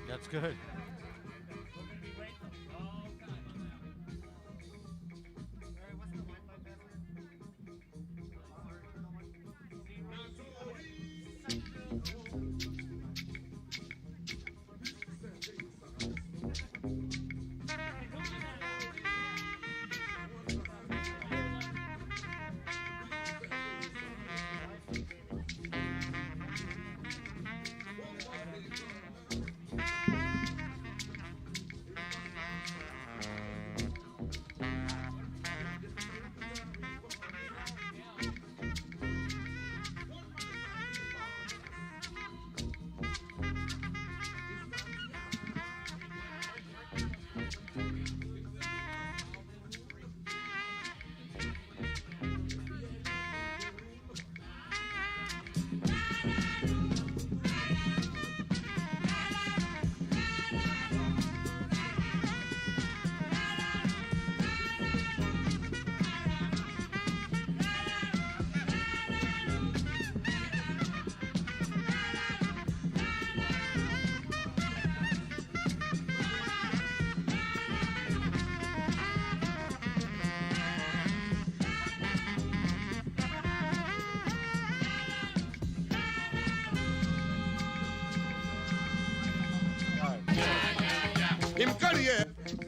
That's good.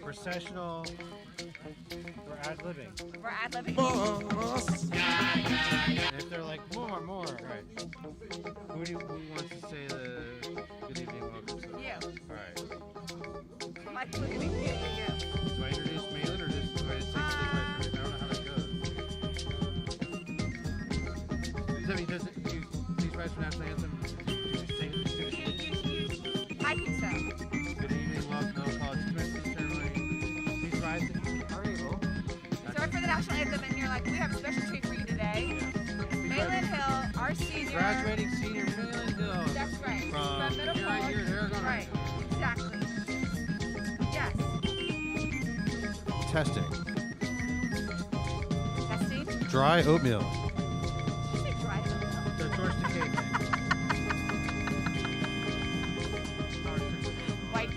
Processional. We're ad-libbing. We're ad-libbing. And if they're like, more, right. Who wants to say the good evening, welcome? So? You. All right. Mike, look at me. You. Do I introduce Malin or just do I just say the right? I don't know how that goes. Does that mean you please rise for national anthem? Do you say it? I think so. Good evening, welcome. No college commencement ceremony. Please rise if you are able. So for the national anthem, and you're like, we have a special treat for you today. Malin Hill, our senior. Graduating senior Malin Hill. That's right. From Middle here right College. here to Arizona. Right. Exactly. Yes. Testing. Testing. Dry oatmeal. Did you say dry oatmeal? The George Takei thing. White.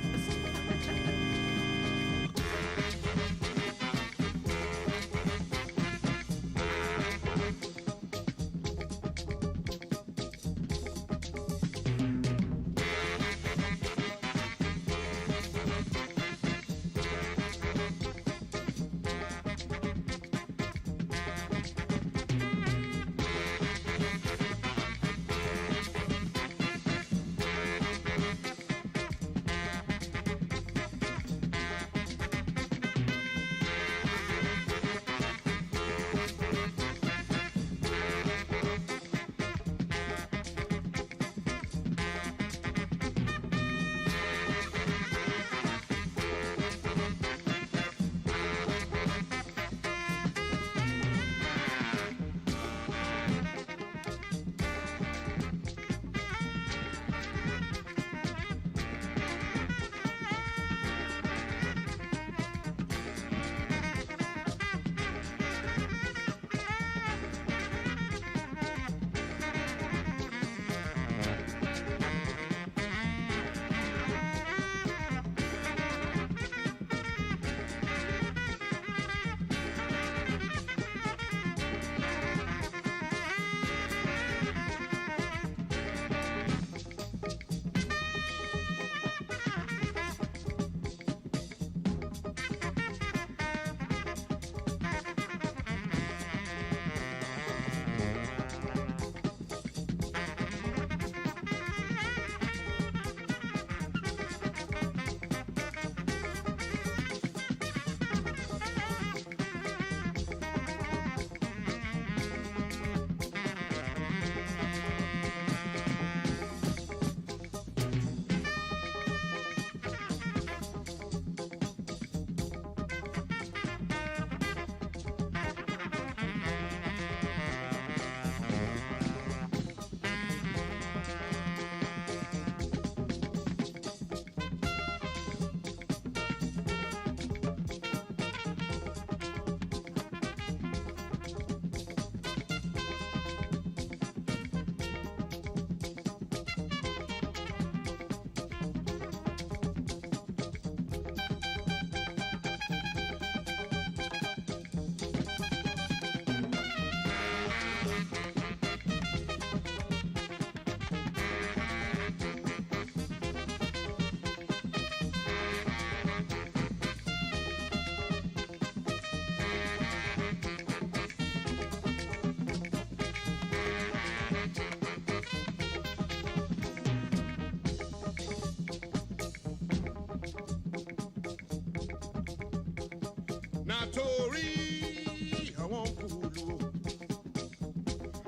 Tori, I want Kulu.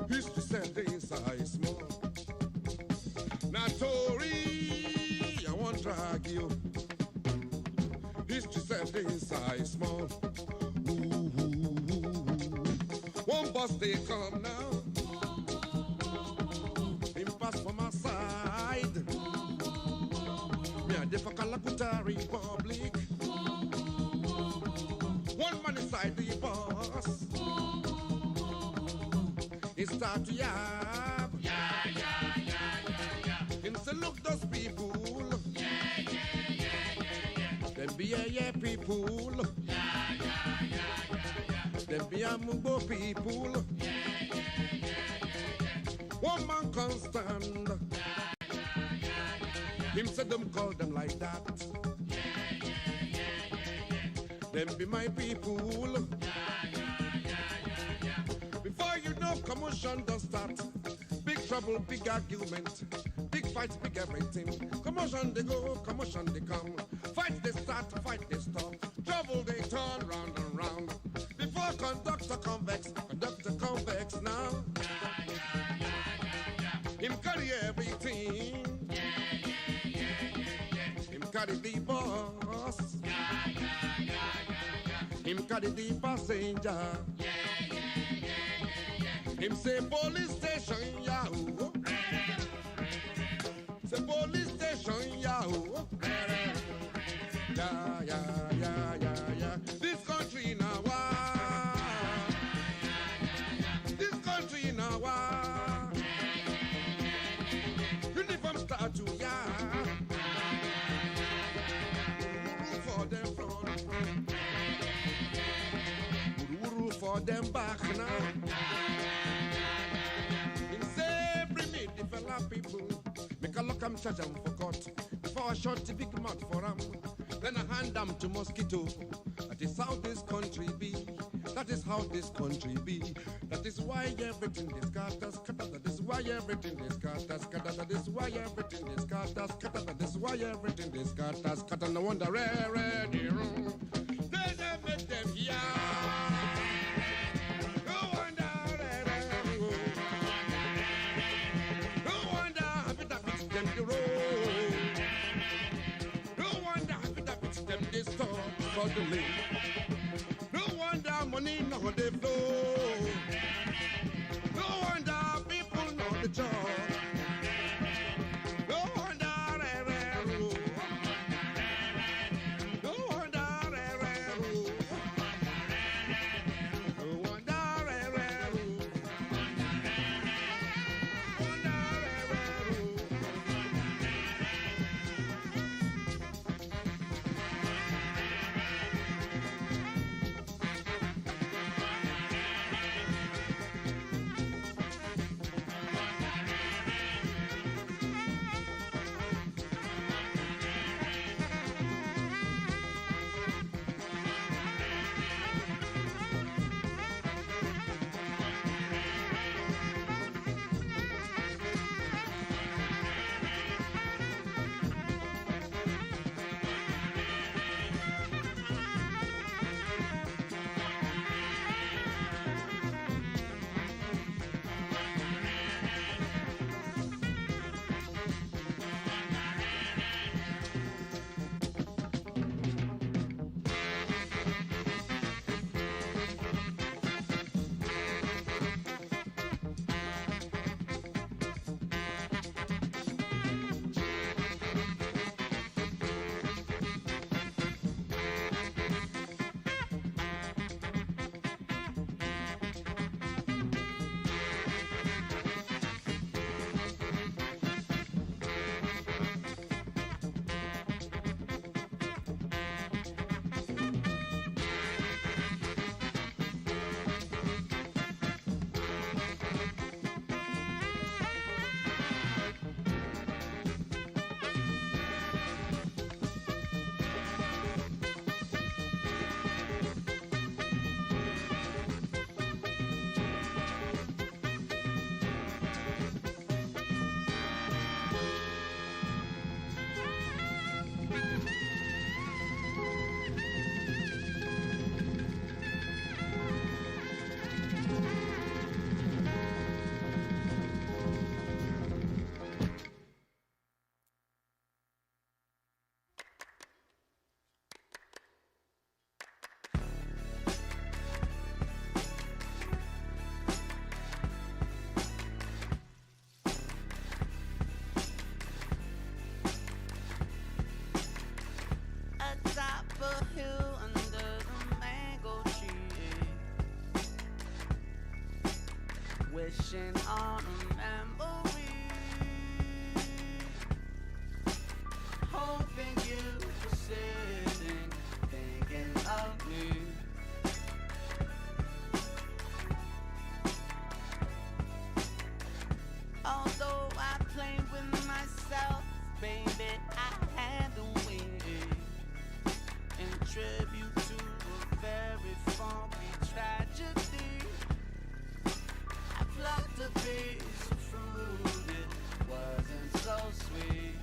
History said things are small. Tori, I want drag you. History said things are small. Ooh, ooh, ooh. One bus they come now. Him pass for my side. Me a dey for Kalakuta Republic. One man inside the bus. He start to yab. Him say, look those people. Them be a people. Them be a Mugbo people. One man can't stand. Him said them call them like that. Them be my people. Before you know, commotion does start. Big trouble, big argument. Big fights, big everything. Commotion they go, commotion they come. Fight they start, fight they stop. Trouble they turn round and round. Before conductor convex now. Him carry everything. Him carry the boss. Him carry the passenger. Him say police station, yahoo. Say police station, yahoo. Yeah. This country now, this country now, uniform start to for them front, for them back now. In say bring me the fella people, make a look am charge am for court. Before I shot the big mouth for them. Then I hand them to mosquito. That is how this country be. That is how this country be. That is why everything is scatter, scatter. That is why everything is scatter, scatter. That is why everything is scatter, scatter. That is why everything is scatter, scatter. No wonder the room. They make them here. No wonder no wonder happy that it's them the road. They stop suddenly. No wonder money now they flow. No wonder people know the job. No wonder no wonder no wonder wishing on a memory, hoping you were sitting, thinking of me. Although I played with myself, baby, I had to win. In tribute to a very funky tragedy, I plucked a piece of fruit, it wasn't so sweet.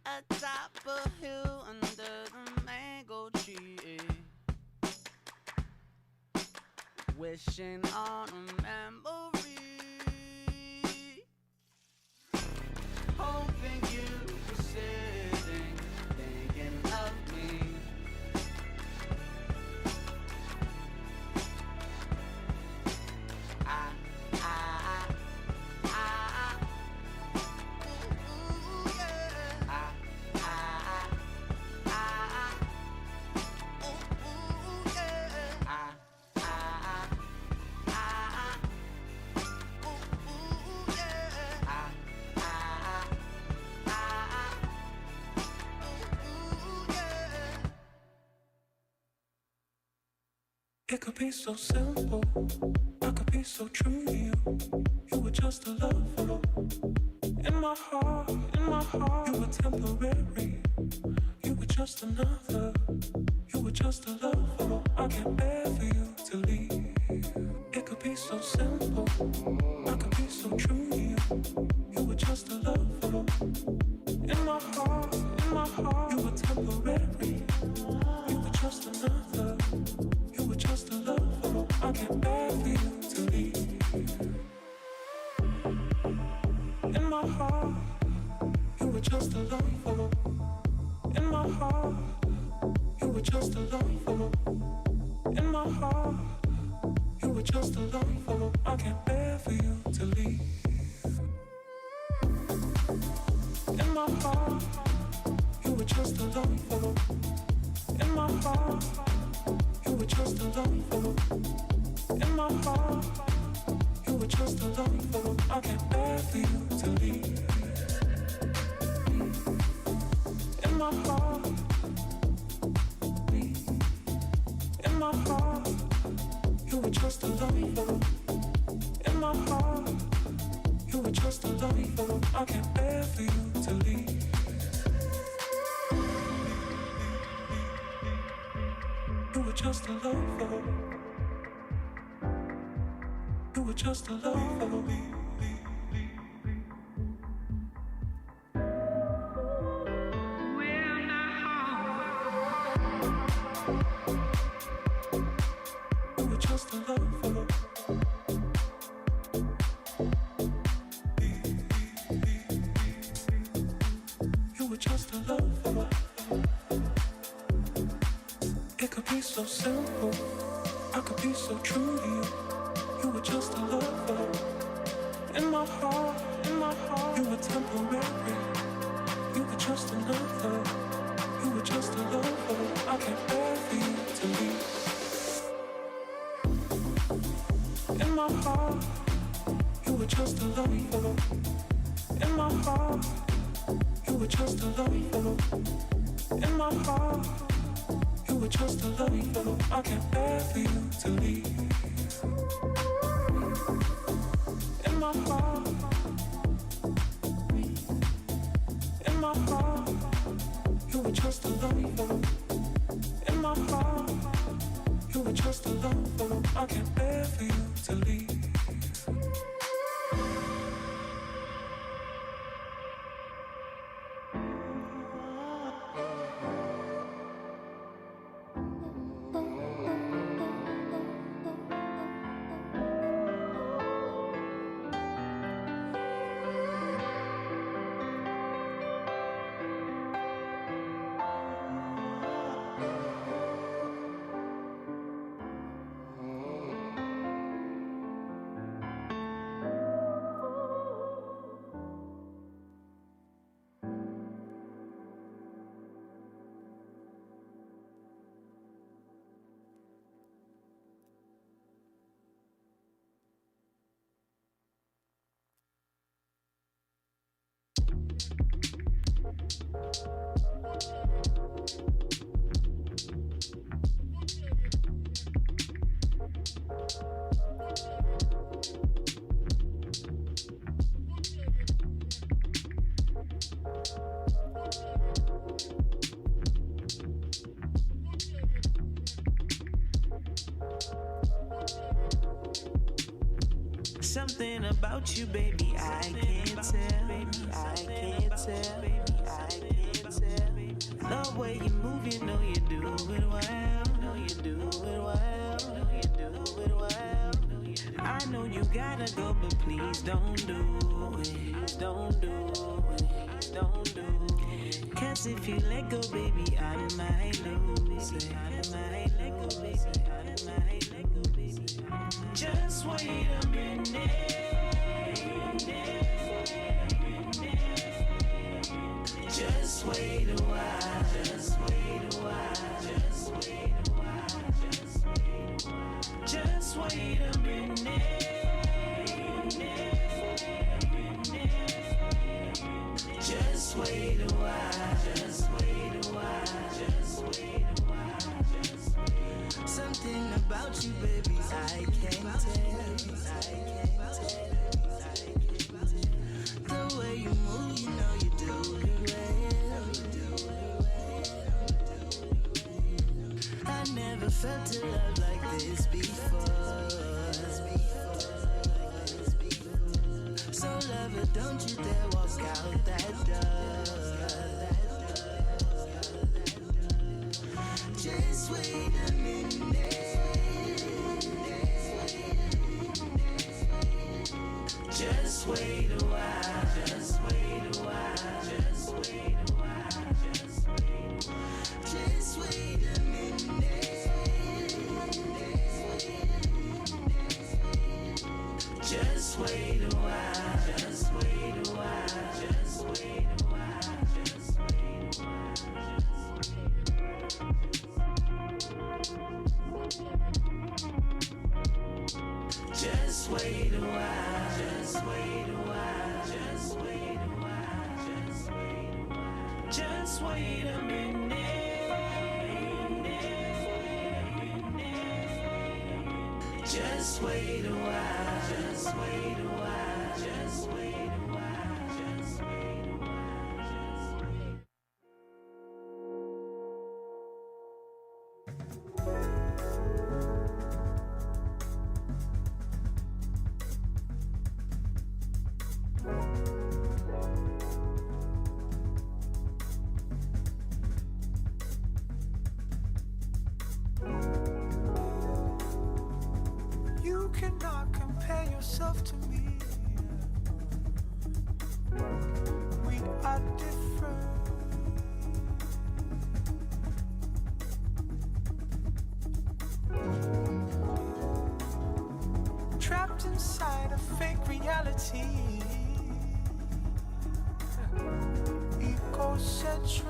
Atop a hill under the mango tree, wishing on a memory, hoping you were sitting, thinking of me. It could be so simple, I could be so true to you. You were just a lover. In my heart, you were temporary. You were just another. You were just a lover. I can't bear for you to leave. It could be so simple, I could be so true to you. You were just a lover. In my heart, you were temporary. You were just another. You were just a lover. I can't bear for you to leave. In my heart, you were just a lover. In my heart, you were just a lover. In my heart, you were just a lover. I can't bear for you to leave. In my heart, you were just a lover. In my heart, you were just a lover. In my heart, you were just a lover. my heart, in my heart, you were just a lover. In my heart, you were just a lover. I can't bear for you to leave. You were just a lover. You were just a lover. You were just a lover. You were just a lover. It could be so simple. I could be so true to you. You were just a lover. In my heart, you were temporary. You were just another. You were just a lover. I can't bear for you to leave. In my heart, you were just a lover. In my heart, you were just a lover. In my heart, you were just a lover. I can't bear for you to leave. In my heart, you were just a lover. In my heart, you were just a lover. I can't bear for you to leave. Something about you, baby, I can't tell. Baby, I can't tell. Baby, I can't tell. The way you move, you know you do it well. Know you do it well. Know you do it well. I know you gotta go, but please don't do it. Please don't do it. Please don't do it. 'Cause if you let go, baby, I might lose it. I might let go, baby. I might let go, baby. Just wait a minute. Just wait a while. Just wait a while. Just wait a while. Just wait a while. Just wait a minute. Just wait a while. Just wait a while. Just wait a while. Just wait a while. Something about you, baby, I can't tell. The way you move, you know you do it well. I never felt a love like this before. So lover, don't you dare walk out that door. Just wait a minute. Just wait a while. Just wait a while. Just wait a while. Just wait a while. Just wait a minute. Just wait a while. Just wait a while. Just wait a while. Just wait a while. Just wait a while. Just wait a while. Just wait a while. Just wait a while. Just wait. wait a minute. Just wait a while. Just wait a while. Just wait a while. Just wait a while. Just wait. You cannot compare yourself to me. We are different. Trapped inside a fake reality. Egocentric.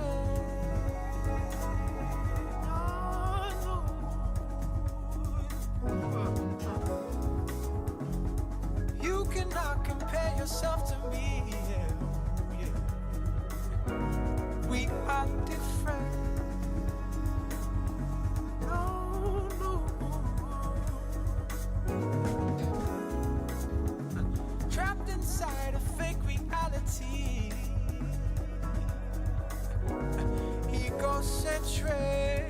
You cannot compare yourself to me. We are different. No, no. Trapped inside a fake reality. Egocentric.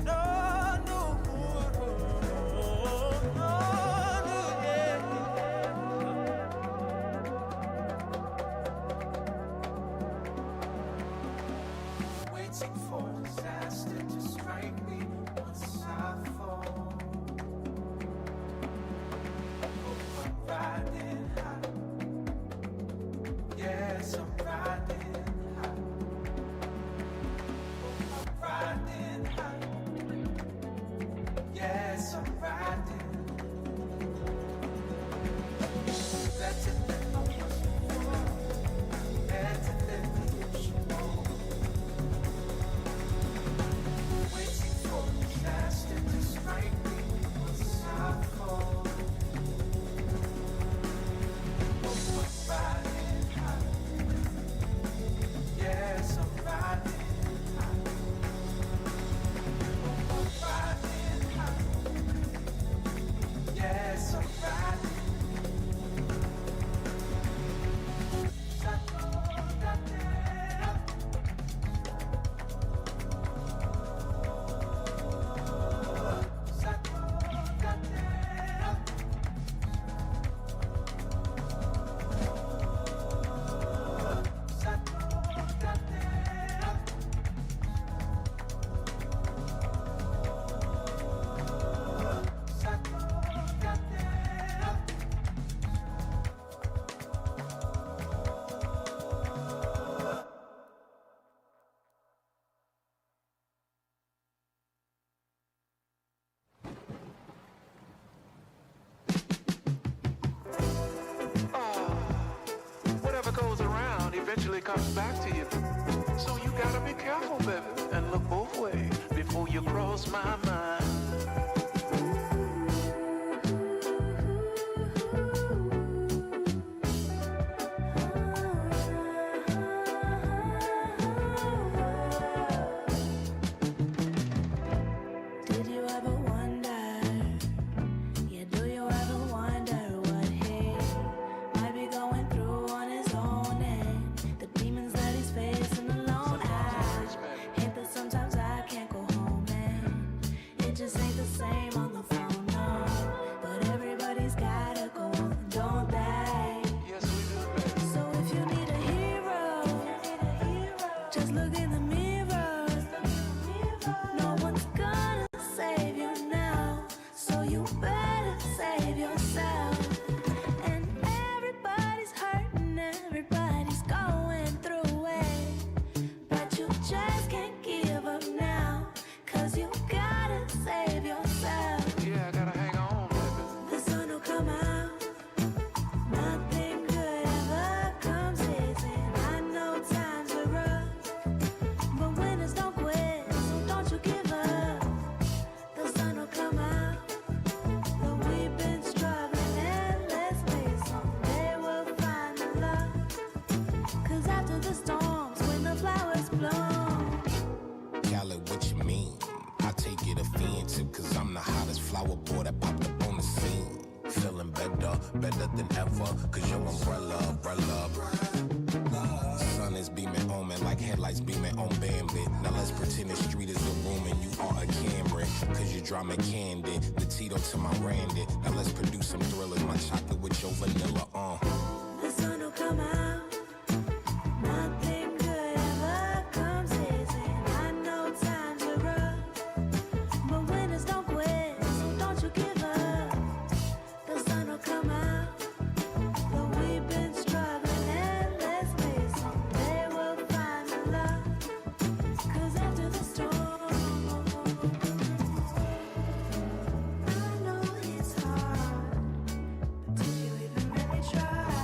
No, no. Waiting for disaster to strike me once I fall. Oh, I'm riding high. Yes, I'm riding high. Oh, I'm riding high. Yes, I'm riding. Better than I was before. Better than the usual. Waiting for disaster to strike me once I fall. Oh, I'm riding high. Yes, I'm riding high. Oh, I'm riding high. Yes, I'm riding. Whatever goes around eventually comes back to you. So you gotta be careful, baby, and look both ways before you cross my mind. Did you ever wonder? Yeah, do you ever wonder what he might be going through on his own and the demons that he's facing alone? I hate that sometimes I can't go home and it just ain't the same on the phone, no. But everybody's gotta go on, don't they? Yes, we do, baby. So if you need a hero, just look in the mirror. No one's gonna save you now, so you better save yourself. And everybody's hurting, everybody's going through it, but you just can't give up now, 'cause you gotta save yourself. Yeah, I gotta hang on, baby. The sun will come out. Nothing good ever comes easy. I know times are rough, flowers bloom. Khaled, what you mean? I take it offensive, cause I'm the hottest flower boy that popped up on the scene. Feeling better, better than ever, cause your umbrella. Sun is beaming on me like headlights beaming on Bambi. Now let's pretend the street is a room and you are a Camry, cause you draw me candid, the Tito to my Randy. Now let's produce some thrillers, my chocolate with your vanilla, The sun will come out. Nothing good ever comes easy. I know times are rough, but winners don't quit, so don't you give up. The sun will come out, but we've been struggling endlessly. Someday we'll find the love, cause after the storm, I know it's hard, but did you even really try?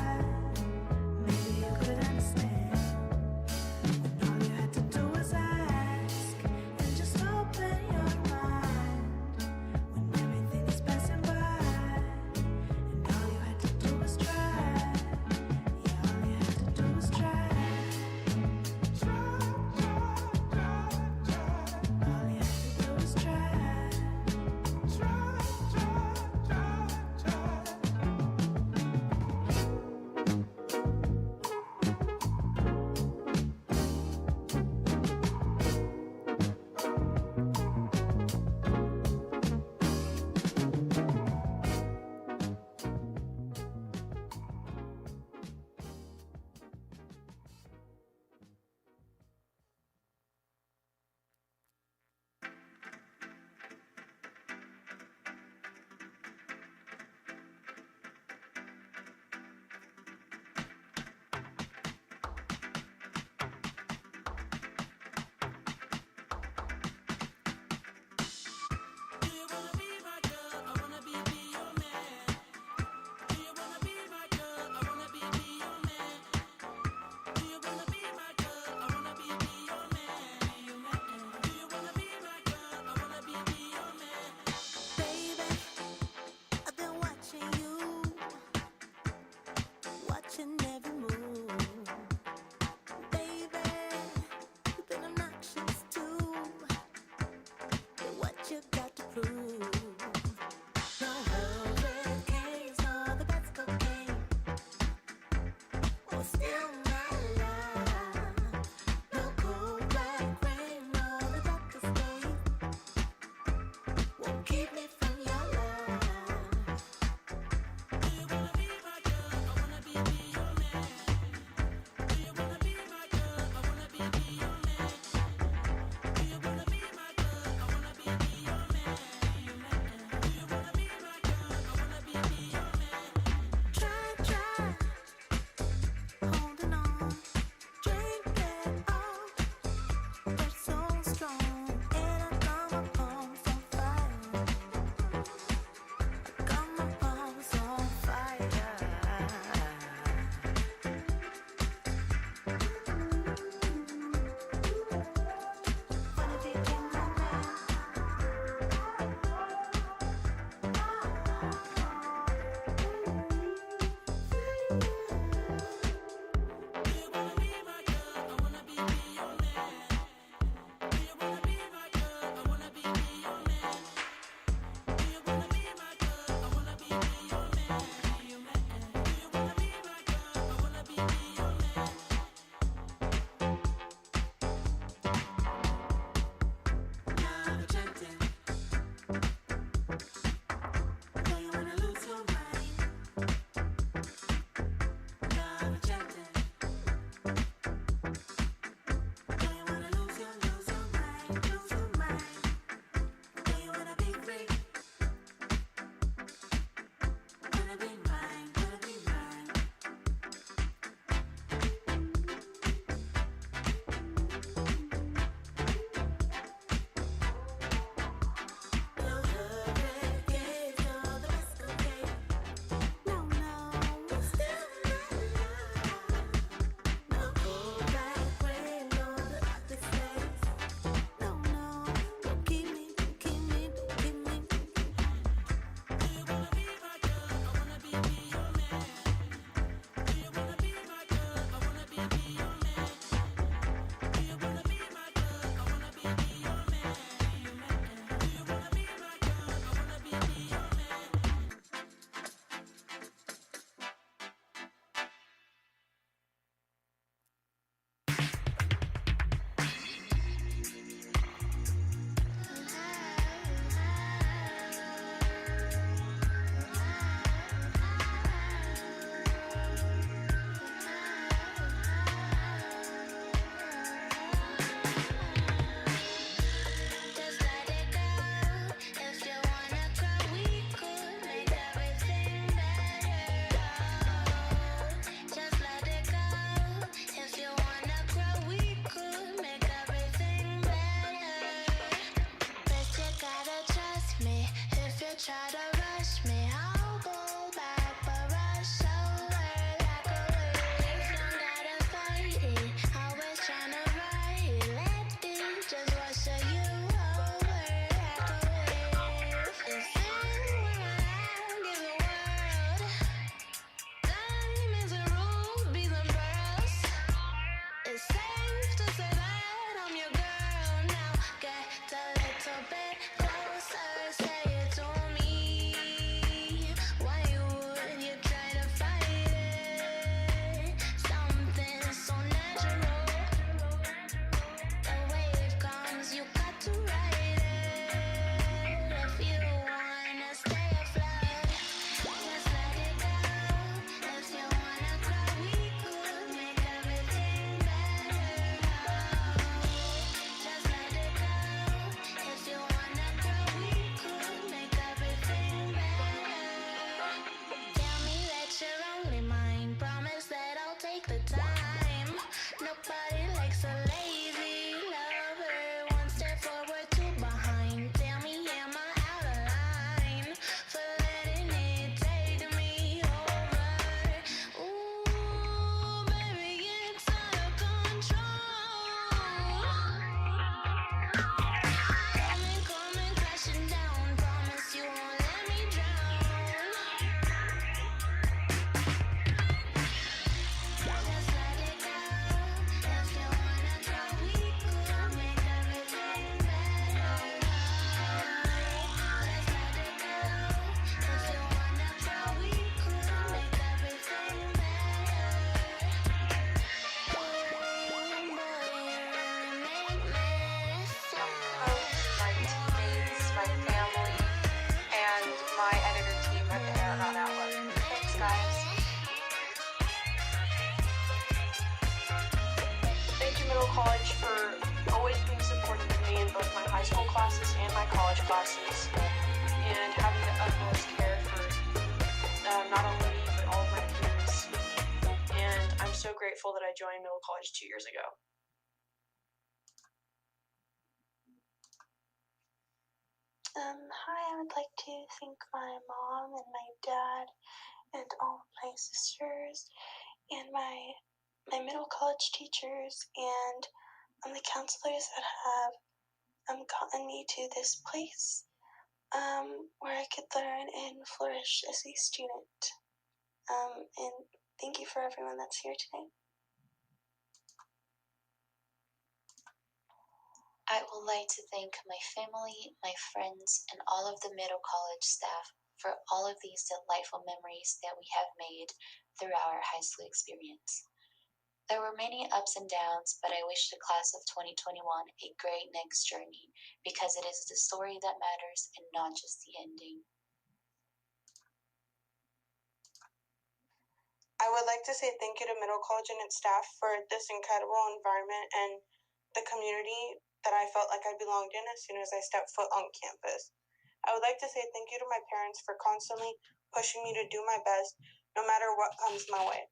Middle College for always being supportive of me in both my high school classes and my college classes, and having the utmost care for not only me, but all of my peers. And I'm so grateful that I joined Middle College 2 years ago. Hi, I would like to thank my mom and my dad and all of my sisters and my middle college teachers and the counselors that have gotten me to this place where I could learn and flourish as a student. And thank you for everyone that's here today. I would like to thank my family, my friends, and all of the middle college staff for all of these delightful memories that we have made throughout our high school experience. There were many ups and downs, but I wish the class of 2021 a great next journey because it is the story that matters and not just the ending. I would like to say thank you to Middle College and its staff for this incredible environment and the community that I felt like I belonged in as soon as I stepped foot on campus. I would like to say thank you to my parents for constantly pushing me to do my best no matter what comes my way.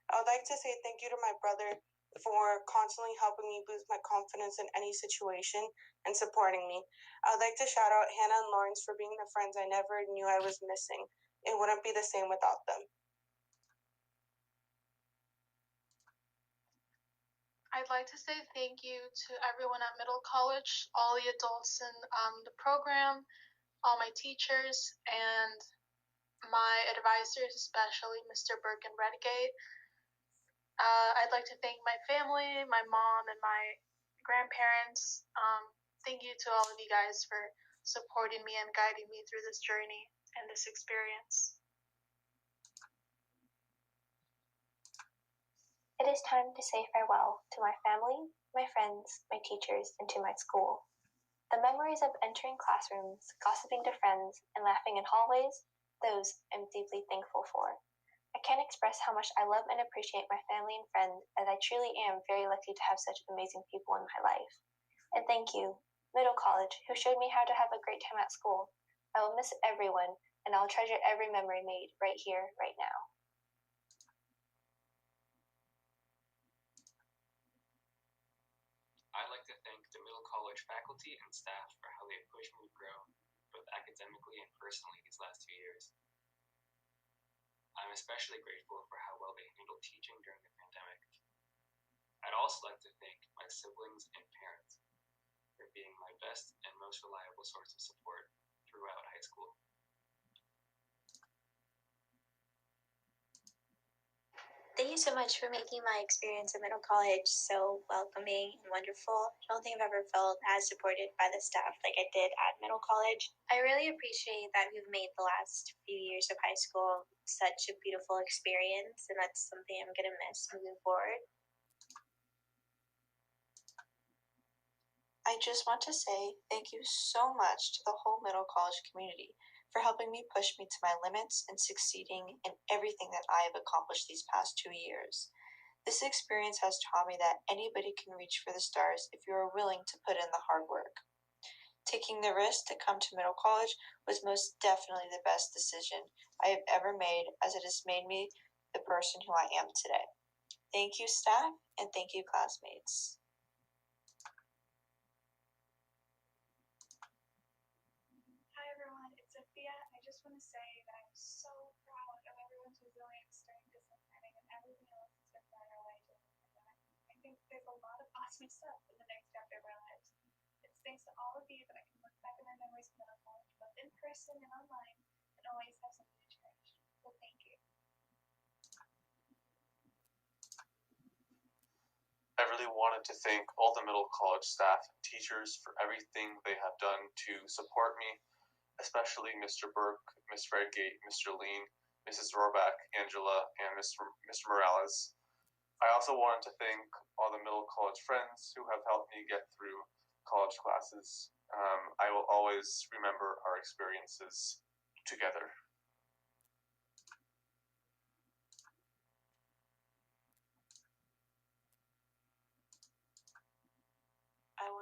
I would like to say thank you to my brother for constantly helping me boost my confidence in any situation and supporting me. I would like to shout out Hannah and Lawrence for being the friends I never knew I was missing. It wouldn't be the same without them. I'd like to say thank you to everyone at Middle College, all the adults in the program, all my teachers, and my advisors, especially Mr. Burke and Redgate. I'd like to thank my family, my mom, and my grandparents. Thank you to all of you guys for supporting me and guiding me through this journey and this experience. It is time to say farewell to my family, my friends, my teachers, and to my school. The memories of entering classrooms, gossiping to friends, and laughing in hallways, those I'm deeply thankful for. I can't express how much I love and appreciate my family and friends, as I truly am very lucky to have such amazing people in my life. And thank you, Middle College, who showed me how to have a great time at school. I will miss everyone, and I'll treasure every memory made right here, right now. I'd like to thank the Middle College faculty and staff for how they pushed me to grow, both academically and personally these last 2 years. I'm especially grateful for how well they handled teaching during the pandemic. I'd also like to thank my siblings and parents for being my best and most reliable source of support throughout high school. Thank you so much for making my experience at Middle College so welcoming and wonderful. I don't think I've ever felt as supported by the staff like I did at Middle College. I really appreciate that you've made the last few years of high school such a beautiful experience, and that's something I'm going to miss moving forward. I just want to say thank you so much to the whole Middle College community for helping me push me to my limits and succeeding in everything that I have accomplished these past 2 years. This experience has taught me that anybody can reach for the stars if you are willing to put in the hard work. Taking the risk to come to Middle College was most definitely the best decision I have ever made, as it has made me the person who I am today. Thank you, staff, and thank you, classmates. I just want to say that I'm so proud of everyone's resilience during distance learning and everything else that's been thrown our way during the pandemic. I think there's a lot of awesome stuff in the next chapter of our lives. It's thanks to all of you that I can look back at my memories of Middle College, both in person and online, and always have something to cherish. So thank you. I really wanted to thank all the Middle College staff and teachers for everything they have done to support me, especially Mr. Burke, Ms. Redgate, Mr. Lean, Mrs. Rohrback, Angela, and Mr. Morales. I also wanted to thank all the Middle College friends who have helped me get through college classes. I will always remember our experiences together.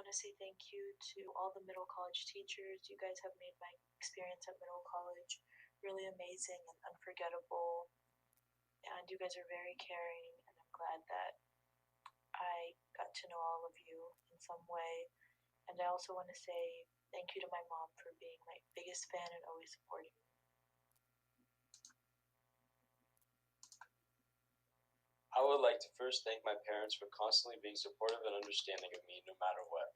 want to say thank you to all the middle college teachers. You guys have made my experience at middle college really amazing and unforgettable. And you guys are very caring, and I'm glad that I got to know all of you in some way. And I also want to say thank you to my mom for being my biggest fan and always supporting me. I would like to first thank my parents for constantly being supportive and understanding of me no matter what.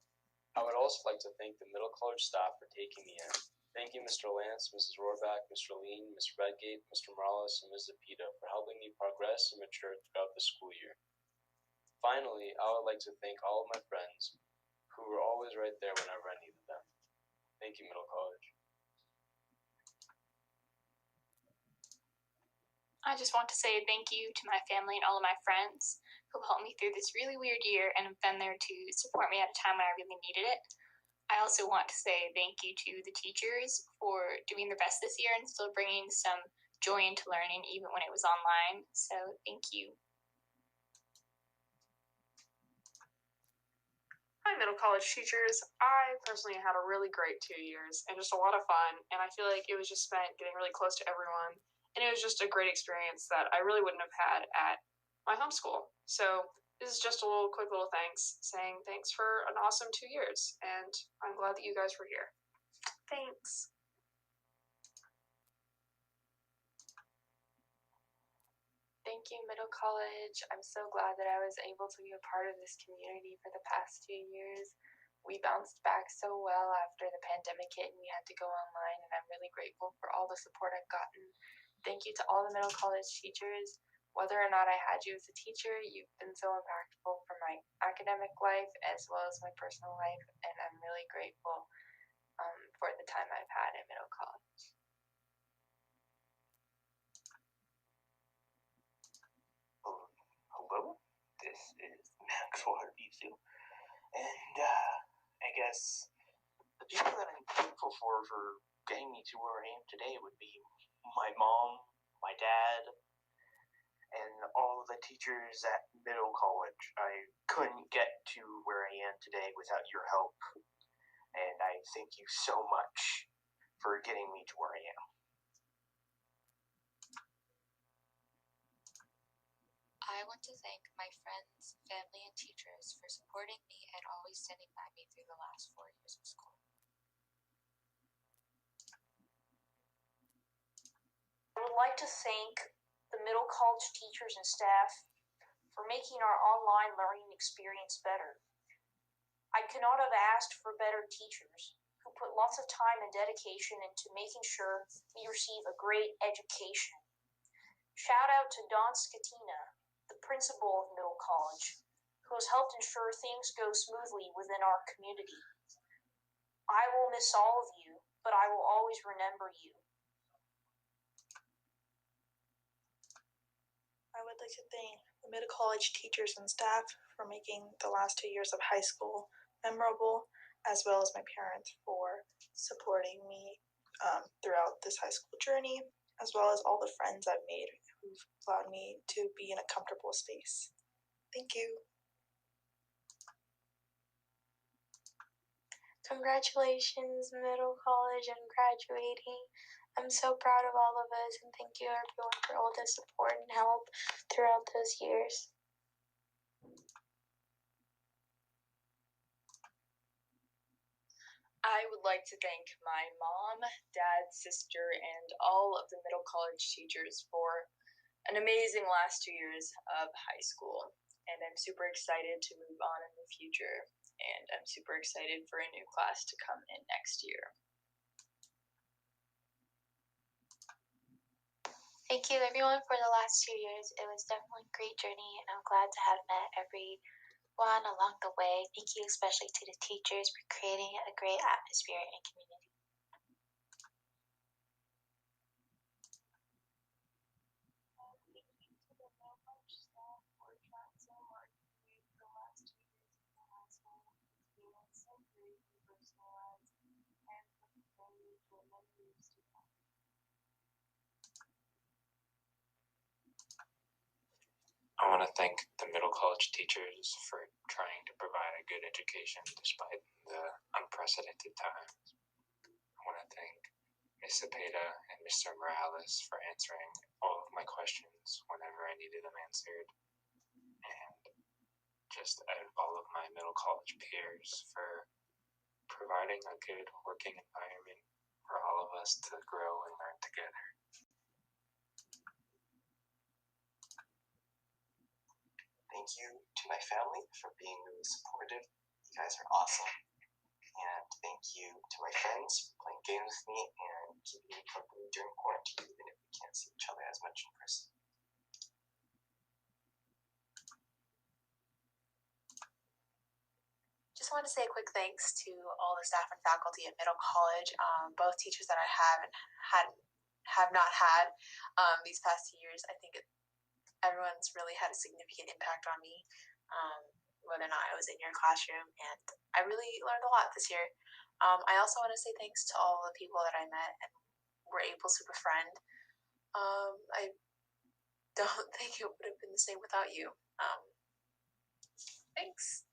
I would also like to thank the middle college staff for taking me in. Thank you, Mr. Lance, Mrs. Rohrback, Mr. Lean, Mr. Redgate, Mr. Morales, and Ms. Zapita for helping me progress and mature throughout the school year. Finally, I would like to thank all of my friends who were always right there whenever I needed them. Thank you, middle college. I just want to say thank you to my family and all of my friends who helped me through this really weird year and have been there to support me at a time when I really needed it. I also want to say thank you to the teachers for doing their best this year and still bringing some joy into learning even when it was online. So thank you. Hi, middle college teachers. I personally had a really great 2 years and just a lot of fun, and I feel like it was just spent getting really close to everyone, and it was just a great experience that I really wouldn't have had at my homeschool. So this is just a quick little thanks, saying thanks for an awesome 2 years, and I'm glad that you guys were here. Thanks. Thank you, middle college. I'm so glad that I was able to be a part of this community for the past 2 years. We bounced back so well after the pandemic hit and we had to go online, and I'm really grateful for all the support I've gotten. Thank you to all the middle college teachers. Whether or not I had you as a teacher, you've been so impactful for my academic life as well as my personal life, and I'm really grateful for the time I've had at middle college. Hello, this is Maxwell Arvizu, and I guess the people that I'm thankful for getting me to where I am today would be my mom, my dad, and all of the teachers at middle college. I couldn't get to where I am today without your help, and I thank you so much for getting me to where I am. I want to thank my friends, family, and teachers for supporting me and always standing by me through the last 4 years of school. I would like to thank the middle college teachers and staff for making our online learning experience better. I could not have asked for better teachers who put lots of time and dedication into making sure we receive a great education. Shout out to Don Scatina, the principal of middle college, who has helped ensure things go smoothly within our community. I will miss all of you, but I will always remember you. I would like to thank the middle college teachers and staff for making the last 2 years of high school memorable, as well as my parents for supporting me throughout this high school journey, as well as all the friends I've made who've allowed me to be in a comfortable space. Thank you. Congratulations, middle college, and graduating. I'm so proud of all of us, and thank you everyone for all the support and help throughout those years. I would like to thank my mom, dad, sister, and all of the middle college teachers for an amazing last 2 years of high school. And I'm super excited to move on in the future. And I'm super excited for a new class to come in next year. Thank you everyone for the last 2 years. It was definitely a great journey, and I'm glad to have met everyone along the way. Thank you especially to the teachers for creating a great atmosphere and community. I want want to thank the middle college teachers for trying to provide a good education despite the unprecedented times. I want to thank Ms. Cepeda and Mr. Morales for answering all of my questions whenever I needed them answered, and just all of my middle college peers for providing a good working environment for all of us to grow and learn together. Thank you to my family for being really supportive. You guys are awesome. And thank you to my friends for playing games with me and keeping me company during quarantine, even if we can't see each other as much in person. Just want to say a quick thanks to all the staff and faculty at Middle College, both teachers that I have not had these past years. I think everyone's really had a significant impact on me, whether or not I was in your classroom, and I really learned a lot this year. I also want to say thanks to all the people that I met and were able to befriend. I don't think it would have been the same without you. Thanks.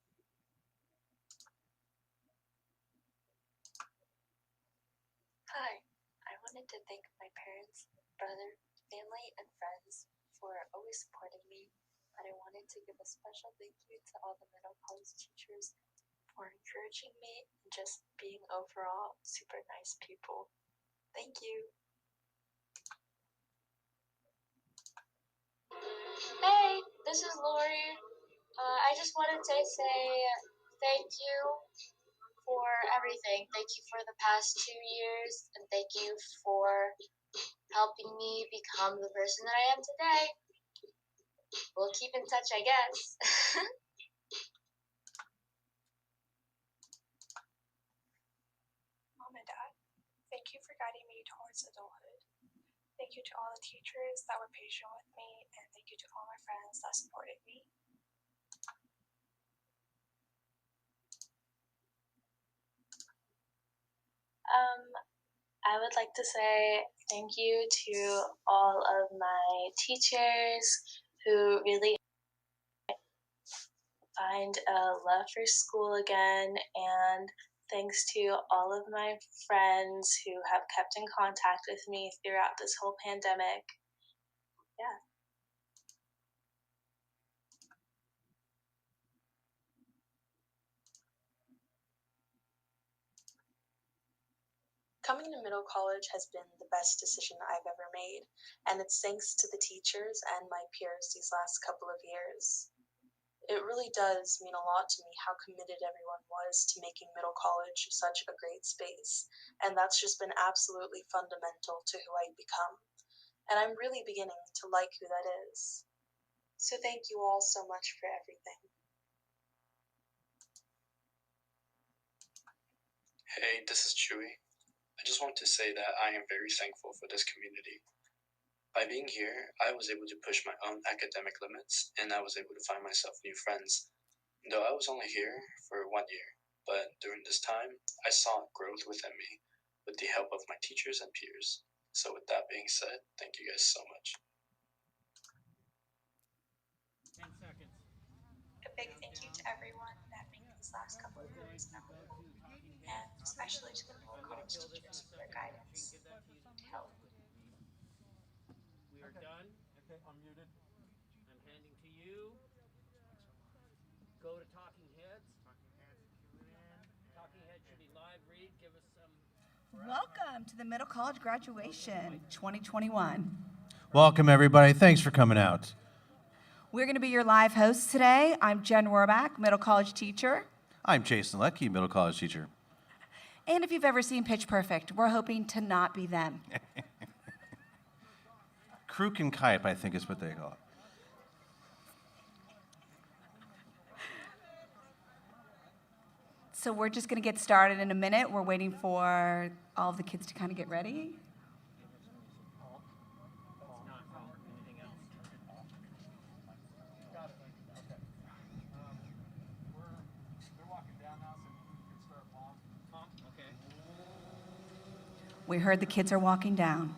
Hi, I wanted to thank my parents, brother, family, and friends for always supporting me, but I wanted to give a special thank you to all the middle college teachers for encouraging me and just being overall super nice people. Thank you. Hey, this is Lori. I just wanted to say thank you for everything. Thank you for the past 2 years, and thank you for helping me become the person that I am today. We'll keep in touch, I guess. Mom and Dad, thank you for guiding me towards adulthood. Thank you to all the teachers that were patient with me, and thank you to all my friends that supported me. I would like to say thank you to all of my teachers who really find a love for school again, and thanks to all of my friends who have kept in contact with me throughout this whole pandemic. Yeah. Coming to middle college has been the best decision I've ever made, and it's thanks to the teachers and my peers these last couple of years. It really does mean a lot to me how committed everyone was to making middle college such a great space, and that's just been absolutely fundamental to who I've become. And I'm really beginning to like who that is. So thank you all so much for everything. Hey, this is Chewy. I just want to say that I am very thankful for this community. By being here, I was able to push my own academic limits, and I was able to find myself new friends. Though I was only here for 1 year, but during this time, I saw growth within me with the help of my teachers and peers. So with that being said, thank you guys so much. 10 seconds. A big thank you to everyone that made these last couple of years memorable, and especially to the middle college teachers for their guidance and help. We are done. Okay, I'm muted. I'm handing to you. Go to Talking Heads. Talking Heads should be live. Read, give us some. Welcome to the Middle College Graduation 2021. Welcome, everybody. Thanks for coming out. We're going to be your live hosts today. I'm Jen Rohrbach, middle college teacher. I'm Jason Leckie, middle college teacher. And if you've ever seen Pitch Perfect, we're hoping to not be them. Kruk and Kype, I think is what they call it. So we're just going to get started in a minute. We're waiting for all of the kids to kind of get ready. We heard the kids are walking down.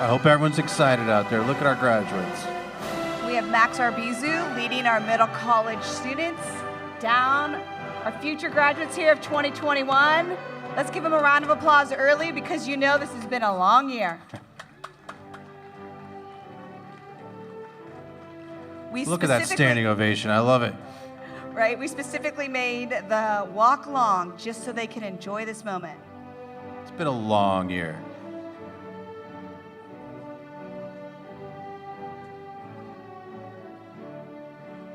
I hope everyone's excited out there. Look at our graduates. We have Max Arbizu leading our middle college students down, our future graduates here of 2021. Let's give them a round of applause early because you know this has been a long year. Look at that standing ovation. I love it. Right? We specifically made the walk long just so they can enjoy this moment. It's been a long year.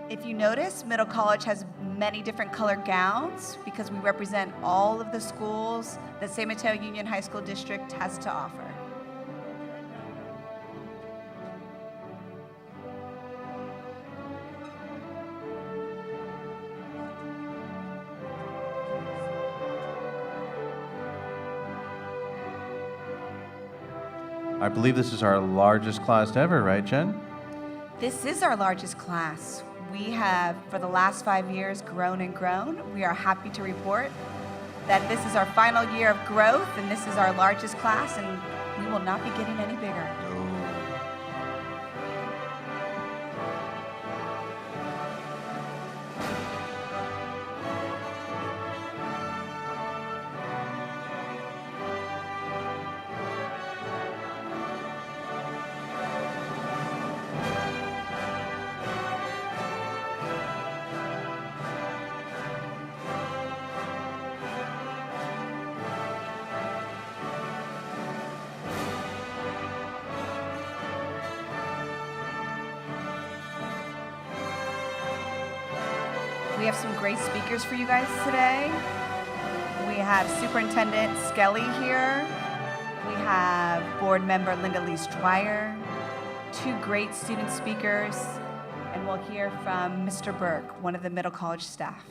If you notice, Middle College has many different colored gowns because we represent all of the schools that San Mateo Union High School District has to offer. I believe this is our largest class ever, right, Jen? This is our largest class. We have, for the last 5 years, grown and grown. We are happy to report that this is our final year of growth, and this is our largest class, and we will not be getting any bigger. We have some great speakers for you guys today. We have Superintendent Skelly here. We have Board Member Linda Lee Dwyer, 2 great student speakers, and we'll hear from Mr. Burke, one of the Middle College staff.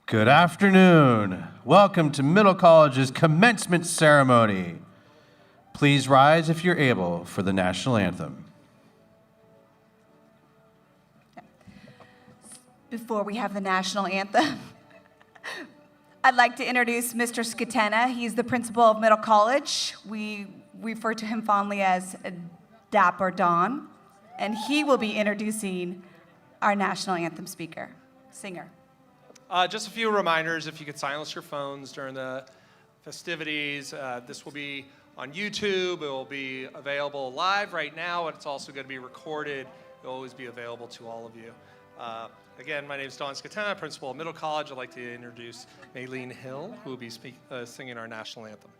Good afternoon. Welcome to Middle College's commencement ceremony. Please rise if you're able for the national anthem. Before we have the national anthem, I'd like to introduce Mr. Scatena. He's the principal of Middle College. We refer to him fondly as Dapper Don, and he will be introducing our national anthem singer. Just a few reminders, if you could silence your phones during the festivities. This will be on YouTube. It will be available live right now, and it's also going to be recorded. It will always be available to all of you. Again, my name is Don Scatena, principal of Middle College. I'd like to introduce Maylene Hill, who will be singing our national anthem.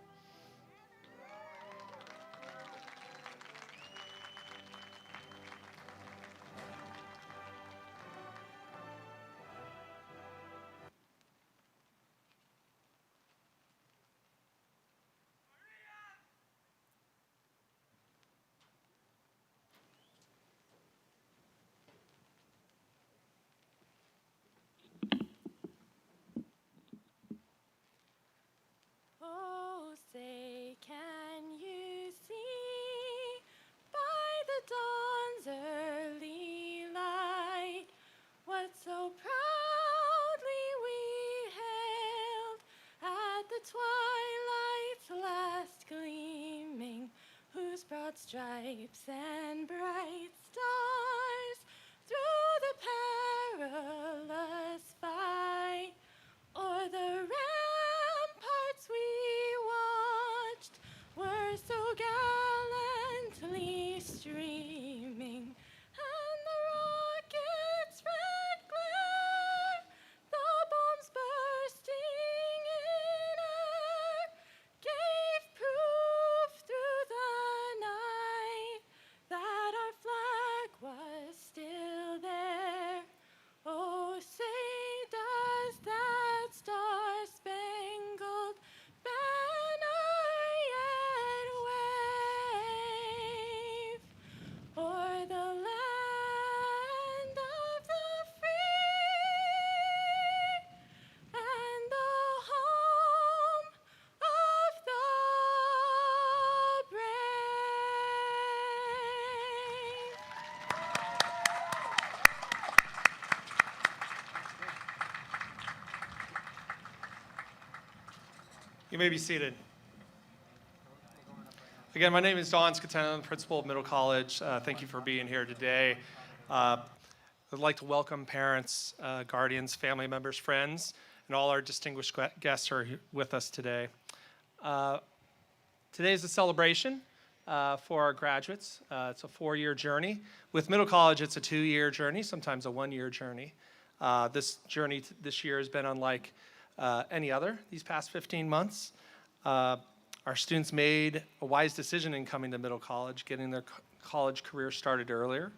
Oh, say, can you see by the dawn's early light what so proudly we hailed at the twilight's last gleaming, whose broad stripes and bright stars through the perilous fight o'er the ramparts we watched were so gallantly streaming, and the rocket's red glare, the bombs bursting in air, gave proof through the night that our flag was still there. Oh, say does that star-spangled banner yet wave o'er the land of the free and the home of the brave? You may be seated. Again, my name is Don Scatena. I'm the principal of Middle College. Thank you for being here today. I'd like to welcome parents, guardians, family members, friends, and all our distinguished guests who are with us today. Today is a celebration for our graduates. It's a 4-year journey. With Middle College, it's a 2-year journey, sometimes a 1-year journey. This journey this year has been unlike any other these past 15 months. Our students made a wise decision in coming to Middle College, getting their college career started earlier.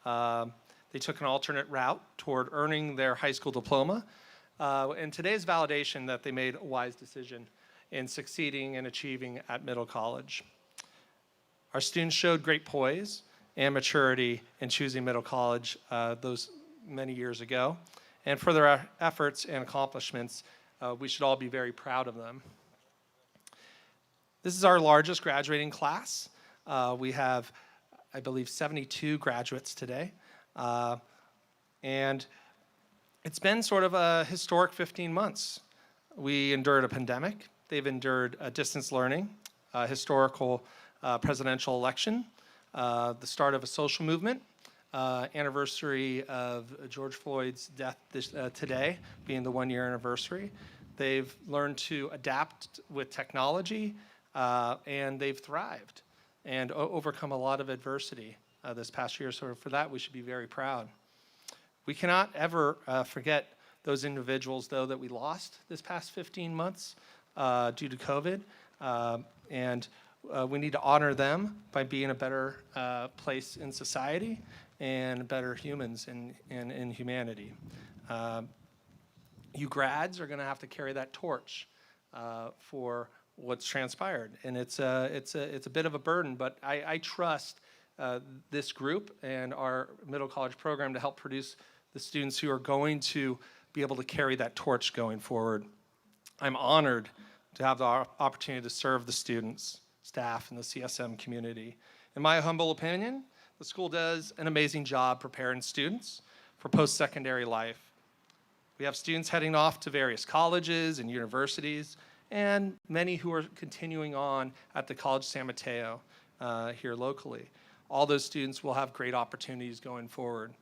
They took an alternate route toward earning their high school diploma. And today's validation that they made a wise decision in succeeding and achieving at Middle College. Our students showed great poise and maturity in choosing Middle College those many years ago. And for their efforts and accomplishments, we should all be very proud of them. This is our largest graduating class. We have, I believe, 72 graduates today. And it's been sort of a historic 15 months. We endured a pandemic. They've endured distance learning, a historical presidential election, the start of a social movement, anniversary of George Floyd's death today, being the 1-year anniversary. They've learned to adapt with technology, and they've thrived and overcome a lot of adversity this past year. So for that, we should be very proud. We cannot ever forget those individuals, though, that we lost this past 15 months due to COVID. And we need to honor them by being a better place in society and better humans in humanity. You grads are going to have to carry that torch for what's transpired, and it's a bit of a burden. But I trust this group and our Middle College program to help produce the students who are going to be able to carry that torch going forward. I'm honored to have the opportunity to serve the students, staff, and the CSM community. In my humble opinion, the school does an amazing job preparing students for post-secondary life. We have students heading off to various colleges and universities, and many who are continuing on at the College San Mateo here locally. All those students will have great opportunities going forward.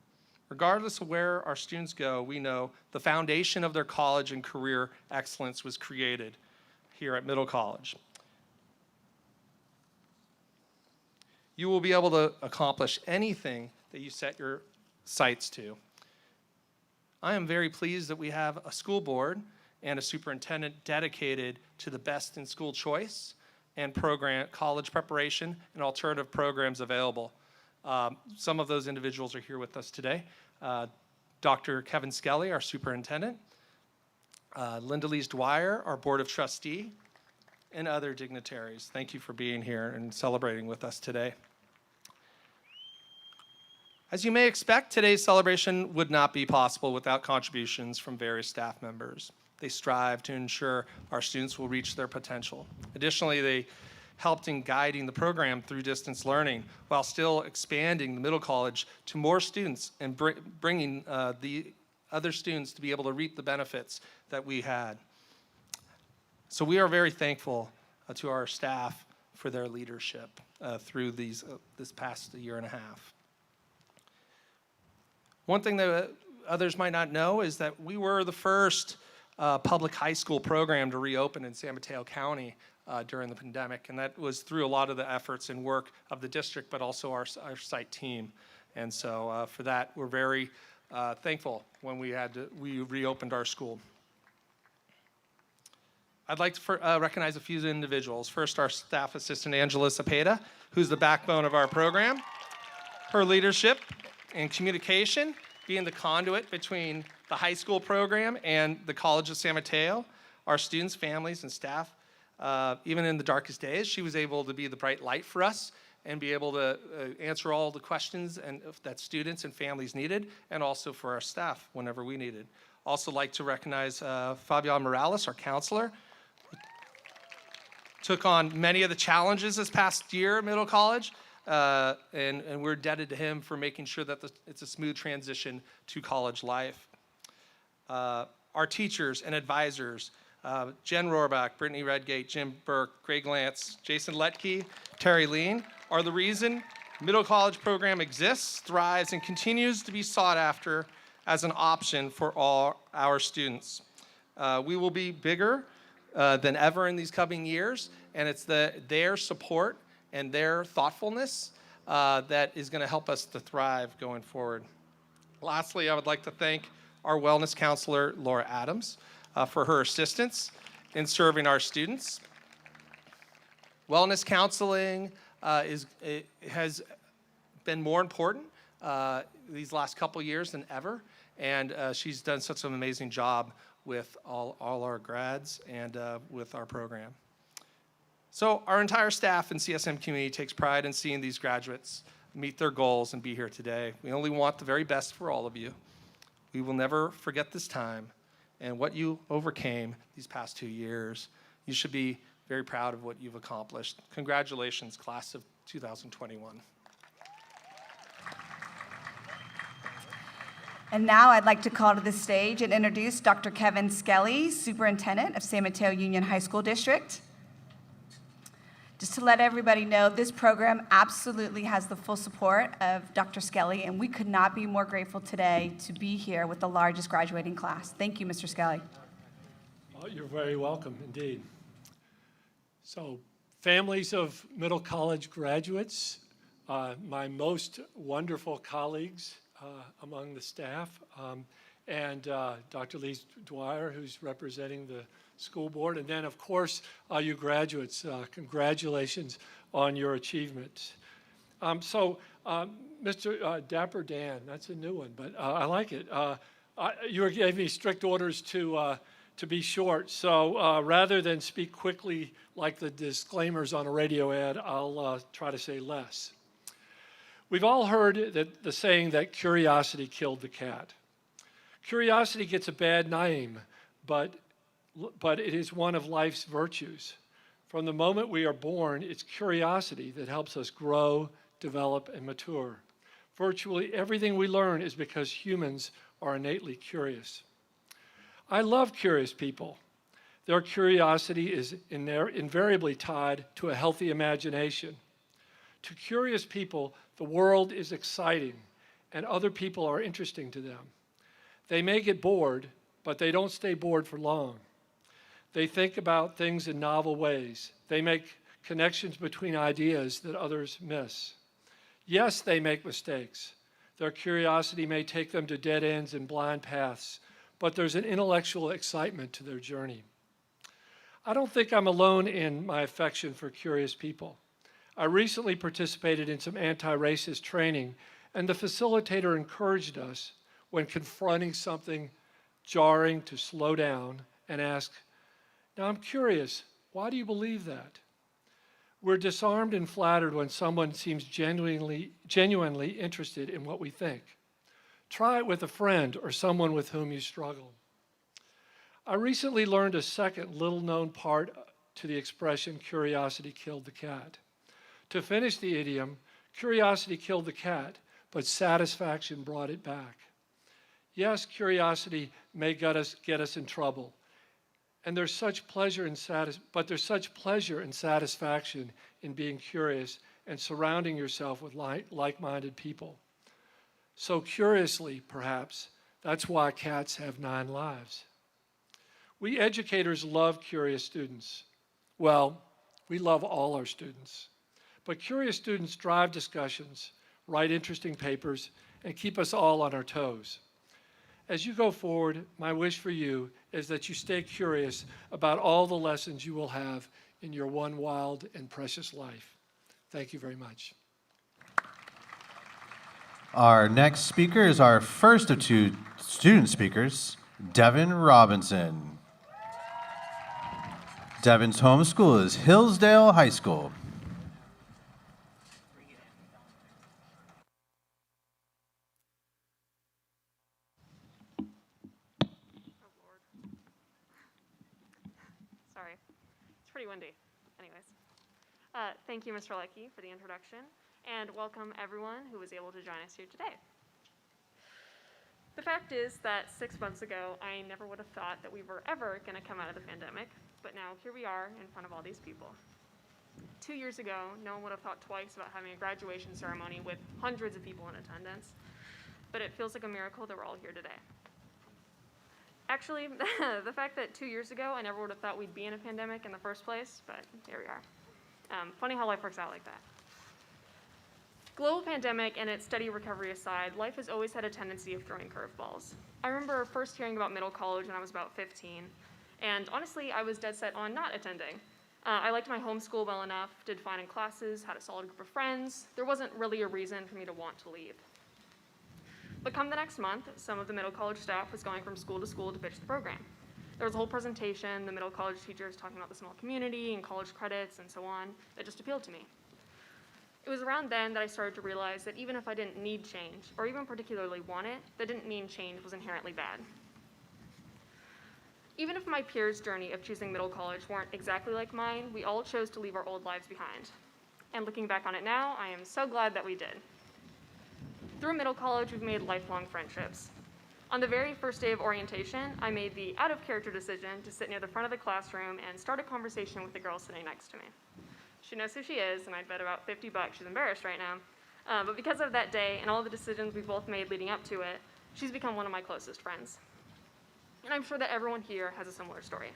Regardless of where our students go, we know the foundation of their college and career excellence was created here at Middle College. You will be able to accomplish anything that you set your sights to. I am very pleased that we have a school board and a superintendent dedicated to the best in school choice and program, college preparation and alternative programs available. Some of those individuals are here with us today. Dr. Kevin Skelly, our superintendent, Linda Lees Dwyer, our board of trustee, and other dignitaries. Thank you for being here and celebrating with us today. As you may expect, today's celebration would not be possible without contributions from various staff members. They strive to ensure our students will reach their potential. Additionally, they helped in guiding the program through distance learning while still expanding the Middle College to more students and bringing the other students to be able to reap the benefits that we had. So we are very thankful to our staff for their leadership through this past year and a half. One thing that others might not know is that we were the first public high school program to reopen in San Mateo County during the pandemic, and that was through a lot of the efforts and work of the district, but also our site team. And so for that, we're very thankful when we reopened our school. I'd like to recognize a few individuals. First, our staff assistant, Angela Cepeda, who's the backbone of our program. Her leadership and communication, being the conduit between the high school program and the College of San Mateo, our students, families, and staff. Even in the darkest days, she was able to be the bright light for us and be able to answer all the questions that students and families needed, and also for our staff whenever we needed. Also like to recognize Fabian Morales, our counselor. Took on many of the challenges this past year at Middle College, and we're indebted to him for making sure that it's a smooth transition to college life. Our teachers and advisors, Jen Rohrbach, Brittany Redgate, Jim Burke, Greg Lance, Jason Letke, Terry Lean, are the reason Middle College program exists, thrives, and continues to be sought after as an option for all our students. We will be bigger than ever in these coming years, and it's their support and their thoughtfulness that is going to help us to thrive going forward. Lastly, I would like to thank our wellness counselor, Laura Adams, for her assistance in serving our students. Wellness counseling has been more important these last couple years than ever, and she's done such an amazing job with all our grads and with our program. So our entire staff and CSM community takes pride in seeing these graduates meet their goals and be here today. We only want the very best for all of you. We will never forget this time and what you overcame these past 2 years. You should be very proud of what you've accomplished. Congratulations, class of 2021. And now I'd like to call to the stage and introduce Dr. Kevin Skelly, Superintendent of San Mateo Union High School District. Just to let everybody know, this program absolutely has the full support of Dr. Skelly, and we could not be more grateful today to be here with the largest graduating class. Thank you, Mr. Skelly. Well, you're very welcome indeed. So, families of Middle College graduates, my most wonderful colleagues among the staff, and Dr. Lees Dwyer, who's representing the school board, and then, of course, you graduates, congratulations on your achievements. Mr. Dapper Dan, that's a new one, but I like it. You gave me strict orders to be short, so rather than speak quickly like the disclaimers on a radio ad, I'll try to say less. We've all heard the saying that curiosity killed the cat. Curiosity gets a bad name, but it is one of life's virtues. From the moment we are born, it's curiosity that helps us grow, develop, and mature. Virtually everything we learn is because humans are innately curious. I love curious people. Their curiosity is invariably tied to a healthy imagination. To curious people, the world is exciting, and other people are interesting to them. They may get bored, but they don't stay bored for long. They think about things in novel ways. They make connections between ideas that others miss. Yes, they make mistakes. Their curiosity may take them to dead ends and blind paths, but there's an intellectual excitement to their journey. I don't think I'm alone in my affection for curious people. I recently participated in some anti-racist training, and the facilitator encouraged us, when confronting something jarring, to slow down and ask, "Now I'm curious, why do you believe that?" We're disarmed and flattered when someone seems genuinely interested in what we think. Try it with a friend or someone with whom you struggle. I recently learned a second little-known part to the expression, "curiosity killed the cat." To finish the idiom, curiosity killed the cat, but satisfaction brought it back. Yes, curiosity may get us in trouble, and there's such pleasure and satisfaction in being curious and surrounding yourself with like-minded people. So curiously, perhaps, that's why cats have 9 lives. We educators love curious students. Well, we love all our students. But curious students drive discussions, write interesting papers, and keep us all on our toes. As you go forward, my wish for you is that you stay curious about all the lessons you will have in your one wild and precious life. Thank you very much. Our next speaker is our first of 2 student speakers, Devin Robinson. Devin's home school is Hillsdale High School. Sorry, it's pretty windy. Anyways, thank you, Mr. Leckie, for the introduction, and welcome everyone who was able to join us here today. The fact is that 6 months ago, I never would have thought that we were ever going to come out of the pandemic, but now here we are in front of all these people. 2 years ago, no one would have thought twice about having a graduation ceremony with hundreds of people in attendance, but it feels like a miracle that we're all here today. Actually, the fact that 2 years ago, I never would have thought we'd be in a pandemic in the first place, but here we are. Funny how life works out like that. Global pandemic and its steady recovery aside, life has always had a tendency of throwing curveballs. I remember first hearing about middle college when I was about 15, and honestly, I was dead set on not attending. I liked my homeschool well enough, did fine in classes, had a solid group of friends. There wasn't really a reason for me to want to leave. But come the next month, some of the middle college staff was going from school to pitch the program. There was a whole presentation, the middle college teachers talking about the small community and college credits and so on, that just appealed to me. It was around then that I started to realize that even if I didn't need change, or even particularly want it, that didn't mean change was inherently bad. Even if my peers' journey of choosing middle college weren't exactly like mine, we all chose to leave our old lives behind. And looking back on it now, I am so glad that we did. Through middle college, we've made lifelong friendships. On the very first day of orientation, I made the out-of-character decision to sit near the front of the classroom and start a conversation with the girl sitting next to me. She knows who she is, and I'd bet about $50 she's embarrassed right now. But because of that day and all the decisions we've both made leading up to it, she's become one of my closest friends. And I'm sure that everyone here has a similar story.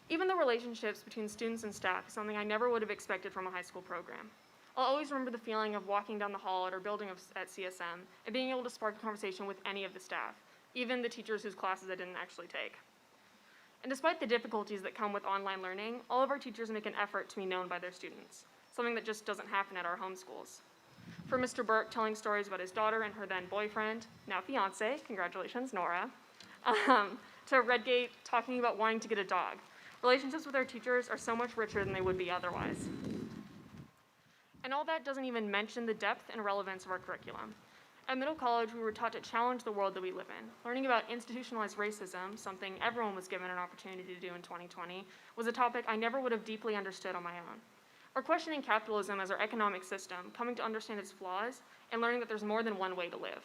Even the relationships between students and staff is something I never would have expected from a high school program. I'll always remember the feeling of walking down the hall at our building at CSM and being able to spark a conversation with any of the staff, even the teachers whose classes I didn't actually take. And despite the difficulties that come with online learning, all of our teachers make an effort to be known by their students, something that just doesn't happen at our home schools. From Mr. Burke telling stories about his daughter and her then boyfriend, now fiance, congratulations, Nora, to Redgate talking about wanting to get a dog. Relationships with our teachers are so much richer than they would be otherwise. And all that doesn't even mention the depth and relevance of our curriculum. At Middle College, we were taught to challenge the world that we live in. Learning about institutionalized racism, something everyone was given an opportunity to do in 2020, was a topic I never would have deeply understood on my own. Or questioning capitalism as our economic system, coming to understand its flaws, and learning that there's more than one way to live.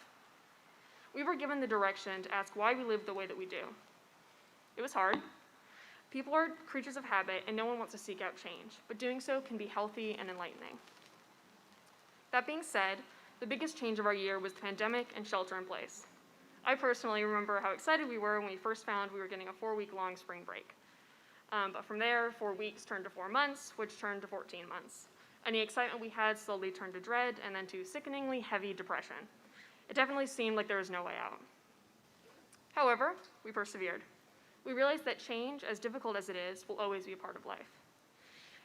We were given the direction to ask why we live the way that we do. It was hard. People are creatures of habit, and no one wants to seek out change, but doing so can be healthy and enlightening. That being said, the biggest change of our year was the pandemic and shelter in place. I personally remember how excited we were when we first found we were getting a 4-week-long spring break. But from there, 4 weeks turned to 4 months, which turned to 14 months. Any excitement we had slowly turned to dread and then to sickeningly heavy depression. It definitely seemed like there was no way out. However, we persevered. We realized that change, as difficult as it is, will always be a part of life.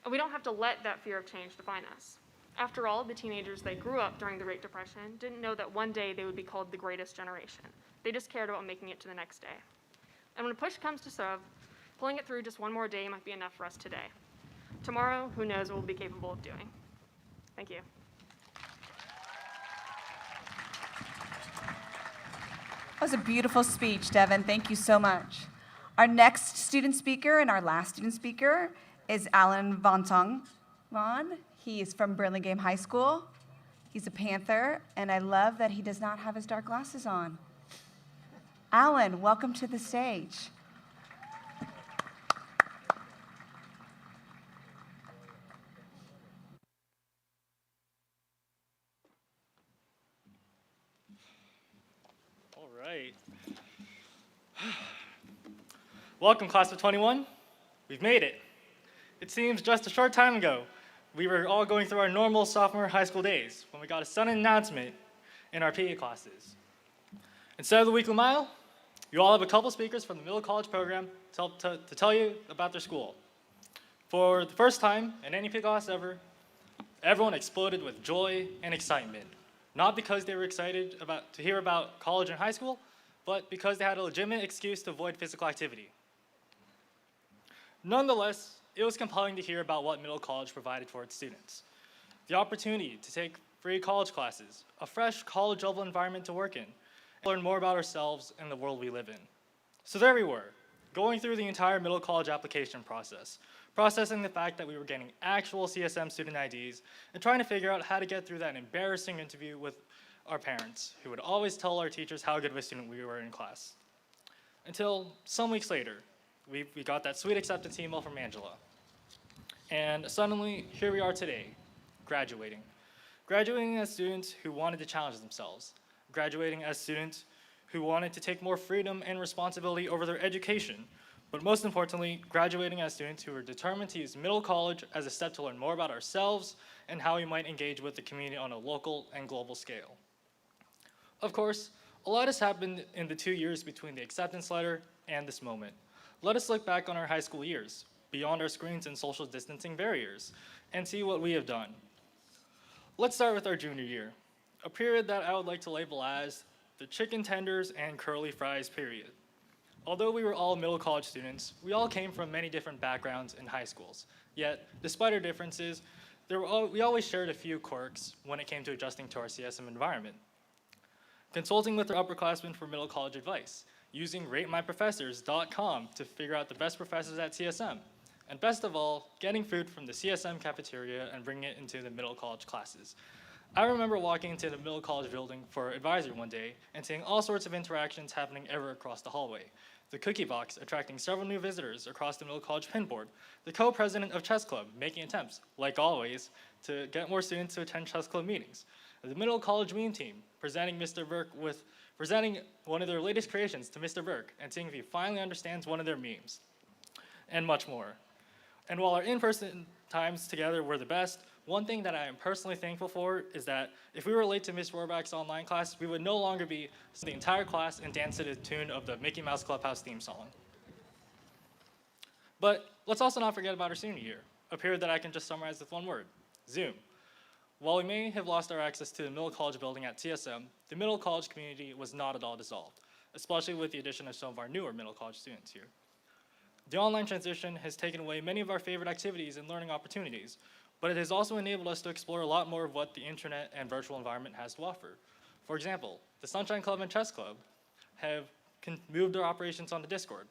And we don't have to let that fear of change define us. After all, the teenagers that grew up during the Great Depression didn't know that one day they would be called the greatest generation. They just cared about making it to the next day. And when push comes to shove, pulling it through just one more day might be enough for us today. Tomorrow, who knows what we'll be capable of doing. Thank you. That was a beautiful speech, Devin. Thank you so much. Our next student speaker and our last student speaker is Alan Von. He is from Burlingame High School. He's a Panther, and I love that he does not have his dark glasses on. Alan, welcome to the stage. All right. Welcome, class of 21. We've made it. It seems just a short time ago, we were all going through our normal sophomore high school days when we got a sudden announcement in our PE classes. Instead of the weekly mile, you all have a couple speakers from the Middle College program to tell you about their school. For the first time in any PE class ever, everyone exploded with joy and excitement. Not because they were excited to hear about college and high school, but because they had a legitimate excuse to avoid physical activity. Nonetheless, it was compelling to hear about what Middle College provided for its students. The opportunity to take free college classes, a fresh college-level environment to work in, and learn more about ourselves and the world we live in. So there we were, going through the entire Middle College application process, processing the fact that we were getting actual CSM student IDs, and trying to figure out how to get through that embarrassing interview with our parents, who would always tell our teachers how good of a student we were in class. Until some weeks later, we got that sweet acceptance email from Angela. And suddenly, here we are today, graduating. Graduating as students who wanted to challenge themselves. Graduating as students who wanted to take more freedom and responsibility over their education. But most importantly, graduating as students who were determined to use Middle College as a step to learn more about ourselves and how we might engage with the community on a local and global scale. Of course, a lot has happened in the 2 years between the acceptance letter and this moment. Let us look back on our high school years, beyond our screens and social distancing barriers, and see what we have done. Let's start with our junior year, a period that I would like to label as the chicken tenders and curly fries period. Although we were all Middle College students, we all came from many different backgrounds in high schools. Yet, despite our differences, we always shared a few quirks when it came to adjusting to our CSM environment. Consulting with our upperclassmen for Middle College advice, using RateMyProfessors.com to figure out the best professors at CSM, and best of all, getting food from the CSM cafeteria and bringing it into the Middle College classes. I remember walking into the Middle College building for advisory one day and seeing all sorts of interactions happening ever across the hallway. The cookie box attracting several new visitors across the Middle College pinboard. The co-president of Chess Club making attempts, like always, to get more students to attend Chess Club meetings. The Middle College meme team presenting one of their latest creations to Mr. Burke and seeing if he finally understands one of their memes, and much more. And while our in-person times together were the best, one thing that I am personally thankful for is that if we were late to Ms. Rohrbach's online class, we would no longer be the entire class and dance to the tune of the Mickey Mouse Clubhouse theme song. But let's also not forget about our senior year, a period that I can just summarize with one word: Zoom. While we may have lost our access to the Middle College building at TSM, the Middle College community was not at all dissolved, especially with the addition of some of our newer Middle College students here. The online transition has taken away many of our favorite activities and learning opportunities, but it has also enabled us to explore a lot more of what the internet and virtual environment has to offer. For example, the Sunshine Club and Chess Club have moved their operations onto Discord,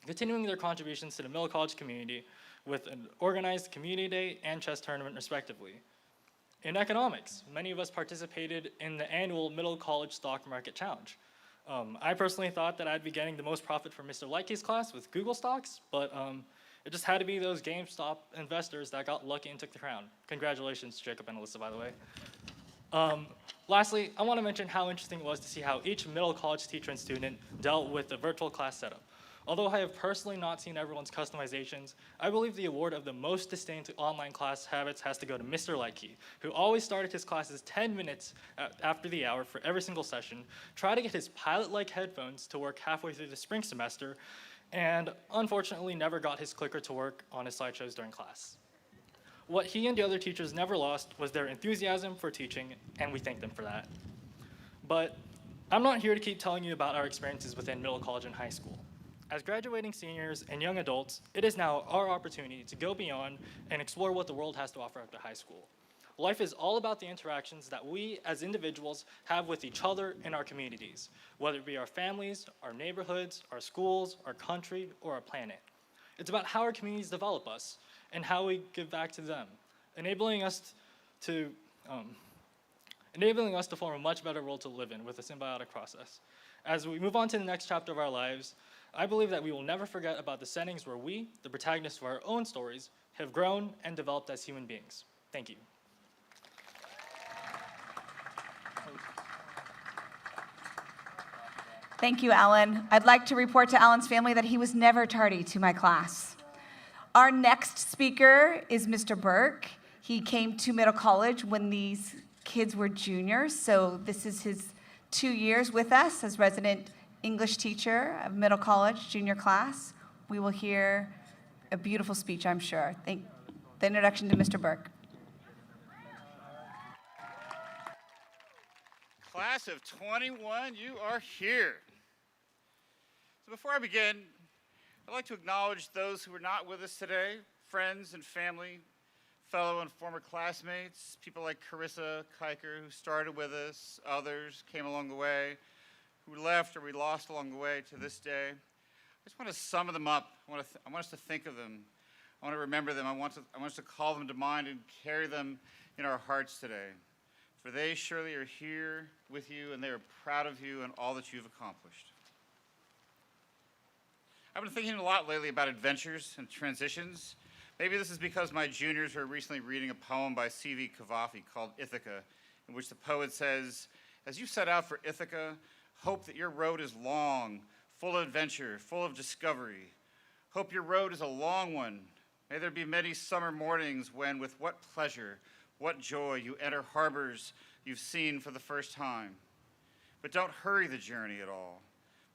continuing their contributions to the Middle College community with an organized community day and chess tournament respectively. In economics, many of us participated in the annual Middle College Stock Market Challenge. I personally thought that I'd be getting the most profit from Mr. Leike's class with Google stocks, but it just had to be those GameStop investors that got lucky and took the crown. Congratulations, Jacob and Alyssa, by the way. Lastly, I want to mention how interesting it was to see how each middle college teacher and student dealt with the virtual class setup. Although I have personally not seen everyone's customizations, I believe the award of the most disdained online class habits has to go to Mr. Leike, who always started his classes 10 minutes after the hour for every single session, tried to get his pilot-like headphones to work halfway through the spring semester, and unfortunately never got his clicker to work on his slideshows during class. What he and the other teachers never lost was their enthusiasm for teaching, and we thank them for that. But I'm not here to keep telling you about our experiences within middle college and high school. As graduating seniors and young adults, it is now our opportunity to go beyond and explore what the world has to offer after high school. Life is all about the interactions that we as individuals have with each other in our communities, whether it be our families, our neighborhoods, our schools, our country, or our planet. It's about how our communities develop us and how we give back to them, enabling us to form a much better world to live in with a symbiotic process. As we move on to the next chapter of our lives, I believe that we will never forget about the settings where we, the protagonists of our own stories, have grown and developed as human beings. Thank you. Thank you, Alan. I'd like to report to Alan's family that he was never tardy to my class. Our next speaker is Mr. Burke. He came to Middle College when these kids were juniors, so this is his 2 years with us as resident English teacher of Middle College junior class. We will hear a beautiful speech, I'm sure. The introduction to Mr. Burke. Class of 21, you are here. So before I begin, I'd like to acknowledge those who are not with us today, friends and family, fellow and former classmates, people like Carissa Kiker, who started with us, others came along the way, who left or we lost along the way to this day. I just want to sum them up. I want us to think of them. I want to remember them. I want us to call them to mind and carry them in our hearts today. For they surely are here with you, and they are proud of you and all that you've accomplished. I've been thinking a lot lately about adventures and transitions. Maybe this is because my juniors were recently reading a poem by C.V. Cavafy called Ithaca, in which the poet says, "As you set out for Ithaca, hope that your road is long, full of adventure, full of discovery. Hope your road is a long one. May there be many summer mornings when, with what pleasure, what joy, you enter harbors you've seen for the first time. But don't hurry the journey at all.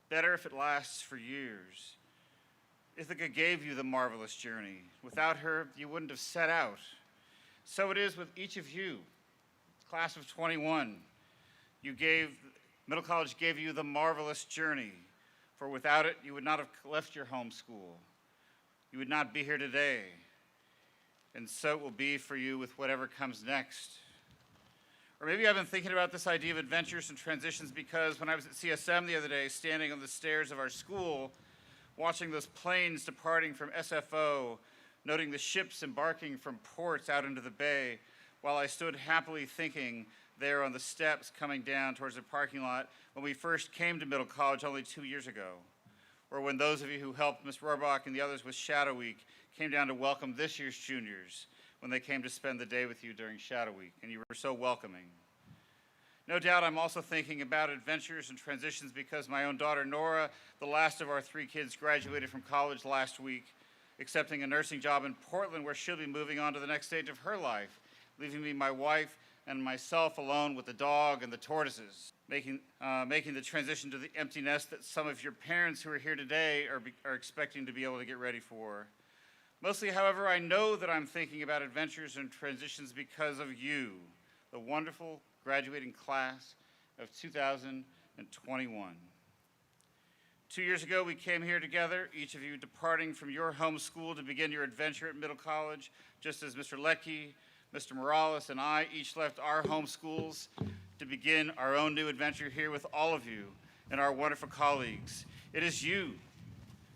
Better if it lasts for years. Ithaca gave you the marvelous journey. Without her, you wouldn't have set out. So it is with each of you, class of 21. Middle College gave you the marvelous journey, for without it, you would not have left your home school. You would not be here today. And so it will be for you with whatever comes next. Or maybe I've been thinking about this idea of adventures and transitions because when I was at CSM the other day, standing on the stairs of our school, watching those planes departing from SFO, noting the ships embarking from ports out into the bay, while I stood happily thinking there on the steps coming down towards the parking lot when we first came to Middle College only 2 years ago. Or when those of you who helped Ms. Rohrbach and the others with Shadow Week came down to welcome this year's juniors when they came to spend the day with you during Shadow Week, and you were so welcoming. No doubt I'm also thinking about adventures and transitions because my own daughter Nora, the last of our 3 kids, graduated from college last week, accepting a nursing job in Portland where she'll be moving on to the next stage of her life, leaving me, my wife, and myself alone with the dog and the tortoises, making the transition to the empty nest that some of your parents who are here today are expecting to be able to get ready for. Mostly, however, I know that I'm thinking about adventures and transitions because of you, the wonderful graduating class of 2021. 2 years ago, we came here together, each of you departing from your home school to begin your adventure at Middle College, just as Mr. Leckie, Mr. Morales, and I each left our home schools to begin our own new adventure here with all of you and our wonderful colleagues. It is you,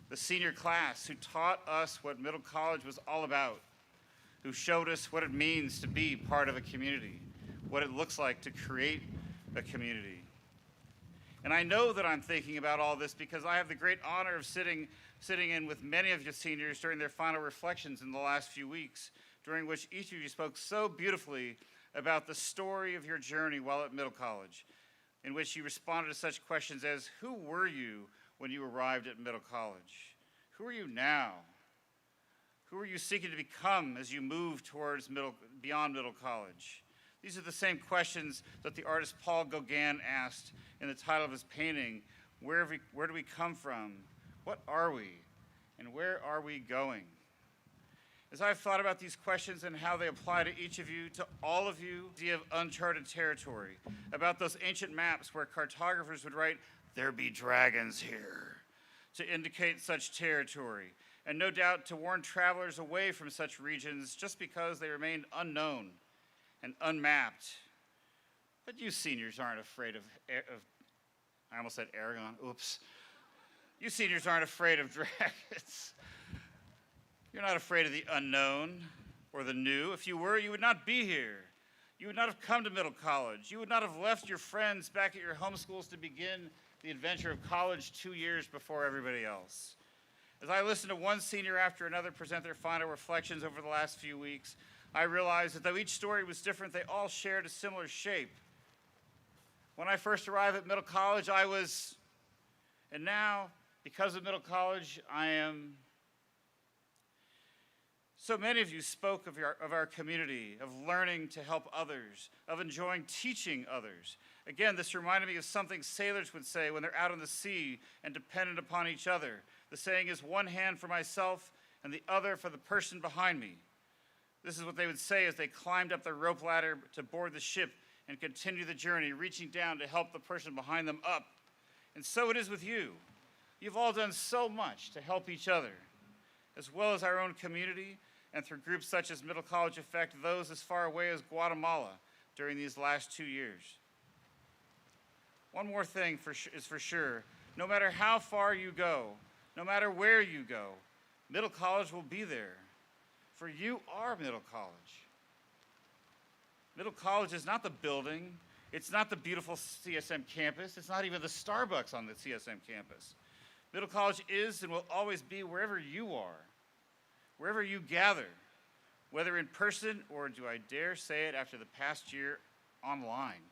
the senior class, who taught us what middle college was all about, who showed us what it means to be part of a community, what it looks like to create a community. And I know that I'm thinking about all this because I have the great honor of sitting in with many of you seniors during their final reflections in the last few weeks, during which each of you spoke so beautifully about the story of your journey while at Middle College, in which you responded to such questions as, who were you when you arrived at Middle College? Who are you now? Who are you seeking to become as you move towards beyond Middle College? These are the same questions that the artist Paul Gauguin asked in the title of his painting, where do we come from? What are we? And where are we going? As I've thought about these questions and how they apply to each of you, to all of you, the idea of uncharted territory, about those ancient maps where cartographers would write, there be dragons here, to indicate such territory, and no doubt to warn travelers away from such regions just because they remained unknown and unmapped. But you seniors aren't afraid of I almost said Aragon, oops. You seniors aren't afraid of dragons. You're not afraid of the unknown or the new. If you were, you would not be here. You would not have come to Middle College. You would not have left your friends back at your home schools to begin the adventure of college 2 years before everybody else. As I listened to one senior after another present their final reflections over the last few weeks, I realized that though each story was different, they all shared a similar shape. When I first arrived at Middle College, I was, and now, because of Middle College, I am. So many of you spoke of our community, of learning to help others, of enjoying teaching others. Again, this reminded me of something sailors would say when they're out on the sea and dependent upon each other. The saying is, one hand for myself and the other for the person behind me. This is what they would say as they climbed up the rope ladder to board the ship and continue the journey, reaching down to help the person behind them up. And so it is with you. You've all done so much to help each other, as well as our own community, and through groups such as Middle College Effect, those as far away as Guatemala during these last 2 years. One more thing is for sure, no matter how far you go, no matter where you go, Middle College will be there. For you are Middle College. Middle College is not the building, it's not the beautiful CSM campus, it's not even the Starbucks on the CSM campus. Middle College is and will always be wherever you are, wherever you gather, whether in person or, do I dare say it after the past year, online.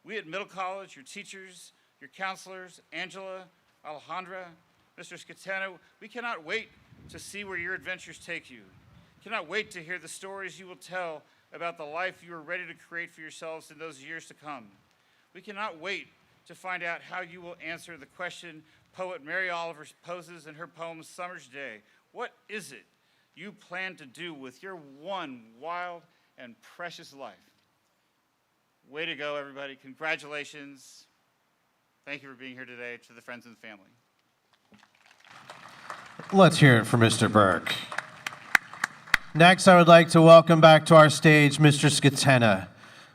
We at Middle College, your teachers, your counselors, Angela, Alejandra, Mr. Scatena, we cannot wait to see where your adventures take you. Cannot wait to hear the stories you will tell about the life you are ready to create for yourselves in those years to come. We cannot wait to find out how you will answer the question poet Mary Oliver poses in her poem Summer's Day. What is it you plan to do with your one wild and precious life? Way to go, everybody. Congratulations. Thank you for being here today, to the friends and family. Let's hear it for Mr. Burke. Next, I would like to welcome back to our stage Mr. Scatena.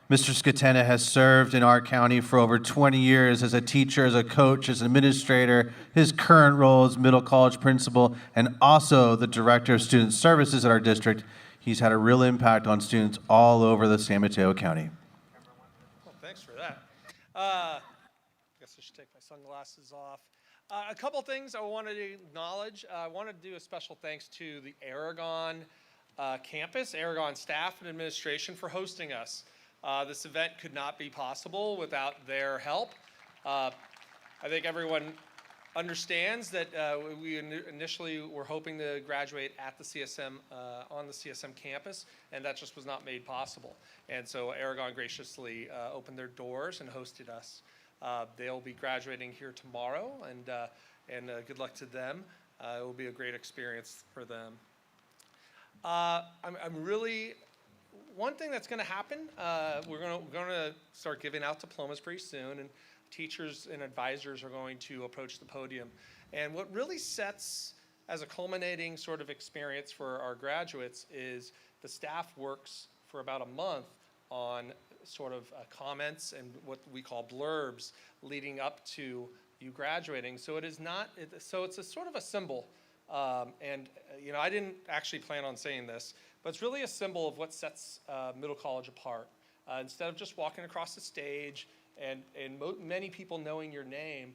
Mr. Scatena has served in our county for over 20 years as a teacher, as a coach, as an administrator. His current role is Middle College principal and also the director of student services at our district. He's had a real impact on students all over the San Mateo County. Well, thanks for that. I guess I should take my sunglasses off. A couple things I wanted to acknowledge. I wanted to do a special thanks to the Aragon campus, Aragon staff and administration for hosting us. This event could not be possible without their help. I think everyone understands that we initially were hoping to graduate at the CSM, on the CSM campus, and that just was not made possible. And so Aragon graciously opened their doors and hosted us. They'll be graduating here tomorrow, and good luck to them. It will be a great experience for them. I'm really, one thing that's going to happen, we're going to start giving out diplomas pretty soon, and teachers and advisors are going to approach the podium. And what really sets as a culminating sort of experience for our graduates is the staff works for about a month on sort of comments and what we call blurbs leading up to you graduating. So it is not, so it's a sort of a symbol. I didn't actually plan on saying this, but it's really a symbol of what sets Middle College apart. Instead of just walking across the stage and many people knowing your name,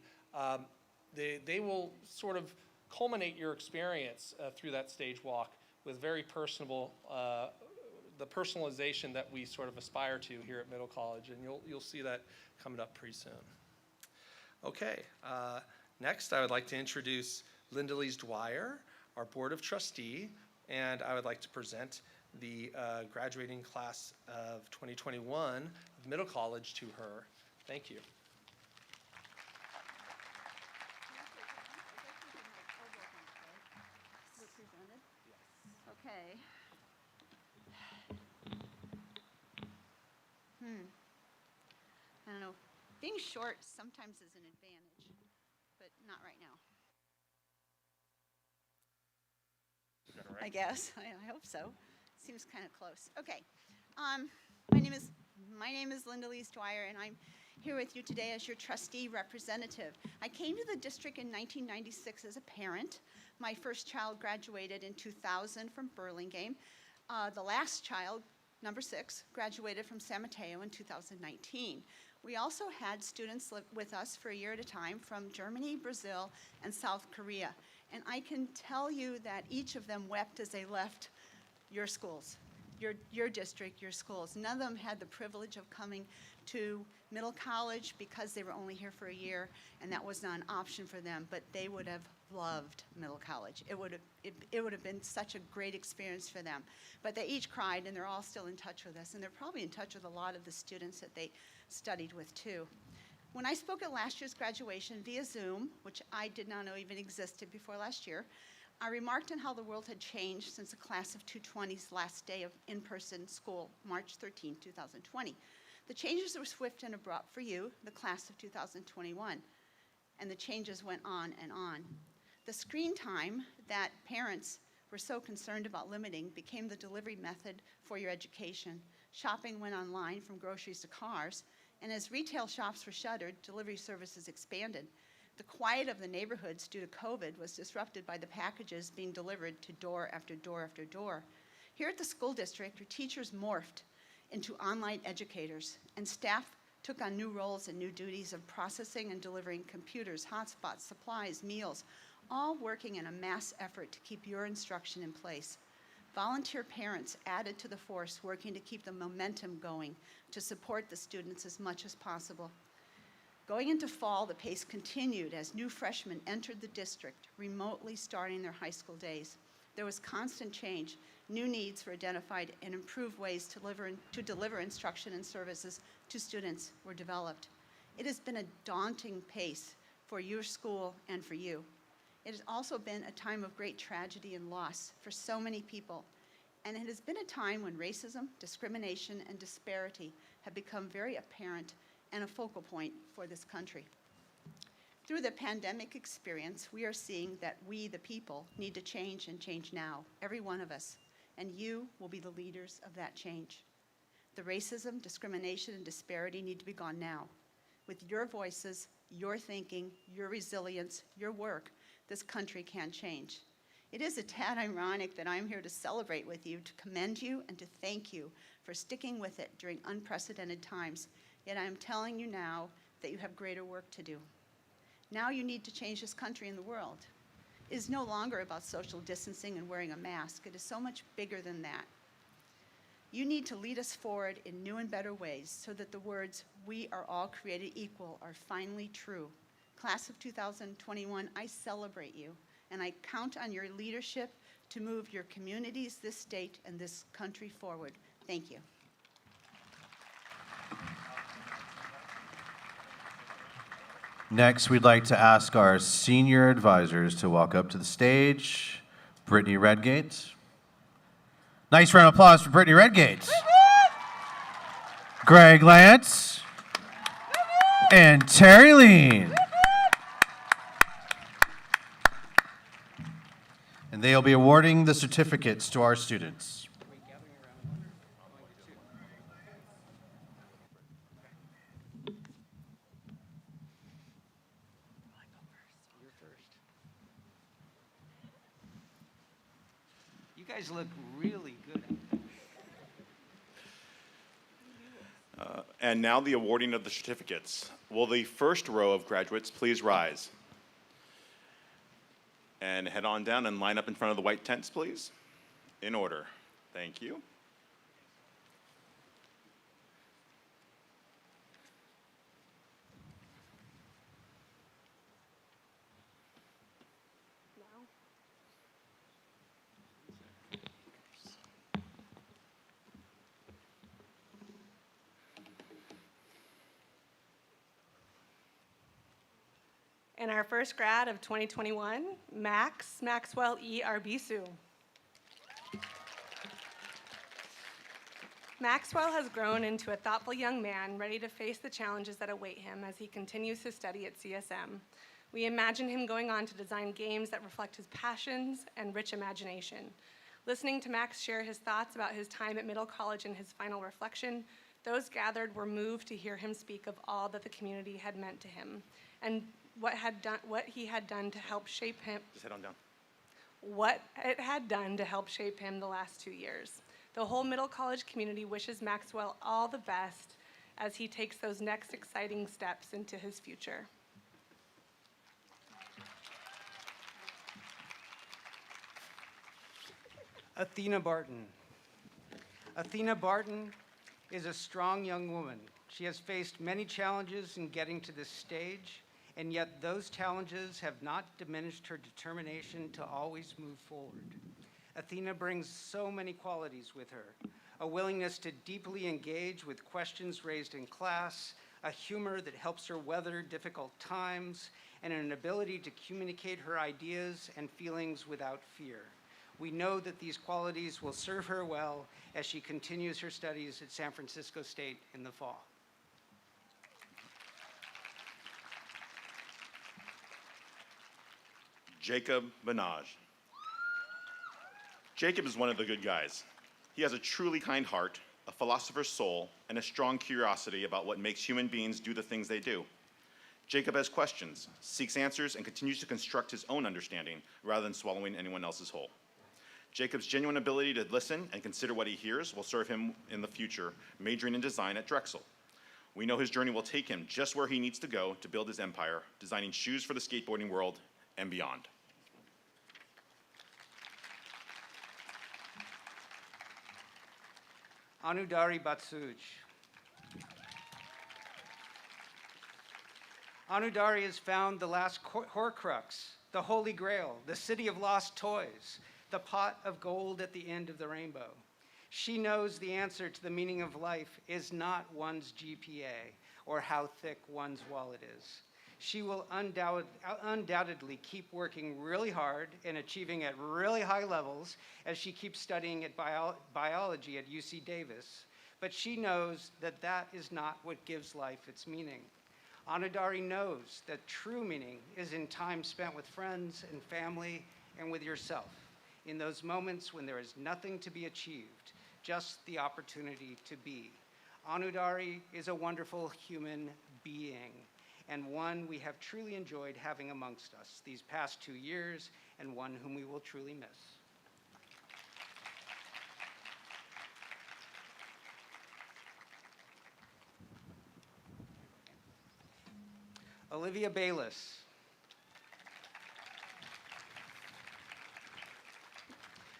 they will sort of culminate your experience through that stage walk with very personable, the personalization that we sort of aspire to here at Middle College, and you'll see that coming up pretty soon. Okay, next I would like to introduce Linda Lees Dwyer, our Board of Trustee, and I would like to present the graduating class of 2021 of Middle College to her. Thank you. Okay. I don't know. Being short sometimes is an advantage, but not right now. I guess. I hope so. Seems kind of close. Okay. My name is Linda Lees Dwyer, and I'm here with you today as your trustee representative. I came to the district in 1996 as a parent. My first child graduated in 2000 from Burlingame. The last child, number 6, graduated from San Mateo in 2019. We also had students live with us for a year at a time from Germany, Brazil, and South Korea. And I can tell you that each of them wept as they left your schools, your district, your schools. None of them had the privilege of coming to Middle College because they were only here for a year, and that was not an option for them, but they would have loved Middle College. It would have been such a great experience for them. But they each cried, and they're all still in touch with us, and they're probably in touch with a lot of the students that they studied with too. When I spoke at last year's graduation via Zoom, which I did not know even existed before last year, I remarked on how the world had changed since the class of 220's last day of in-person school, March 13, 2020. The changes were swift and abrupt for you, the class of 2021, and the changes went on and on. The screen time that parents were so concerned about limiting became the delivery method for your education. Shopping went online from groceries to cars, and as retail shops were shuttered, delivery services expanded. The quiet of the neighborhoods due to COVID was disrupted by the packages being delivered to door after door after door. Here at the school district, your teachers morphed into online educators, and staff took on new roles and new duties of processing and delivering computers, hotspots, supplies, meals, all working in a mass effort to keep your instruction in place. Volunteer parents added to the force, working to keep the momentum going to support the students as much as possible. Going into fall, the pace continued as new freshmen entered the district, remotely starting their high school days. There was constant change. New needs were identified, and improved ways to deliver instruction and services to students were developed. It has been a daunting pace for your school and for you. It has also been a time of great tragedy and loss for so many people, and it has been a time when racism, discrimination, and disparity have become very apparent and a focal point for this country. Through the pandemic experience, we are seeing that we, the people, need to change and change now, every one of us, and you will be the leaders of that change. The racism, discrimination, and disparity need to be gone now. With your voices, your thinking, your resilience, your work, this country can change. It is a tad ironic that I'm here to celebrate with you, to commend you, and to thank you for sticking with it during unprecedented times. Yet I am telling you now that you have greater work to do. Now you need to change this country and the world. It is no longer about social distancing and wearing a mask. It is so much bigger than that. You need to lead us forward in new and better ways so that the words, "We are all created equal," are finally true. Class of 2021, I celebrate you, and I count on your leadership to move your communities, this state, and this country forward. Thank you. Next, we'd like to ask our senior advisors to walk up to the stage. Brittany Redgate. Nice round of applause for Brittany Redgate. Greg Lance. And Terry Lean. And they'll be awarding the certificates to our students. guys look really good. And now the awarding of the certificates. Will the first row of graduates please rise? And head on down and line up in front of the white tents, please. In order. Thank you. And our first grad of 2021, Maxwell E. Arbisu. Maxwell has grown into a thoughtful young man ready to face the challenges that await him as he continues his study at CSM. We imagine him going on to design games that reflect his passions and rich imagination. Listening to Max share his thoughts about his time at Middle College and his final reflection, those gathered were moved to hear him speak of all that the community had meant to him and what he had done to help shape him. Just head on down. What it had done to help shape him the last 2 years. The whole Middle College community wishes Maxwell all the best as he takes those next exciting steps into his future. Athena Barton. Athena Barton is a strong young woman. She has faced many challenges in getting to this stage, and yet those challenges have not diminished her determination to always move forward. Athena brings so many qualities with her: a willingness to deeply engage with questions raised in class, a humor that helps her weather difficult times, and an ability to communicate her ideas and feelings without fear. We know that these qualities will serve her well as she continues her studies at San Francisco State in the fall. Jacob Benaj. Jacob is one of the good guys. He has a truly kind heart, a philosopher's soul, and a strong curiosity about what makes human beings do the things they do. Jacob has questions, seeks answers, and continues to construct his own understanding rather than swallowing anyone else's whole. Jacob's genuine ability to listen and consider what he hears will serve him in the future, majoring in design at Drexel. We know his journey will take him just where he needs to go to build his empire, designing shoes for the skateboarding world and beyond. Anudari Batsuj. Anudari has found the last Horcrux, the Holy Grail, the city of lost toys, the pot of gold at the end of the rainbow. She knows the answer to the meaning of life is not one's GPA or how thick one's wallet is. She will undoubtedly keep working really hard and achieving at really high levels as she keeps studying at biology at UC Davis. But she knows that that is not what gives life its meaning. Anudari knows that true meaning is in time spent with friends and family and with yourself, in those moments when there is nothing to be achieved, just the opportunity to be. Anudari is a wonderful human being, and one we have truly enjoyed having amongst us these past 2 years, and one whom we will truly miss. Olivia Bayless.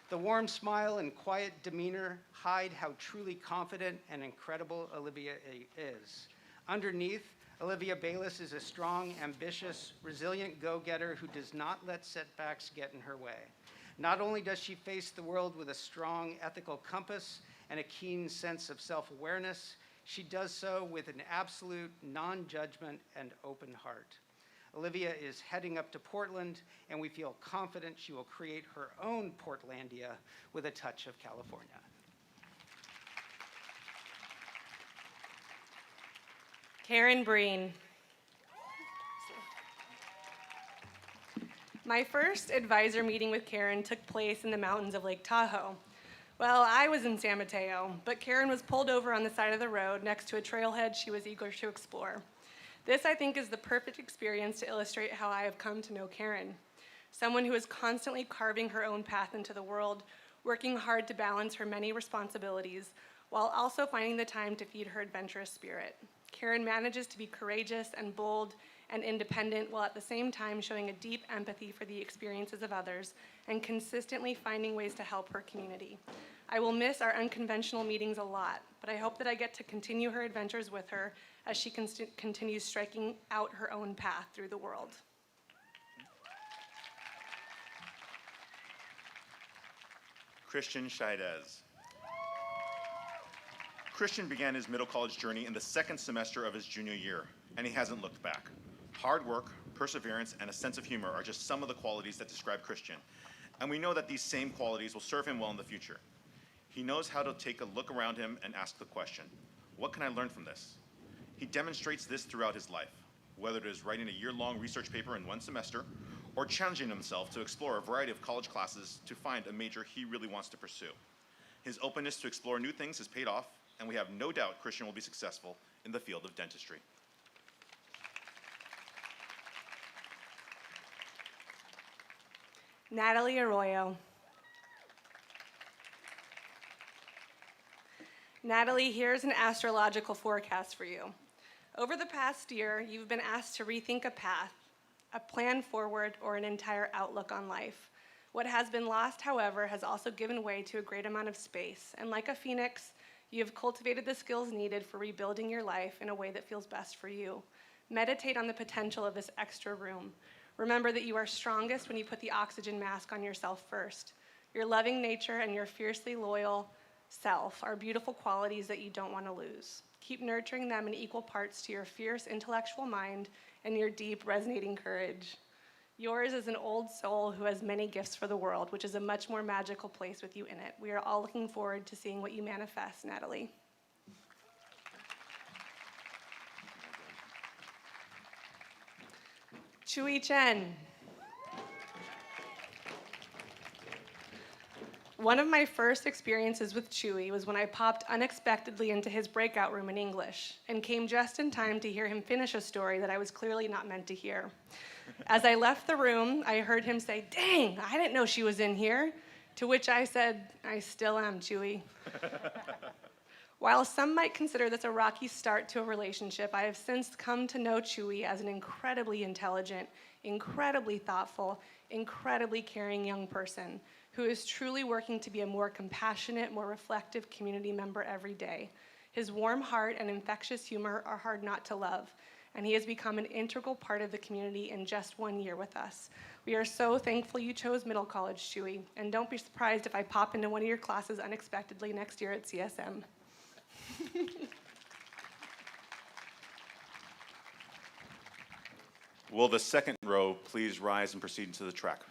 The warm smile and quiet demeanor hide how truly confident and incredible Olivia is. Underneath, Olivia Bayless is a strong, ambitious, resilient go-getter who does not let setbacks get in her way. Not only does she face the world with a strong ethical compass and a keen sense of self-awareness, she does so with an absolute non-judgment and open heart. Olivia is heading up to Portland, and we feel confident she will create her own Portlandia with a touch of California. Karen Breen. My first advisor meeting with Karen took place in the mountains of Lake Tahoe. Well, I was in San Mateo, but Karen was pulled over on the side of the road next to a trailhead she was eager to explore. This, I think, is the perfect experience to illustrate how I have come to know Karen. Someone who is constantly carving her own path into the world, working hard to balance her many responsibilities while also finding the time to feed her adventurous spirit. Karen manages to be courageous and bold and independent while at the same time showing a deep empathy for the experiences of others and consistently finding ways to help her community. I will miss our unconventional meetings a lot, but I hope that I get to continue her adventures with her as she continues striking out her own path through the world. Christian Scheidez. Christian began his middle college journey in the second semester of his junior year, and he hasn't looked back. Hard work, perseverance, and a sense of humor are just some of the qualities that describe Christian, and we know that these same qualities will serve him well in the future. He knows how to take a look around him and ask the question, what can I learn from this? He demonstrates this throughout his life, whether it is writing a year-long research paper in one semester or challenging himself to explore a variety of college classes to find a major he really wants to pursue. His openness to explore new things has paid off, and we have no doubt Christian will be successful in the field of dentistry. Natalie Arroyo. Natalie, here's an astrological forecast for you. Over the past year, you've been asked to rethink a path, a plan forward, or an entire outlook on life. What has been lost, however, has also given way to a great amount of space, and like a phoenix, you have cultivated the skills needed for rebuilding your life in a way that feels best for you. Meditate on the potential of this extra room. Remember that you are strongest when you put the oxygen mask on yourself first. Your loving nature and your fiercely loyal self are beautiful qualities that you don't want to lose. Keep nurturing them in equal parts to your fierce intellectual mind and your deep, resonating courage. Yours is an old soul who has many gifts for the world, which is a much more magical place with you in it. We are all looking forward to seeing what you manifest, Natalie. Chui Chen. One of my first experiences with Chewy was when I popped unexpectedly into his breakout room in English and came just in time to hear him finish a story that I was clearly not meant to hear. As I left the room, I heard him say, "Dang, I didn't know she was in here," to which I said, "I still am, Chewy." While some might consider this a rocky start to a relationship, I have since come to know Chewy as an incredibly intelligent, incredibly thoughtful, incredibly caring young person who is truly working to be a more compassionate, more reflective community member every day. His warm heart and infectious humor are hard not to love, and he has become an integral part of the community in just 1 year with us. We are so thankful you chose Middle College, Chewy, and don't be surprised if I pop into one of your classes unexpectedly next year at CSM. Will the second row please rise and proceed into the track?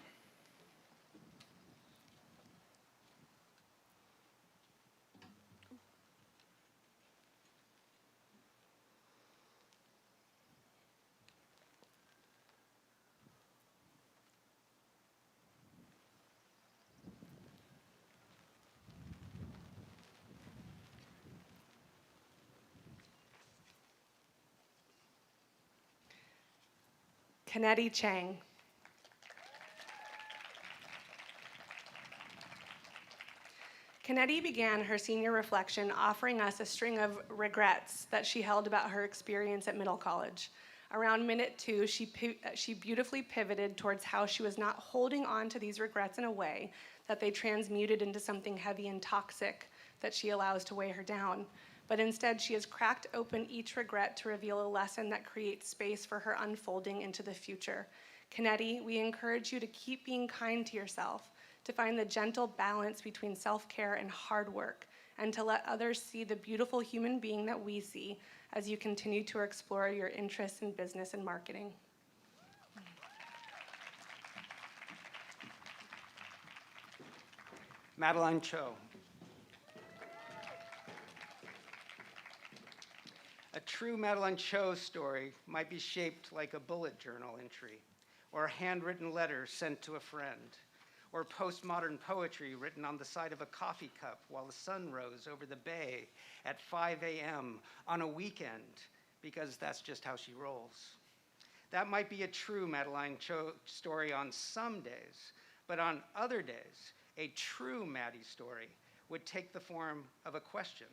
Kennedy Chang. Kennedy began her senior reflection offering us a string of regrets that she held about her experience at Middle College. Around minute 2, she beautifully pivoted towards how she was not holding on to these regrets in a way that they transmuted into something heavy and toxic that she allows to weigh her down. But instead, she has cracked open each regret to reveal a lesson that creates space for her unfolding into the future. Kennedy, we encourage you to keep being kind to yourself, to find the gentle balance between self-care and hard work, and to let others see the beautiful human being that we see as you continue to explore your interests in business and marketing. Madeline Cho. A true Madeline Cho story might be shaped like a bullet journal entry, or a handwritten letter sent to a friend, or postmodern poetry written on the side of a coffee cup while the sun rose over the bay at 5 a.m. on a weekend, because that's just how she rolls. That might be a true Madeline Cho story on some days, but on other days, A true Maddie story would take the form of a question,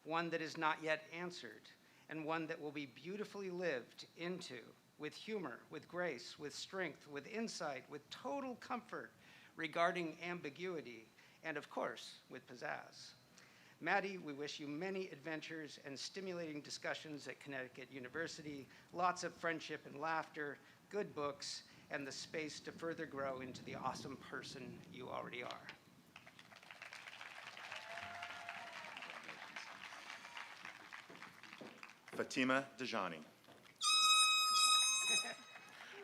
one that is not yet answered, and one that will be beautifully lived into with humor, with grace, with strength, with insight, with total comfort regarding ambiguity, and of course, with pizzazz. Maddie, we wish you many adventures and stimulating discussions at Connecticut University, lots of friendship and laughter, good books, and the space to further grow into the awesome person you already are. Fatima Dejani.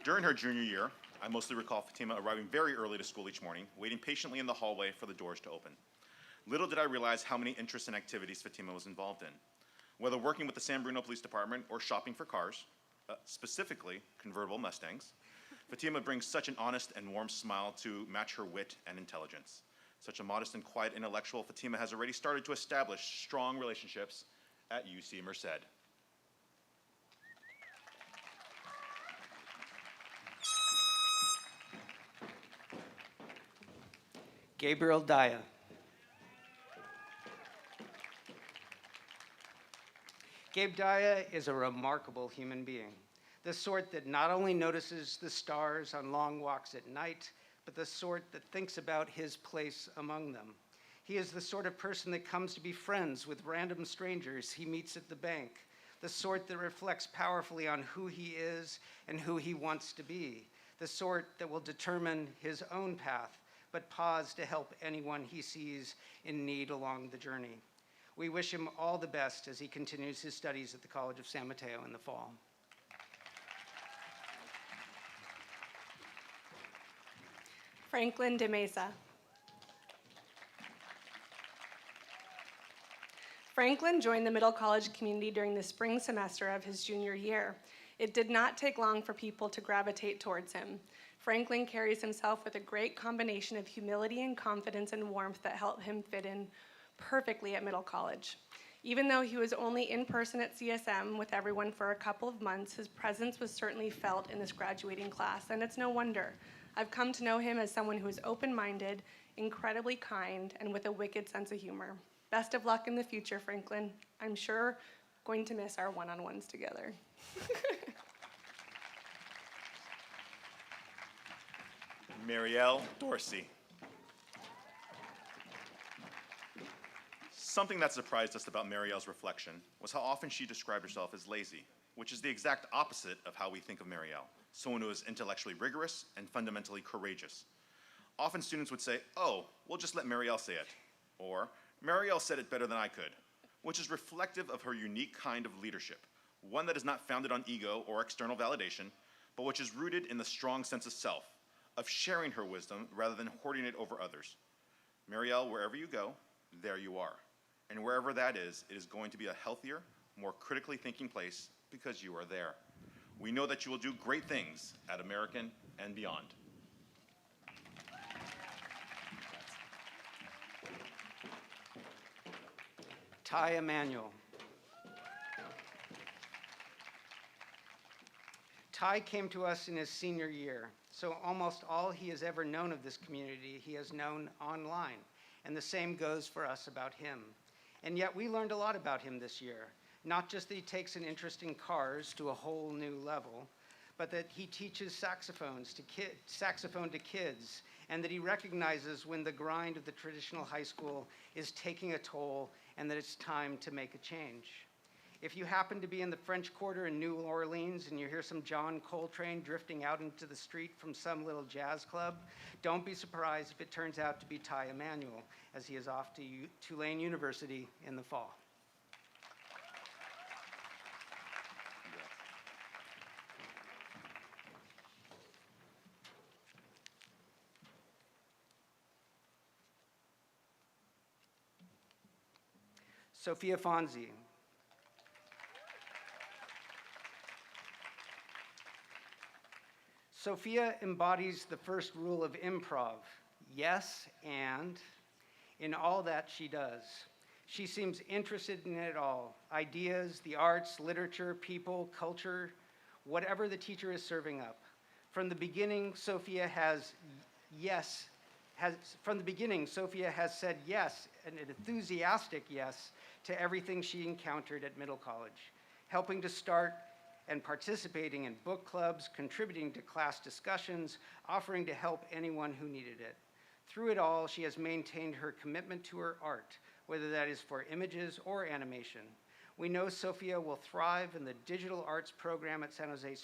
During her junior year, I mostly recall Fatima arriving very early to school each morning, waiting patiently in the hallway for the doors to open. Little did I realize how many interests and activities Fatima was involved in. Whether working with the San Bruno Police Department or shopping for cars, specifically convertible Mustangs, Fatima brings such an honest and warm smile to match her wit and intelligence. Such a modest and quiet intellectual, Fatima has already started to establish strong relationships at UC Merced. Gabriel Daya. Gabe Daya is a remarkable human being, the sort that not only notices the stars on long walks at night, but the sort that thinks about his place among them. He is the sort of person that comes to be friends with random strangers he meets at the bank, the sort that reflects powerfully on who he is and who he wants to be, the sort that will determine his own path, but pause to help anyone he sees in need along the journey. We wish him all the best as he continues his studies at the College of San Mateo in the fall. Franklin de Mesa. Franklin joined the Middle College community during the spring semester of his junior year. It did not take long for people to gravitate towards him. Franklin carries himself with a great combination of humility and confidence and warmth that helped him fit in perfectly at Middle College. Even though he was only in person at CSM with everyone for a couple of months, his presence was certainly felt in this graduating class, and it's no wonder. I've come to know him as someone who is open-minded, incredibly kind, and with a wicked sense of humor. Best of luck in the future, Franklin. I'm sure going to miss our one-on-ones together. Marielle Dorsey. Something that surprised us about Marielle's reflection was how often she described herself as lazy, which is the exact opposite of how we think of Marielle, someone who is intellectually rigorous and fundamentally courageous. Often students would say, "Oh, we'll just let Marielle say it," or "Marielle said it better than I could," which is reflective of her unique kind of leadership, one that is not founded on ego or external validation, but which is rooted in the strong sense of self, of sharing her wisdom rather than hoarding it over others. Marielle, wherever you go, there you are. And wherever that is, it is going to be a healthier, more critically thinking place because you are there. We know that you will do great things at American and beyond. Ty Emanuel. Ty came to us in his senior year, so almost all he has ever known of this community he has known online, and the same goes for us about him. And yet we learned a lot about him this year, not just that he takes an interest in cars to a whole new level, but that he teaches saxophone to kids, and that he recognizes when the grind of the traditional high school is taking a toll and that it's time to make a change. If you happen to be in the French Quarter in New Orleans and you hear some John Coltrane drifting out into the street from some little jazz club, don't be surprised if it turns out to be Ty Emanuel, as he is off to Tulane University in the fall. Sophia Fonzi. Sophia embodies the first rule of improv, yes and, in all that she does. She seems interested in it all, ideas, the arts, literature, people, culture, whatever the teacher is serving up. From the beginning, Sophia has yes From the beginning, Sophia has said yes, an enthusiastic yes, to everything she encountered at Middle College, helping to start and participating in book clubs, contributing to class discussions, offering to help anyone who needed it. Through it all, she has maintained her commitment to her art, whether that is for images or animation. We know Sophia will thrive in the digital arts program at San Jose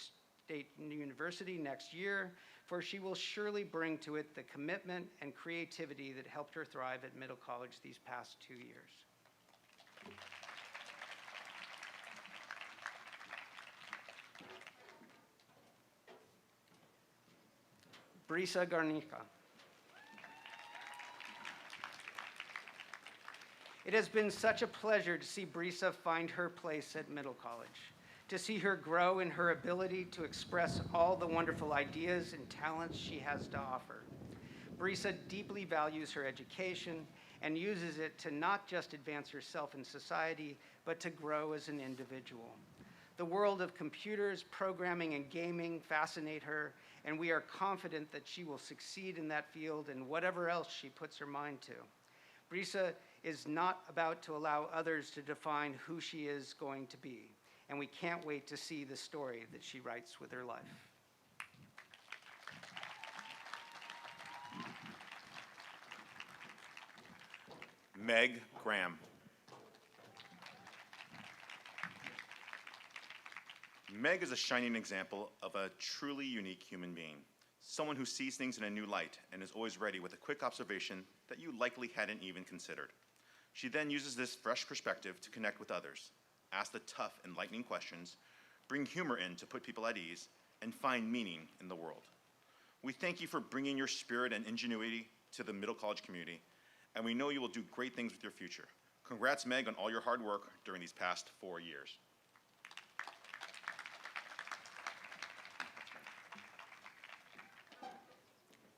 State University next year, for she will surely bring to it the commitment and creativity that helped her thrive at Middle College these past 2 years. Brisa Garnica. It has been such a pleasure to see Brisa find her place at Middle College, to see her grow in her ability to express all the wonderful ideas and talents she has to offer. Brisa deeply values her education and uses it to not just advance herself in society, but to grow as an individual. The world of computers, programming, and gaming fascinate her, and we are confident that she will succeed in that field and whatever else she puts her mind to. Brisa is not about to allow others to define who she is going to be, and we can't wait to see the story that she writes with her life. Meg Graham. Meg is a shining example of a truly unique human being, someone who sees things in a new light and is always ready with a quick observation that you likely hadn't even considered. She then uses this fresh perspective to connect with others, ask the tough, enlightening questions, bring humor in to put people at ease, and find meaning in the world. We thank you for bringing your spirit and ingenuity to the Middle College community, and we know you will do great things with your future. Congrats, Meg, on all your hard work during these past 4 years.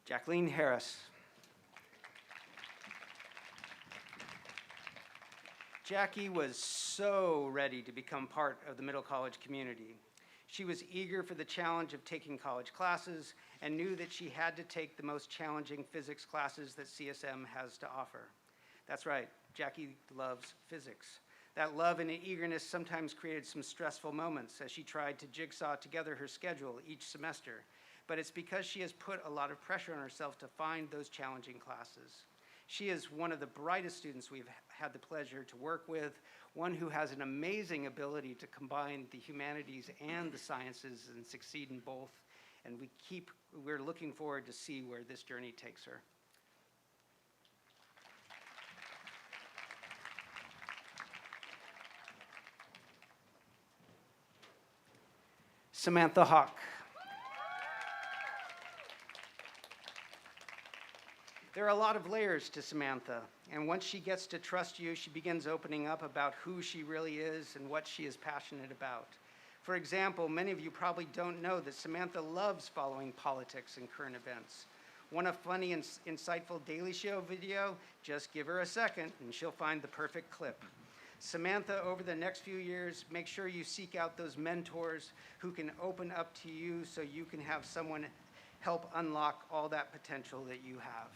Jacqueline Harris. Jackie was so ready to become part of the Middle College community. She was eager for the challenge of taking college classes and knew that she had to take the most challenging physics classes that CSM has to offer. That's right, Jackie loves physics. That love and eagerness sometimes created some stressful moments as she tried to jigsaw together her schedule each semester, but it's because she has put a lot of pressure on herself to find those challenging classes. She is one of the brightest students we've had the pleasure to work with, one who has an amazing ability to combine the humanities and the sciences and succeed in both, and we're looking forward to see where this journey takes her. Samantha Hawk. There are a lot of layers to Samantha, and once she gets to trust you, she begins opening up about who she really is and what she is passionate about. For example, many of you probably don't know that Samantha loves following politics and current events. Want a funny and insightful Daily Show video? Just give her a second and she'll find the perfect clip. Samantha, over the next few years, make sure you seek out those mentors who can open up to you so you can have someone help unlock all that potential that you have.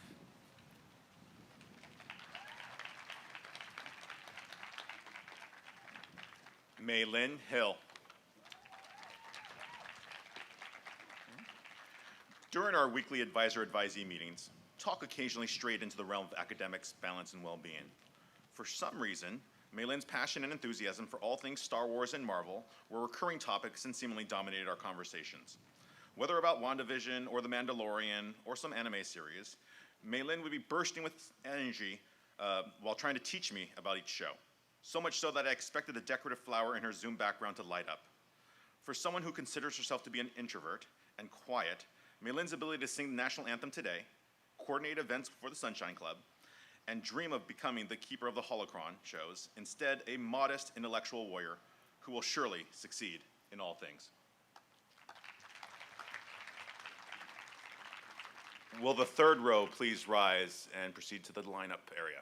Maylin Hill. During our weekly advisor-advisee meetings, talk occasionally strayed into the realm of academics, balance, and well-being. For some reason, Maylin's passion and enthusiasm for all things Star Wars and Marvel were recurring topics and seemingly dominated our conversations. Whether about WandaVision or The Mandalorian or some anime series, Maylin would be bursting with energy while trying to teach me about each show. So much so that I expected the decorative flower in her Zoom background to light up. For someone who considers herself to be an introvert and quiet, Maylin's ability to sing the national anthem today, coordinate events for the Sunshine Club, and dream of becoming the keeper of the holocron shows instead a modest intellectual warrior who will surely succeed in all things. Will the third row please rise and proceed to the lineup area?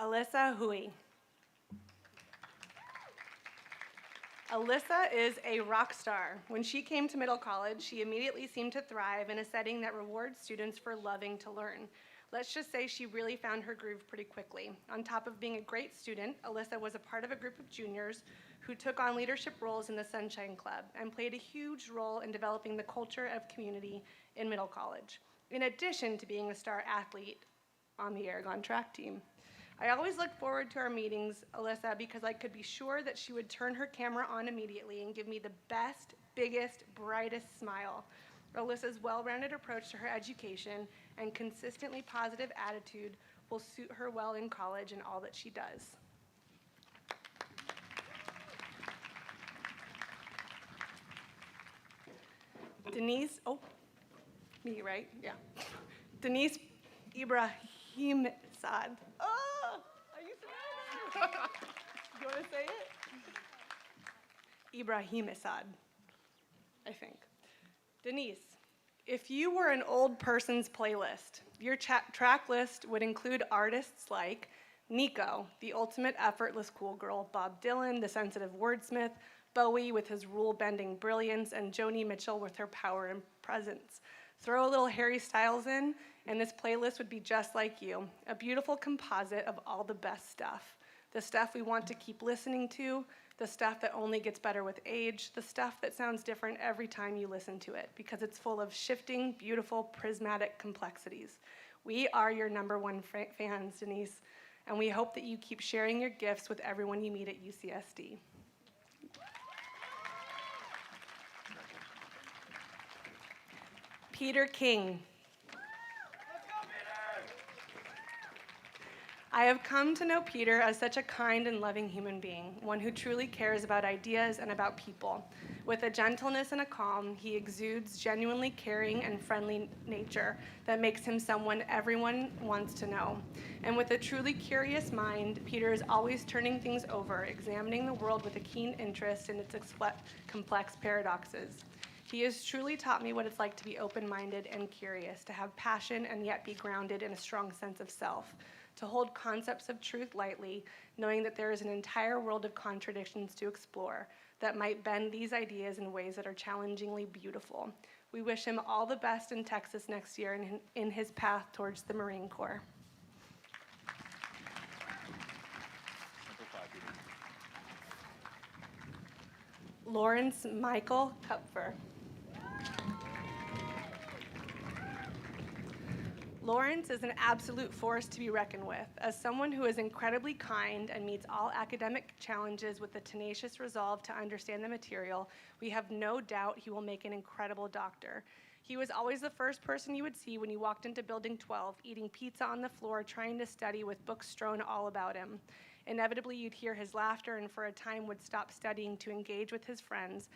Alyssa Hui. Alyssa is a rock star. When she came to Middle College, she immediately seemed to thrive in a setting that rewards students for loving to learn. Let's just say she really found her groove pretty quickly. On top of being a great student, Alyssa was a part of a group of juniors who took on leadership roles in the Sunshine Club and played a huge role in developing the culture of community in Middle College, in addition to being a star athlete on the Aragon track team. I always looked forward to our meetings, Alyssa, because I could be sure that she would turn her camera on immediately and give me the best, biggest, brightest smile. Alyssa's well-rounded approach to her education and consistently positive attitude will suit her well in college and all that she does. Denise, oh, me, right? Yeah. Denise Ibrahim Saad. Oh, are you saying it? You want to say it? Ibrahim Assad, I think. Denise, if you were an old person's playlist, your track list would include artists like Nico, the ultimate effortless cool girl, Bob Dylan, the sensitive wordsmith, Bowie with his rule-bending brilliance, and Joni Mitchell with her power and presence. Throw a little Harry Styles in, and this playlist would be just like you, a beautiful composite of all the best stuff. The stuff we want to keep listening to, the stuff that only gets better with age, the stuff that sounds different every time you listen to it, because it's full of shifting, beautiful, prismatic complexities. We are your #1 fans, Denise, and we hope that you keep sharing your gifts with everyone you meet at UCSD. Peter King. I have come to know Peter as such a kind and loving human being, one who truly cares about ideas and about people. With a gentleness and a calm, he exudes genuinely caring and friendly nature that makes him someone everyone wants to know. And with a truly curious mind, Peter is always turning things over, examining the world with a keen interest in its complex paradoxes. He has truly taught me what it's like to be open-minded and curious, to have passion and yet be grounded in a strong sense of self, to hold concepts of truth lightly, knowing that there is an entire world of contradictions to explore that might bend these ideas in ways that are challengingly beautiful. We wish him all the best in Texas next year in his path towards the Marine Corps. Lawrence Michael Kupfer. Lawrence is an absolute force to be reckoned with. As someone who is incredibly kind and meets all academic challenges with the tenacious resolve to understand the material, we have no doubt he will make an incredible doctor. He was always the first person you would see when you walked into Building 12, eating pizza on the floor, trying to study with books strewn all about him. Inevitably, you'd hear his laughter and for a time would stop studying to engage with his friends,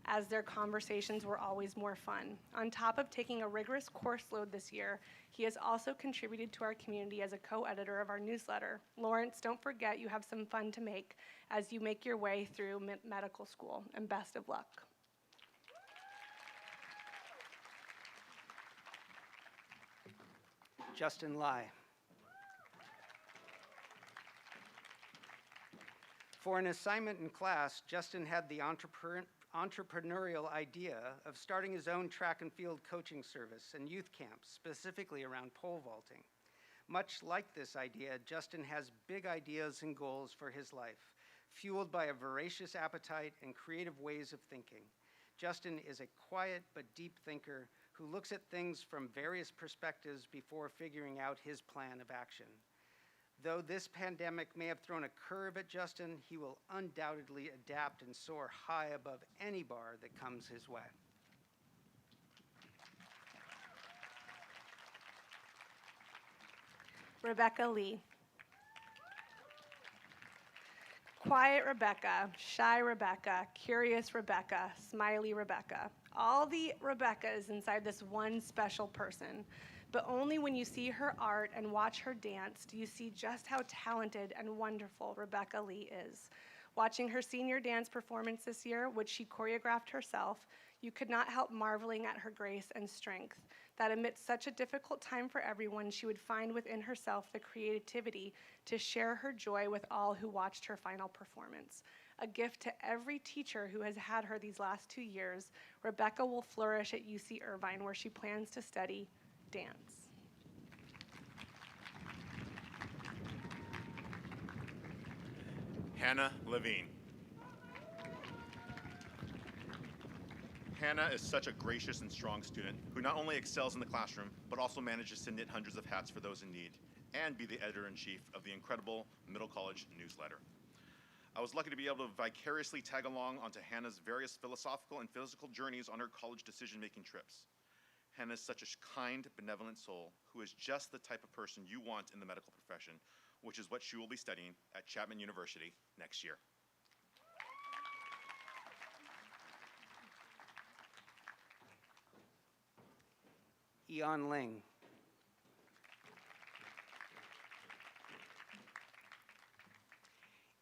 as their conversations were always more fun. On top of taking a rigorous course load this year, he has also contributed to our community as a co-editor of our newsletter. Lawrence, don't forget you have some fun to make as you make your way through medical school, and best of luck. Justin Lai. For an assignment in class, Justin had the entrepreneurial idea of starting his own track and field coaching service and youth camps, specifically around pole vaulting. Much like this idea, Justin has big ideas and goals for his life, fueled by a voracious appetite and creative ways of thinking. Justin is a quiet but deep thinker who looks at things from various perspectives before figuring out his plan of action. Though this pandemic may have thrown a curve at Justin, he will undoubtedly adapt and soar high above any bar that comes his way. Rebecca Lee. Quiet Rebecca, shy Rebecca, curious Rebecca, smiley Rebecca. All the Rebeccas inside this one special person. But only when you see her art and watch her dance do you see just how talented and wonderful Rebecca Lee is. Watching her senior dance performance this year, which she choreographed herself, you could not help marveling at her grace and strength, that amidst such a difficult time for everyone, she would find within herself the creativity to share her joy with all who watched her final performance. A gift to every teacher who has had her these last 2 years, Rebecca will flourish at UC Irvine, where she plans to study dance. Hannah Levine. Hannah is such a gracious and strong student who not only excels in the classroom, but also manages to knit hundreds of hats for those in need and be the editor-in-chief of the incredible Middle College newsletter. I was lucky to be able to vicariously tag along onto Hannah's various philosophical and physical journeys on her college decision-making trips. Hannah is such a kind, benevolent soul who is just the type of person you want in the medical profession, which is what she will be studying at Chapman University next year. Eon Ling.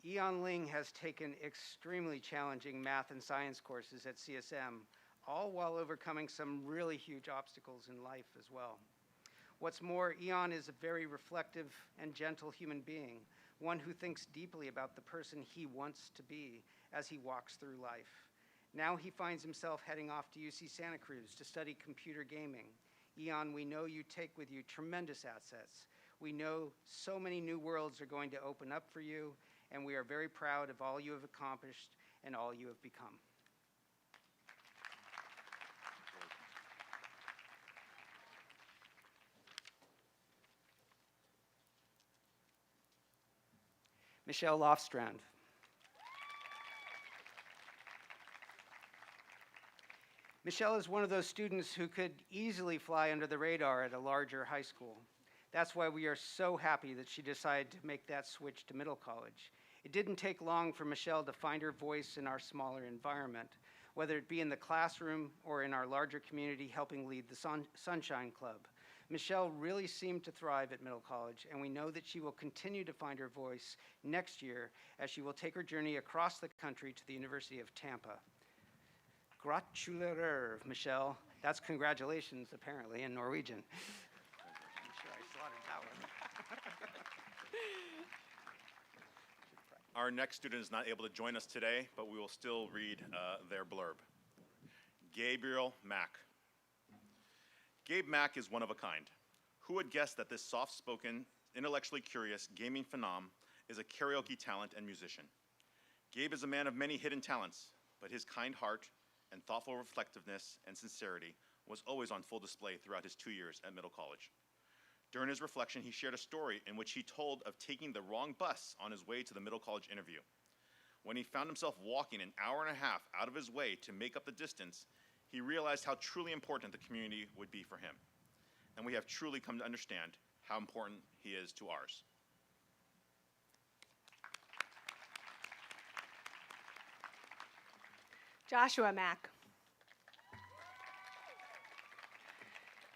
Eon Ling has taken extremely challenging math and science courses at CSM, all while overcoming some really huge obstacles in life as well. What's more, Eon is a very reflective and gentle human being, one who thinks deeply about the person he wants to be as he walks through life. Now he finds himself heading off to UC Santa Cruz to study computer gaming. Eon, we know you take with you tremendous assets. We know so many new worlds are going to open up for you, and we are very proud of all you have accomplished and all you have become. Michelle Lofstrand. Michelle is one of those students who could easily fly under the radar at a larger high school. That's why we are so happy that she decided to make that switch to Middle College. It didn't take long for Michelle to find her voice in our smaller environment, whether it be in the classroom or in our larger community helping lead the Sunshine Club. Michelle really seemed to thrive at Middle College, and we know that she will continue to find her voice next year as she will take her journey across the country to the University of Tampa. Gratulerer, Michelle. That's congratulations, apparently, in Norwegian. I'm sure I slaughtered that one. Our next student is not able to join us today, but we will still read their blurb. Gabriel Mack. Gabe Mack is one of a kind. Who would guess that this soft-spoken, intellectually curious gaming phenom is a karaoke talent and musician? Gabe is a man of many hidden talents, but his kind heart and thoughtful reflectiveness and sincerity was always on full display throughout his 2 years at Middle College. During his reflection, he shared a story in which he told of taking the wrong bus on his way to the Middle College interview. When he found himself walking an hour and a half out of his way to make up the distance, he realized how truly important the community would be for him. And we have truly come to understand how important he is to ours. Joshua Mack.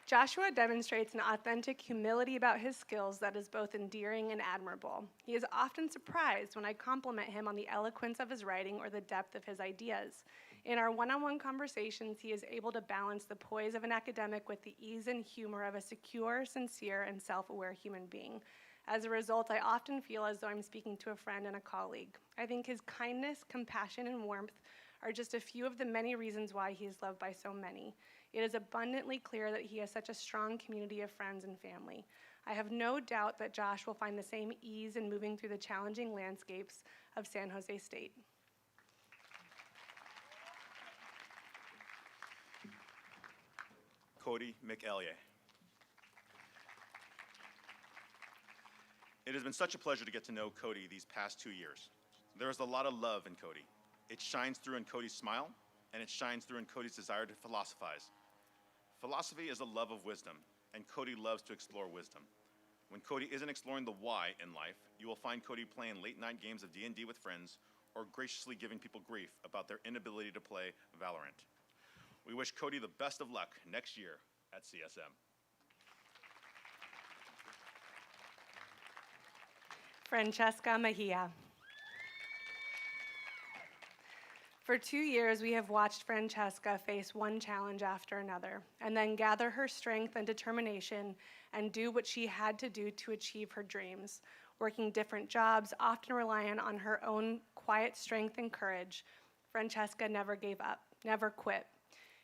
Joshua demonstrates an authentic humility about his skills that is both endearing and admirable. He is often surprised when I compliment him on the eloquence of his writing or the depth of his ideas. In our one-on-one conversations, he is able to balance the poise of an academic with the ease and humor of a secure, sincere, and self-aware human being. As a result, I often feel as though I'm speaking to a friend and a colleague. I think his kindness, compassion, and warmth are just a few of the many reasons why he is loved by so many. It is abundantly clear that he has such a strong community of friends and family. I have no doubt that Josh will find the same ease in moving through the challenging landscapes of San Jose State. Cody McEllier. It has been such a pleasure to get to know Cody these past 2 years. There is a lot of love in Cody. It shines through in Cody's smile, and it shines through in Cody's desire to philosophize. Philosophy is a love of wisdom, and Cody loves to explore wisdom. When Cody isn't exploring the why in life, you will find Cody playing late-night games of D&D with friends or graciously giving people grief about their inability to play Valorant. We wish Cody the best of luck next year at CSM. Francesca Mejia. For 2 years, we have watched Francesca face one challenge after another, and then gather her strength and determination and do what she had to do to achieve her dreams, working different jobs, often reliant on her own quiet strength and courage. Francesca never gave up, never quit.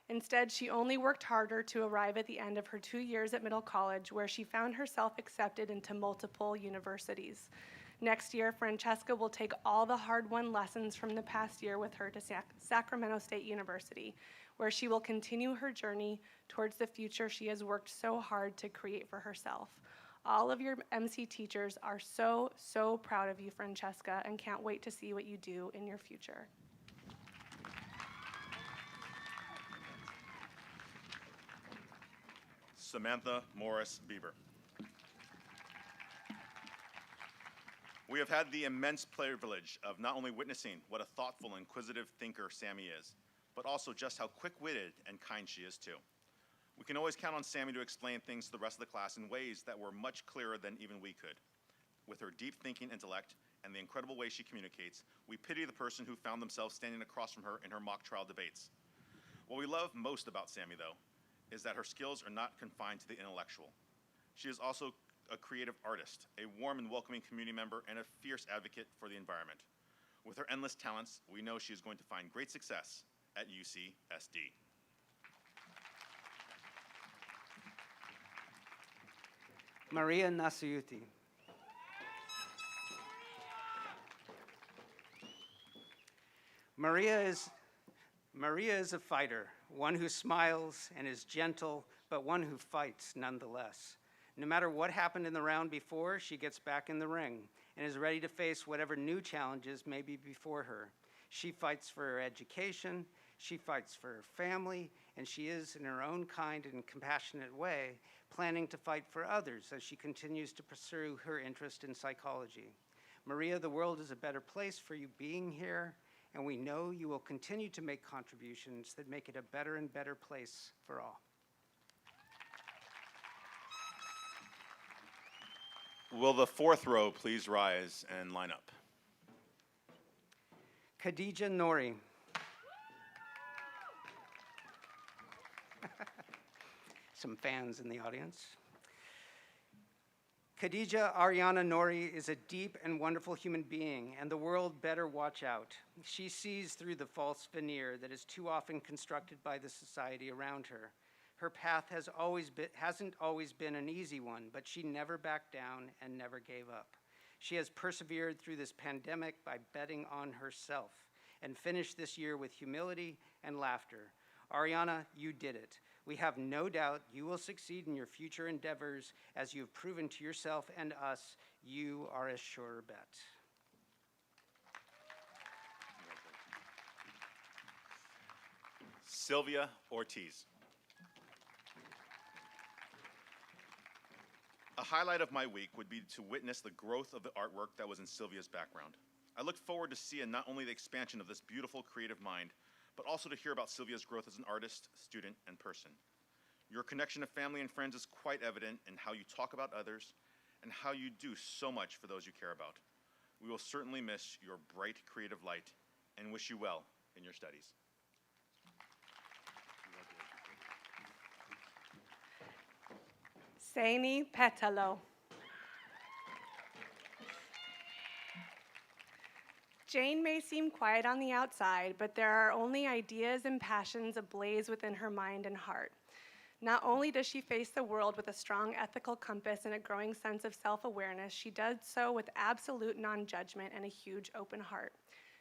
Instead, she only worked harder to arrive at the end of her 2 years at Middle College, where she found herself accepted into multiple universities. Next year, Francesca will take all the hard-won lessons from the past year with her to Sacramento State University, where she will continue her journey towards the future she has worked so hard to create for herself. All of your MC teachers are so, so proud of you, Francesca, and can't wait to see what you do in your future. Samantha Morris Bieber. We have had the immense privilege of not only witnessing what a thoughtful and inquisitive thinker Sammy is, but also just how quick-witted and kind she is too. We can always count on Sammy to explain things to the rest of the class in ways that were much clearer than even we could. With her deep thinking intellect and the incredible way she communicates, we pity the person who found themselves standing across from her in her mock trial debates. What we love most about Sammy, though, is that her skills are not confined to the intellectual. She is also a creative artist, a warm and welcoming community member, and a fierce advocate for the environment. With her endless talents, we know she is going to find great success at UCSD. Maria Nasiuti. Maria is a fighter, one who smiles and is gentle, but one who fights nonetheless. No matter what happened in the round before, she gets back in the ring and is ready to face whatever new challenges may be before her. She fights for her education, she fights for her family, and she is, in her own kind and compassionate way, planning to fight for others as she continues to pursue her interest in psychology. Maria, the world is a better place for you being here, and we know you will continue to make contributions that make it a better and better place for all. Will the fourth row please rise and line up? Khadija Nori. Some fans in the audience. Khadija Ariana Nori is a deep and wonderful human being, and the world better watch out. She sees through the false veneer that is too often constructed by the society around her. Her path hasn't always been an easy one, but she never backed down and never gave up. She has persevered through this pandemic by betting on herself and finished this year with humility and laughter. Ariana, you did it. We have no doubt you will succeed in your future endeavors as you have proven to yourself and us you are a sure bet. Sylvia Ortiz. A highlight of my week would be to witness the growth of the artwork that was in Sylvia's background. I look forward to seeing not only the expansion of this beautiful creative mind, but also to hear about Sylvia's growth as an artist, student, and person. Your connection to family and friends is quite evident in how you talk about others and how you do so much for those you care about. We will certainly miss your bright creative light and wish you well in your studies. Saini Petalo. Jane may seem quiet on the outside, but there are only ideas and passions ablaze within her mind and heart. Not only does she face the world with a strong ethical compass and a growing sense of self-awareness, she does so with absolute non-judgment and a huge open heart.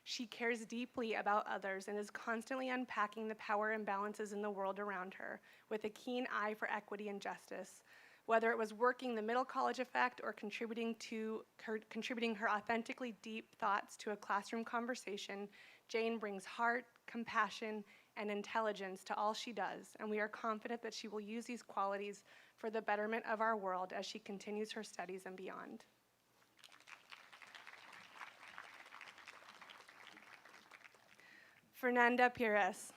She cares deeply about others and is constantly unpacking the power imbalances in the world around her with a keen eye for equity and justice. Whether it was working the Middle College effect or contributing her authentically deep thoughts to a classroom conversation, Jane brings heart, compassion, and intelligence to all she does, and we are confident that she will use these qualities for the betterment of our world as she continues her studies and beyond. Fernanda Pires.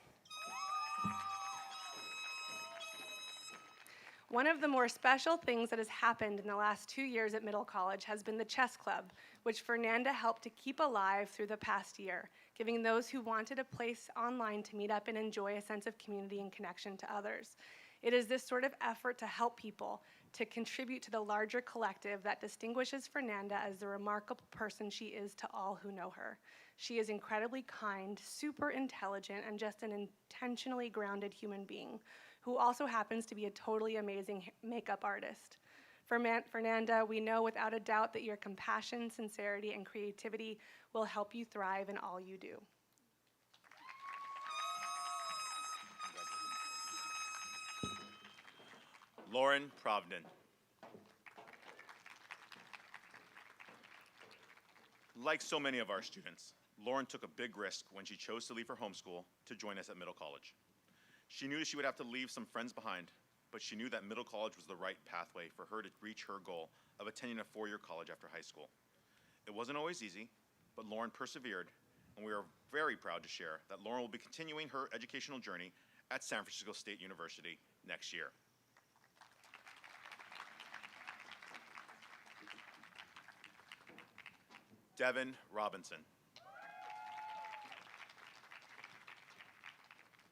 One of the more special things that has happened in the last 2 years at Middle College has been the chess club, which Fernanda helped to keep alive through the past year, giving those who wanted a place online to meet up and enjoy a sense of community and connection to others. It is this sort of effort to help people, to contribute to the larger collective that distinguishes Fernanda as the remarkable person she is to all who know her. She is incredibly kind, super intelligent, and just an intentionally grounded human being who also happens to be a totally amazing makeup artist. Fernanda, we know without a doubt that your compassion, sincerity, and creativity will help you thrive in all you do. Lauren Provden. Like so many of our students, Lauren took a big risk when she chose to leave her homeschool to join us at Middle College. She knew she would have to leave some friends behind, but she knew that Middle College was the right pathway for her to reach her goal of attending a four-year college after high school. It wasn't always easy, but Lauren persevered, and we are very proud to share that Lauren will be continuing her educational journey at San Francisco State University next year. Devin Robinson.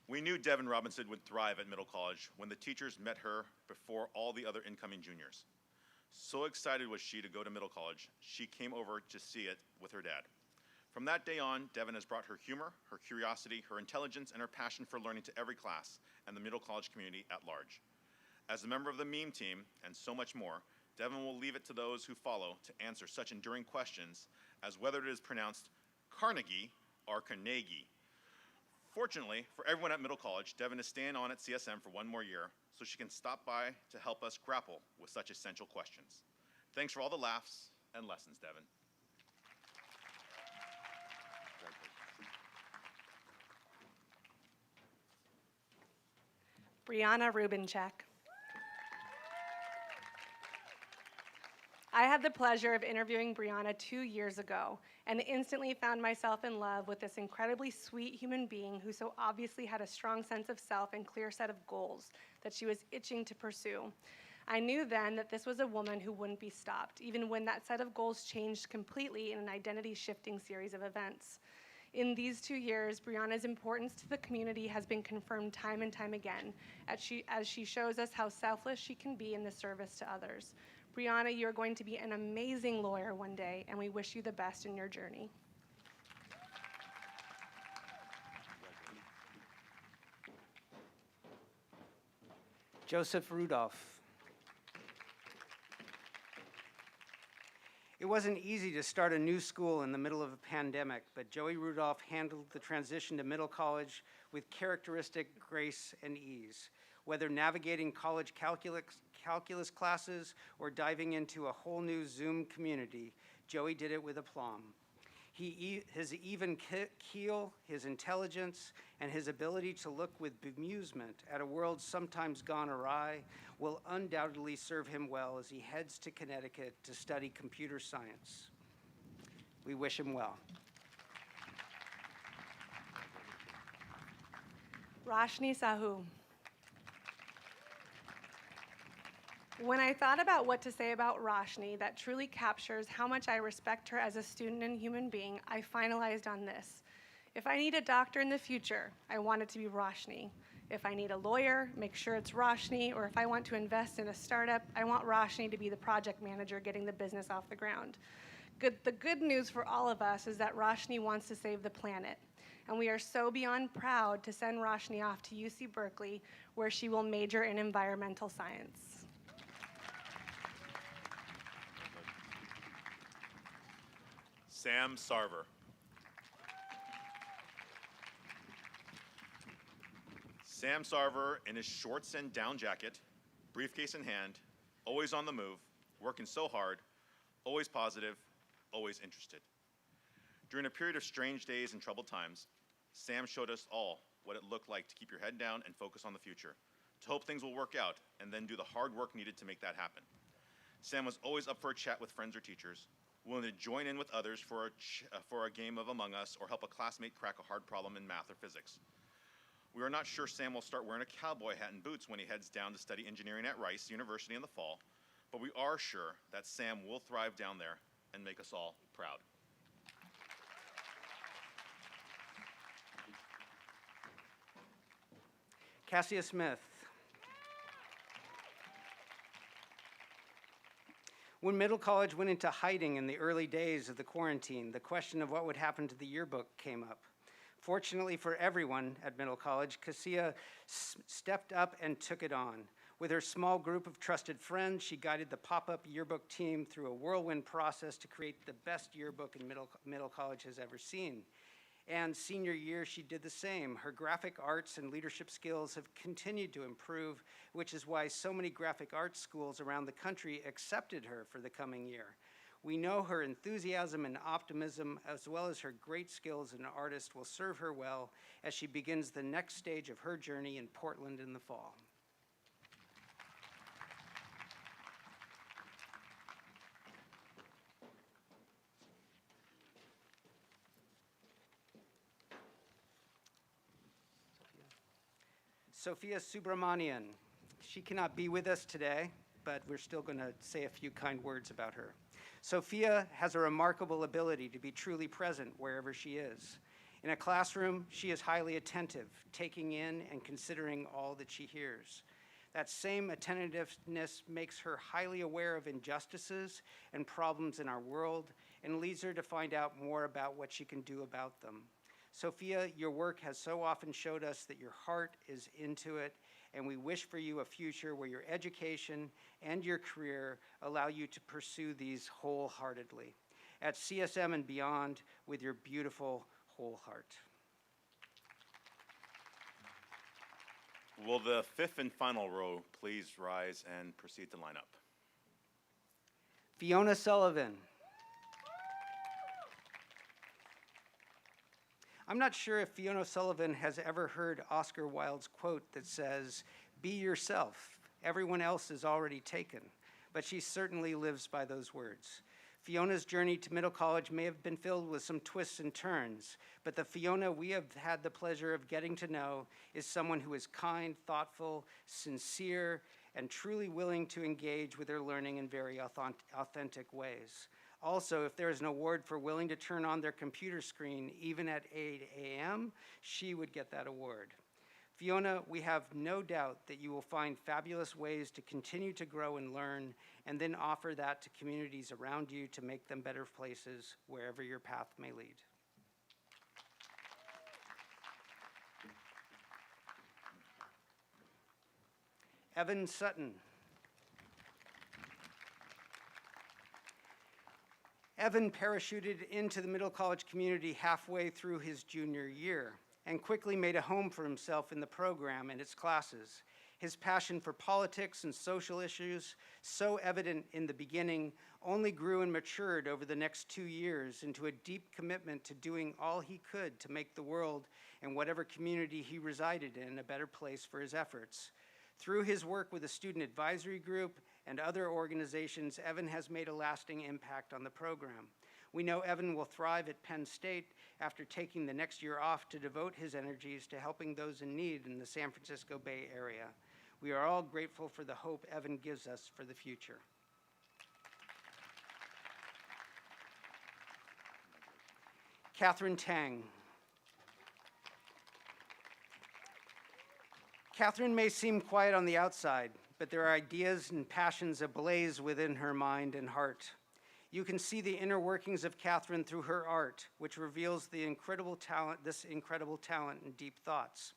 We knew Devin Robinson would thrive at Middle College when the teachers met her before all the other incoming juniors. So excited was she to go to Middle College, she came over to see it with her dad. From that day on, Devin has brought her humor, her curiosity, her intelligence, and her passion for learning to every class and the Middle College community at large. As a member of the meme team, and so much more, Devin will leave it to those who follow to answer such enduring questions as whether it is pronounced Carnegie or Carnegie. Fortunately, for everyone at Middle College, Devin is staying on at CSM for one more year so she can stop by to help us grapple with such essential questions. Thanks for all the laughs and lessons, Devin. Brianna Rubincheck. I had the pleasure of interviewing Brianna 2 years ago and instantly found myself in love with this incredibly sweet human being who so obviously had a strong sense of self and clear set of goals that she was itching to pursue. I knew then that this was a woman who wouldn't be stopped, even when that set of goals changed completely in an identity-shifting series of events. In these 2 years, Brianna's importance to the community has been confirmed time and time again, as she shows us how selfless she can be in the service to others. Brianna, you're going to be an amazing lawyer one day, and we wish you the best in your journey. Joseph Rudolph. It wasn't easy to start a new school in the middle of a pandemic, but Joey Rudolph handled the transition to Middle College with characteristic grace and ease. Whether navigating college calculus classes or diving into a whole new Zoom community, Joey did it with aplomb. His even keel, his intelligence, and his ability to look with bemusement at a world sometimes gone awry will undoubtedly serve him well as he heads to Connecticut to study computer science. We wish him well. Roshni Sahu. When I thought about what to say about Roshni that truly captures how much I respect her as a student and human being, I finalized on this. If I need a doctor in the future, I want it to be Roshni. If I need a lawyer, make sure it's Roshni, or if I want to invest in a startup, I want Roshni to be the project manager getting the business off the ground. The good news for all of us is that Roshni wants to save the planet. And we are so beyond proud to send Roshni off to UC Berkeley, where she will major in environmental science. Sam Sarver. Sam Sarver in his shorts and down jacket, briefcase in hand, always on the move, working so hard, always positive, always interested. During a period of strange days and troubled times, Sam showed us all what it looked like to keep your head down and focus on the future, to hope things will work out, and then do the hard work needed to make that happen. Sam was always up for a chat with friends or teachers, willing to join in with others for a game of Among Us or help a classmate crack a hard problem in math or physics. We are not sure Sam will start wearing a cowboy hat and boots when he heads down to study engineering at Rice University in the fall, but we are sure that Sam will thrive down there and make us all proud. Cassia Smith. When Middle College went into hiding in the early days of the quarantine, the question of what would happen to the yearbook came up. Fortunately for everyone at Middle College, Cassia stepped up and took it on. With her small group of trusted friends, she guided the pop-up yearbook team through a whirlwind process to create the best yearbook Middle College has ever seen. And senior year, she did the same. Her graphic arts and leadership skills have continued to improve, which is why so many graphic arts schools around the country accepted her for the coming year. We know her enthusiasm and optimism, as well as her great skills as an artist, will serve her well as she begins the next stage of her journey in Portland in the fall. Sophia Subramanian. She cannot be with us today, but we're still going to say a few kind words about her. Sophia has a remarkable ability to be truly present wherever she is. In a classroom, she is highly attentive, taking in and considering all that she hears. That same attentiveness makes her highly aware of injustices and problems in our world and leads her to find out more about what she can do about them. Sophia, your work has so often showed us that your heart is into it, and we wish for you a future where your education and your career allow you to pursue these wholeheartedly at CSM and beyond with your beautiful whole heart. Will the fifth and final row please rise and proceed to line up? Fiona Sullivan. I'm not sure if Fiona Sullivan has ever heard Oscar Wilde's quote that says, "Be yourself, everyone else is already taken," but she certainly lives by those words. Fiona's journey to Middle College may have been filled with some twists and turns, but the Fiona we have had the pleasure of getting to know is someone who is kind, thoughtful, sincere, and truly willing to engage with her learning in very authentic ways. Also, if there is an award for willing to turn on their computer screen even at 8 a.m., she would get that award. Fiona, we have no doubt that you will find fabulous ways to continue to grow and learn, and then offer that to communities around you to make them better places wherever your path may lead. Evan Sutton. Evan parachuted into the Middle College community halfway through his junior year and quickly made a home for himself in the program and its classes. His passion for politics and social issues, so evident in the beginning, only grew and matured over the next 2 years into a deep commitment to doing all he could to make the world and whatever community he resided in a better place for his efforts. Through his work with the Student Advisory Group and other organizations, Evan has made a lasting impact on the program. We know Evan will thrive at Penn State after taking the next year off to devote his energies to helping those in need in the San Francisco Bay Area. We are all grateful for the hope Evan gives us for the future. Catherine Tang. Catherine may seem quiet on the outside, but there are ideas and passions ablaze within her mind and heart. You can see the inner workings of Catherine through her art, which reveals this incredible talent and deep thoughts.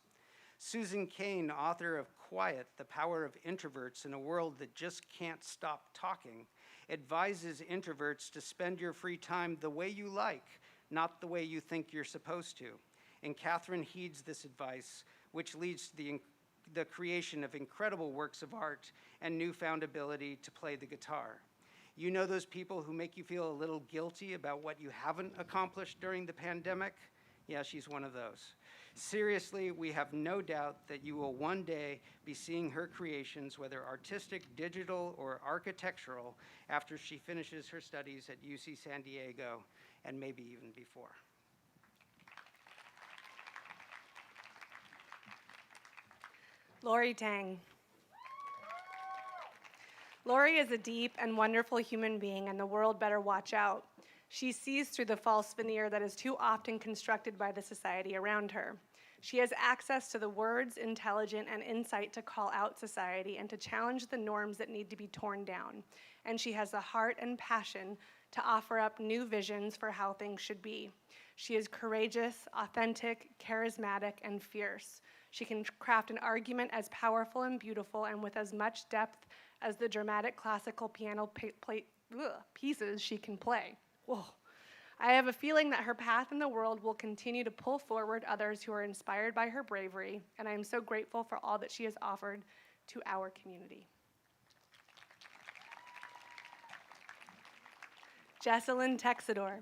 Susan Cain, author of Quiet, The Power of Introverts in a World That Just Can't Stop Talking, advises introverts to spend your free time the way you like, not the way you think you're supposed to. And Catherine heeds this advice, which leads to the creation of incredible works of art and newfound ability to play the guitar. You know those people who make you feel a little guilty about what you haven't accomplished during the pandemic? Yeah, she's one of those. Seriously, we have no doubt that you will one day be seeing her creations, whether artistic, digital, or architectural, after she finishes her studies at UC San Diego, and maybe even before. Lori Tang. Lori is a deep and wonderful human being, and the world better watch out. She sees through the false veneer that is too often constructed by the society around her. She has access to the words, intelligence, and insight to call out society and to challenge the norms that need to be torn down. And she has the heart and passion to offer up new visions for how things should be. She is courageous, authentic, charismatic, and fierce. She can craft an argument as powerful and beautiful and with as much depth as the dramatic classical piano pieces she can play. Whoa. I have a feeling that her path in the world will continue to pull forward others who are inspired by her bravery, and I am so grateful for all that she has offered to our community. Jessalyn Texador.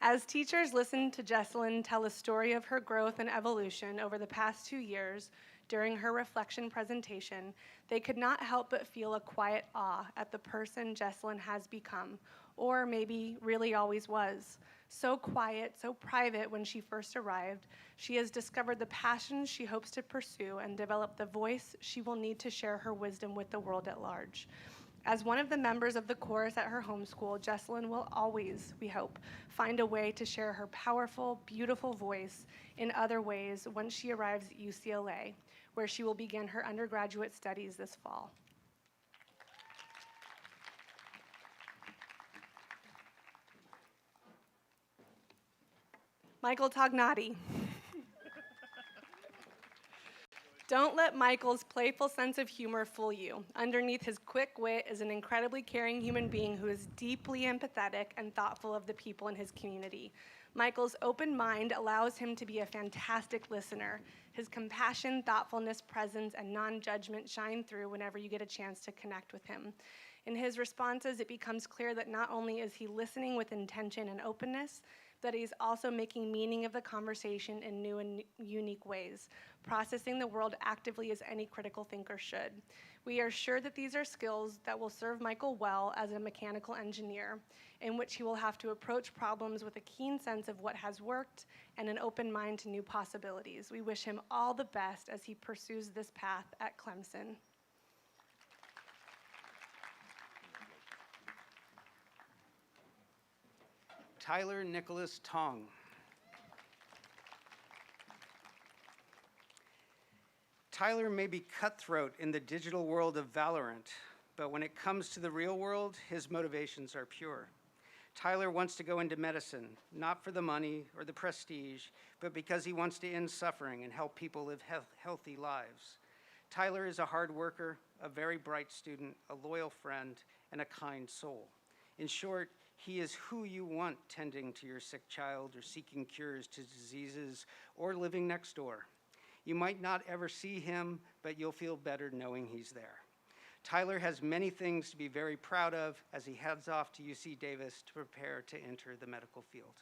As teachers listened to Jessalyn tell a story of her growth and evolution over the past 2 years during her reflection presentation, they could not help but feel a quiet awe at the person Jessalyn has become, or maybe really always was. So quiet, so private when she first arrived, she has discovered the passions she hopes to pursue and developed the voice she will need to share her wisdom with the world at large. As one of the members of the chorus at her homeschool, Jessalyn will always, we hope, find a way to share her powerful, beautiful voice in other ways once she arrives at UCLA, where she will begin her undergraduate studies this fall. Michael Tognati. Don't let Michael's playful sense of humor fool you. Underneath his quick wit is an incredibly caring human being who is deeply empathetic and thoughtful of the people in his community. Michael's open mind allows him to be a fantastic listener. His compassion, thoughtfulness, presence, and non-judgment shine through whenever you get a chance to connect with him. In his responses, it becomes clear that not only is he listening with intention and openness, but he's also making meaning of the conversation in new and unique ways, processing the world actively as any critical thinker should. We are sure that these are skills that will serve Michael well as a mechanical engineer, in which he will have to approach problems with a keen sense of what has worked and an open mind to new possibilities. We wish him all the best as he pursues this path at Clemson. Tyler Nicholas Tong. Tyler may be cutthroat in the digital world of Valorant, but when it comes to the real world, his motivations are pure. Tyler wants to go into medicine, not for the money or the prestige, but because he wants to end suffering and help people live healthy lives. Tyler is a hard worker, a very bright student, a loyal friend, and a kind soul. In short, he is who you want tending to your sick child or seeking cures to diseases or living next door. You might not ever see him, but you'll feel better knowing he's there. Tyler has many things to be very proud of as he heads off to UC Davis to prepare to enter the medical field.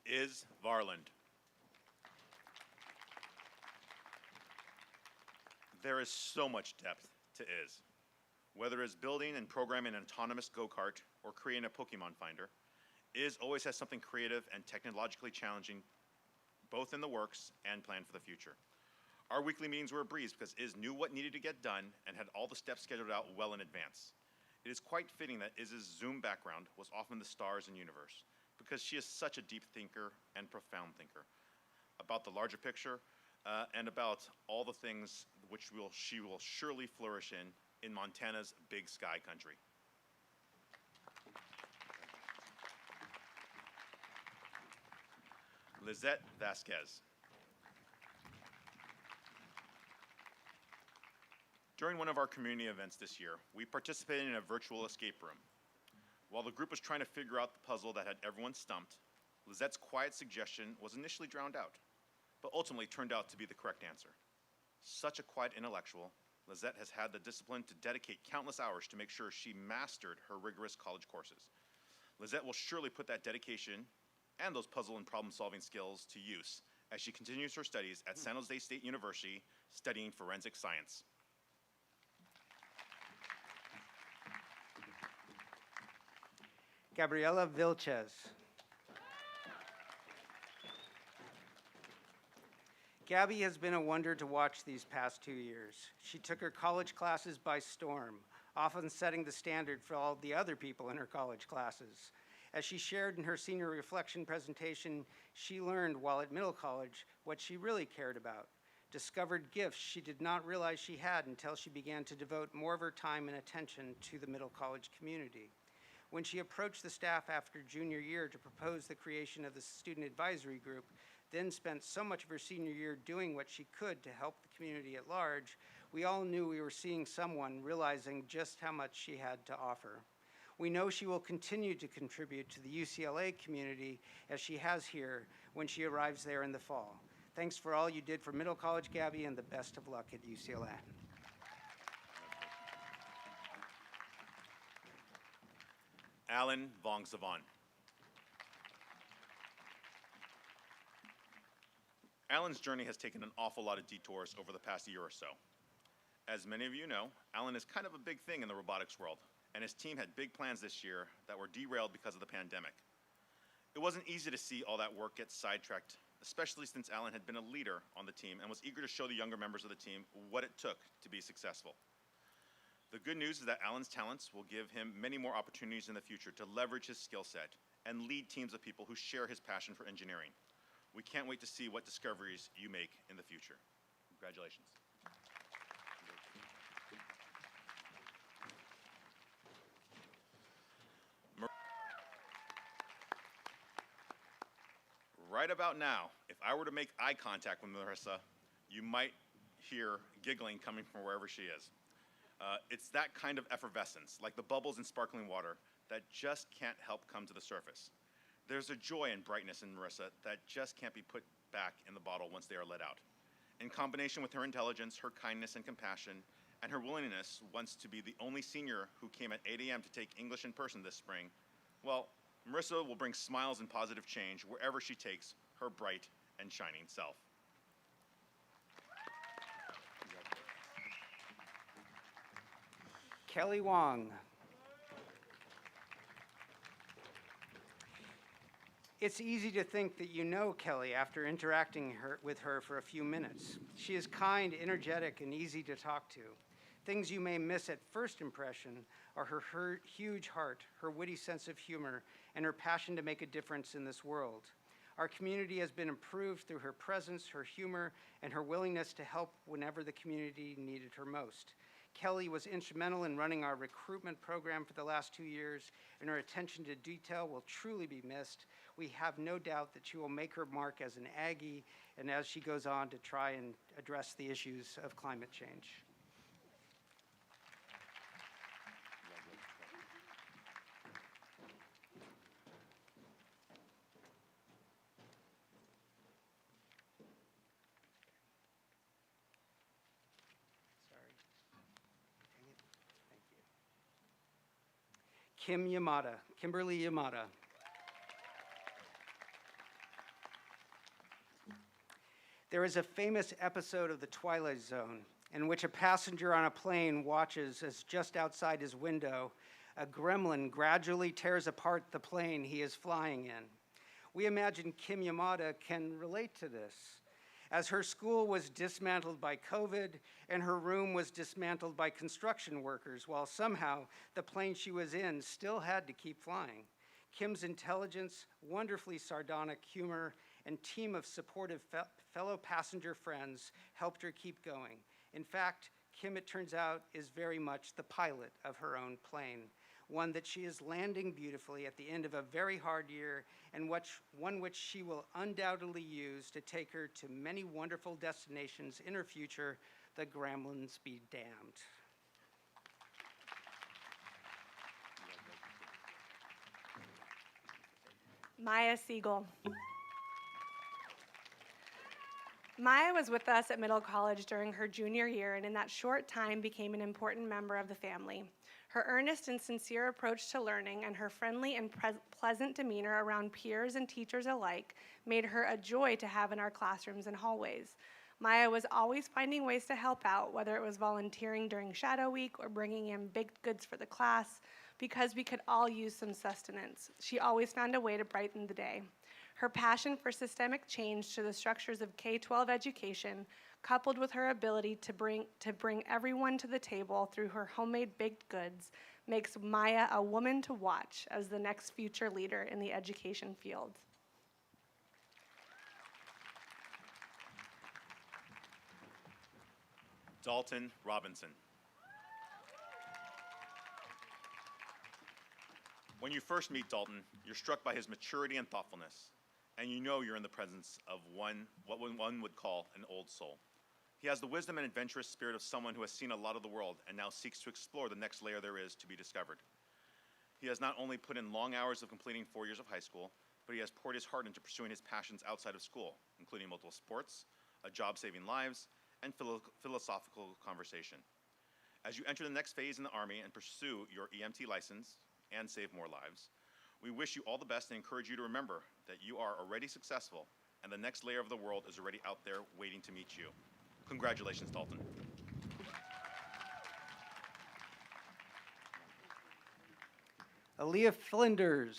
Iz Varland. There is so much depth to Iz. Whether it's building and programming an autonomous go-kart or creating a Pokemon finder, Iz always has something creative and technologically challenging, both in the works and planned for the future. Our weekly meetings were a breeze because Iz knew what needed to get done and had all the steps scheduled out well in advance. It is quite fitting that Iz's Zoom background was often the stars and universe, because she is such a deep thinker and profound thinker about the larger picture, and about all the things which she will surely flourish in Montana's big sky country. Lizette Vasquez. During one of our community events this year, we participated in a virtual escape room. While the group was trying to figure out the puzzle that had everyone stumped, Lizette's quiet suggestion was initially drowned out, but ultimately turned out to be the correct answer. Such a quiet intellectual, Lizette has had the discipline to dedicate countless hours to make sure she mastered her rigorous college courses. Lizette will surely put that dedication and those puzzle and problem-solving skills to use as she continues her studies at San Jose State University studying forensic science. Gabriela Vilches. Gabby has been a wonder to watch these past 2 years. She took her college classes by storm, often setting the standard for all the other people in her college classes. As she shared in her senior reflection presentation, she learned while at middle college what she really cared about, discovered gifts she did not realize she had until she began to devote more of her time and attention to the middle college community. When she approached the staff after junior year to propose the creation of the student advisory group, then spent so much of her senior year doing what she could to help the community at large, we all knew we were seeing someone realizing just how much she had to offer. We know she will continue to contribute to the UCLA community as she has here when she arrives there in the fall. Thanks for all you did for Middle College, Gabby, and the best of luck at UCLA. Alan Vong Savon. Alan's journey has taken an awful lot of detours over the past year or so. As many of you know, Alan is kind of a big thing in the robotics world, and his team had big plans this year that were derailed because of the pandemic. It wasn't easy to see all that work get sidetracked, especially since Alan had been a leader on the team and was eager to show the younger members of the team what it took to be successful. The good news is that Alan's talents will give him many more opportunities in the future to leverage his skill set and lead teams of people who share his passion for engineering. We can't wait to see what discoveries you make in the future. Congratulations. Right about now, if I were to make eye contact with Marissa, you might hear giggling coming from wherever she is. It's that kind of effervescence, like the bubbles in sparkling water, that just can't help come to the surface. There's a joy and brightness in Marissa that just can't be put back in the bottle once they are let out. In combination with her intelligence, her kindness and compassion, and her willingness once to be the only senior who came at 8 a.m. to take English in person this spring, well, Marissa will bring smiles and positive change wherever she takes her bright and shining self. Kelly Wong. It's easy to think that you know Kelly after interacting with her for a few minutes. She is kind, energetic, and easy to talk to. Things you may miss at first impression are her huge heart, her witty sense of humor, and her passion to make a difference in this world. Our community has been improved through her presence, her humor, and her willingness to help whenever the community needed her most. Kelly was instrumental in running our recruitment program for the last 2 years, and her attention to detail will truly be missed. We have no doubt that she will make her mark as an Aggie and as she goes on to try and address the issues of climate change. Kimberly Yamada. There is a famous episode of The Twilight Zone in which a passenger on a plane watches as just outside his window, a gremlin gradually tears apart the plane he is flying in. We imagine Kim Yamada can relate to this, as her school was dismantled by COVID and her room was dismantled by construction workers, while somehow the plane she was in still had to keep flying. Kim's intelligence, wonderfully sardonic humor, and team of supportive fellow passenger friends helped her keep going. In fact, Kim, it turns out, is very much the pilot of her own plane, one that she is landing beautifully at the end of a very hard year, and one which she will undoubtedly use to take her to many wonderful destinations in her future. The gremlins be damned. Maya Siegel. Maya was with us at Middle College during her junior year, and in that short time became an important member of the family. Her earnest and sincere approach to learning and her friendly and pleasant demeanor around peers and teachers alike made her a joy to have in our classrooms and hallways. Maya was always finding ways to help out, whether it was volunteering during Shadow Week or bringing in baked goods for the class, because we could all use some sustenance. She always found a way to brighten the day. Her passion for systemic change to the structures of K-12 education coupled with her ability to bring everyone to the table through her homemade baked goods, makes Maya a woman to watch as the next future leader in the education field. Dalton Robinson. When you first meet Dalton, you're struck by his maturity and thoughtfulness, and you know you're in the presence of what one would call an old soul. He has the wisdom and adventurous spirit of someone who has seen a lot of the world and now seeks to explore the next layer there is to be discovered. He has not only put in long hours of completing 4 years of high school, but he has poured his heart into pursuing his passions outside of school, including multiple sports, a job saving lives, and philosophical conversation. As you enter the next phase in the Army and pursue your EMT license and save more lives, we wish you all the best and encourage you to remember that you are already successful and the next layer of the world is already out there waiting to meet you. Congratulations, Dalton. Aaliyah Flinders.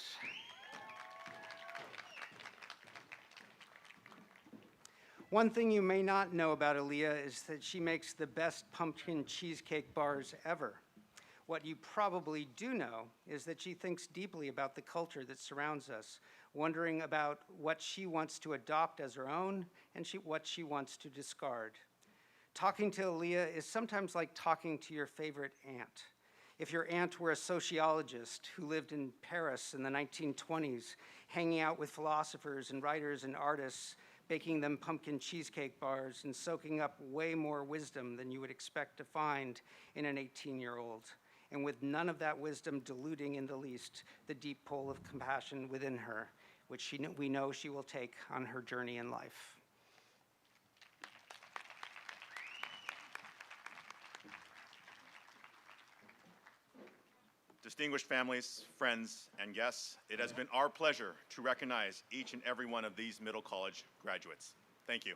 One thing you may not know about Aaliyah is that she makes the best pumpkin cheesecake bars ever. What you probably do know is that she thinks deeply about the culture that surrounds us, wondering about what she wants to adopt as her own and what she wants to discard. Talking to Aaliyah is sometimes like talking to your favorite aunt. If your aunt were a sociologist who lived in Paris in the 1920s, hanging out with philosophers and writers and artists, baking them pumpkin cheesecake bars and soaking up way more wisdom than you would expect to find in an 18-year-old, and with none of that wisdom diluting in the least the deep pull of compassion within her, which we know she will take on her journey in life. Distinguished families, friends, and guests, it has been our pleasure to recognize each and every one of these Middle College graduates. Thank you.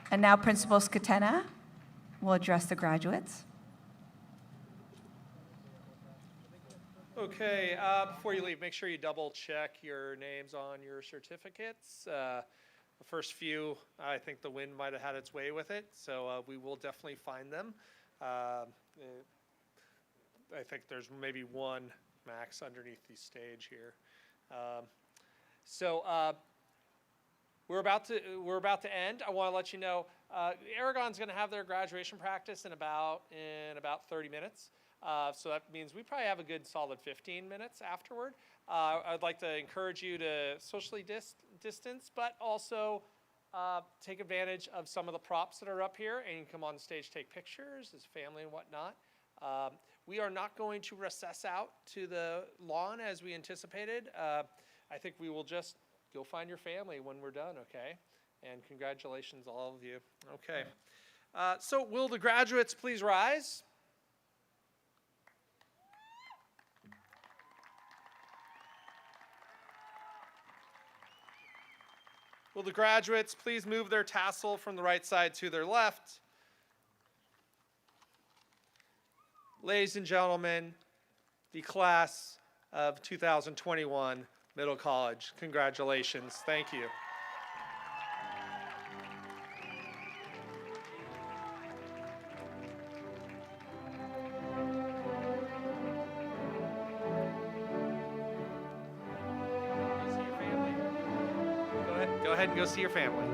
And now Principal Scatena will address the graduates. Okay, before you leave, make sure you double check your names on your certificates. The first few, I think the wind might have had its way with it, so we will definitely find them. I think there's maybe one max underneath the stage here. We're about to end. I want to let you know, Aragon's going to have their graduation practice in about 30 minutes. So that means we probably have a good solid 15 minutes afterward. I'd like to encourage you to socially distance, but also take advantage of some of the props that are up here, and you can come on stage, take pictures as family and whatnot. We are not going to recess out to the lawn as we anticipated. I think we will just go find your family when we're done, okay? And congratulations, all of you. Okay. So will the graduates please rise? Will the graduates please move their tassel from the right side to their left? Ladies and gentlemen, the class of 2021 Middle College, congratulations. Thank you. Go ahead and go see your family.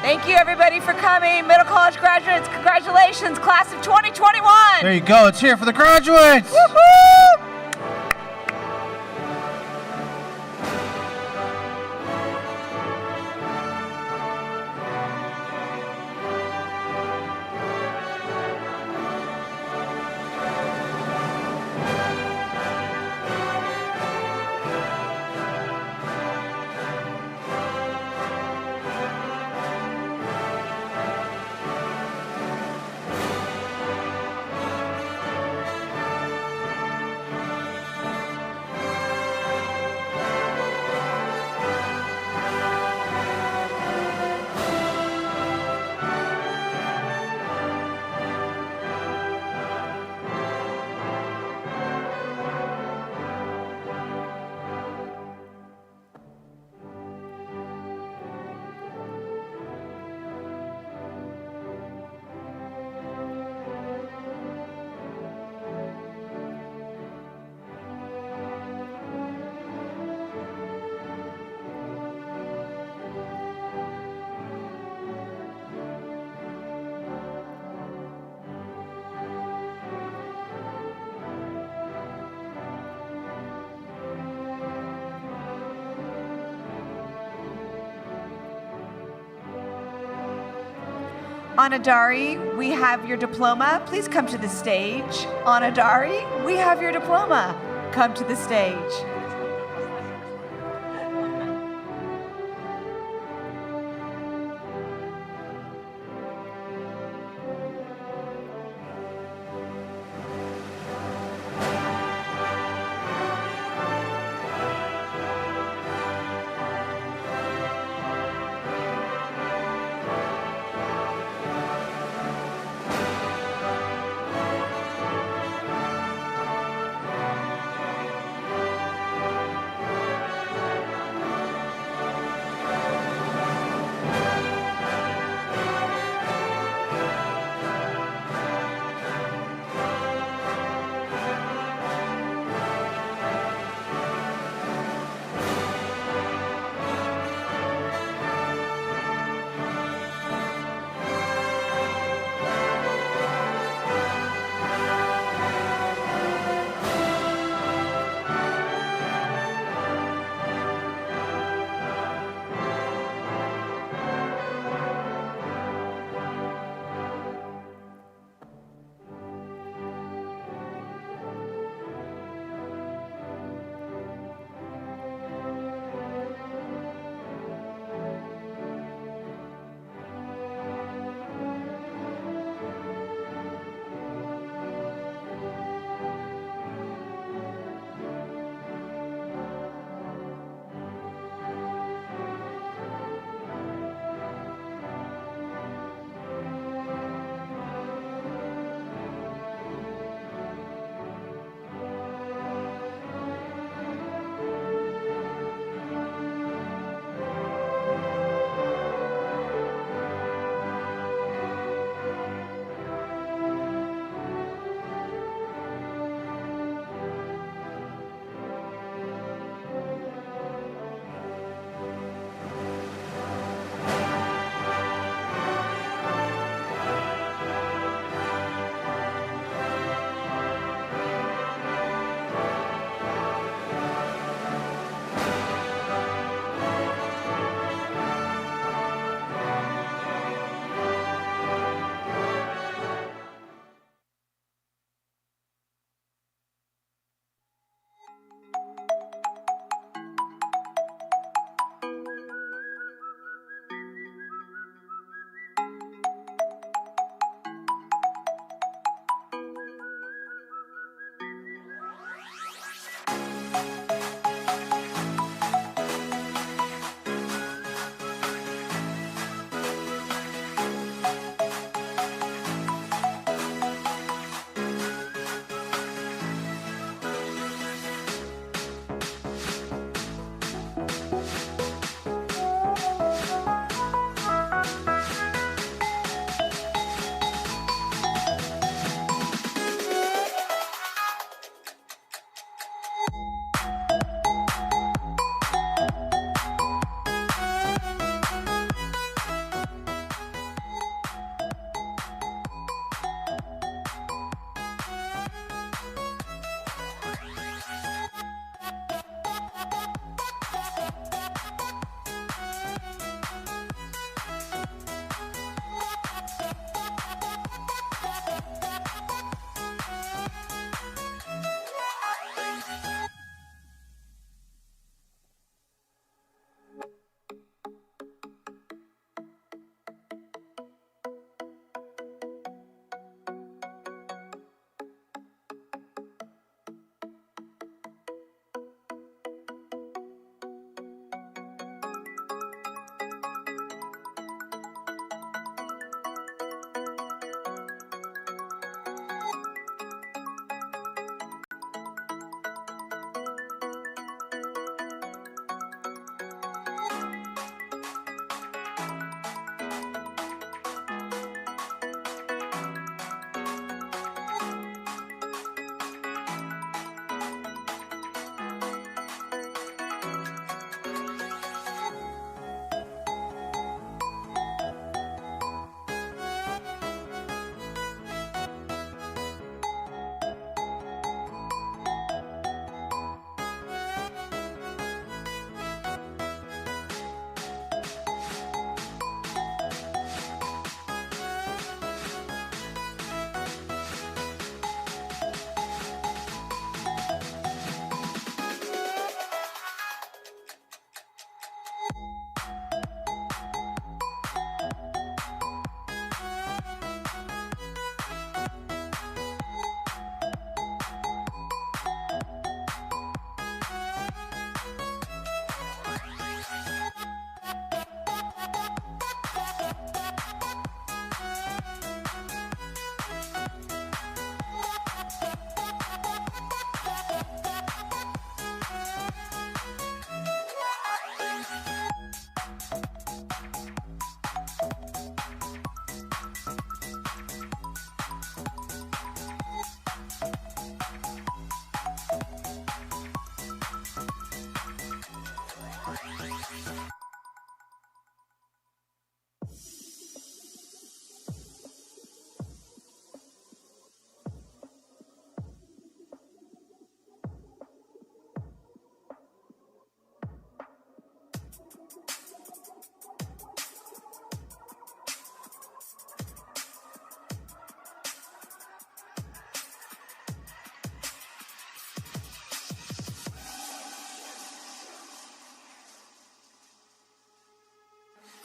Thank you, everybody, for coming. Middle College graduates, congratulations, class of 2021. There you go. It's here for the graduates. Woo-hoo! Anadari, we have your diploma. Please come to the stage. Anadari, we have your diploma. Come to the stage.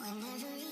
Whenever you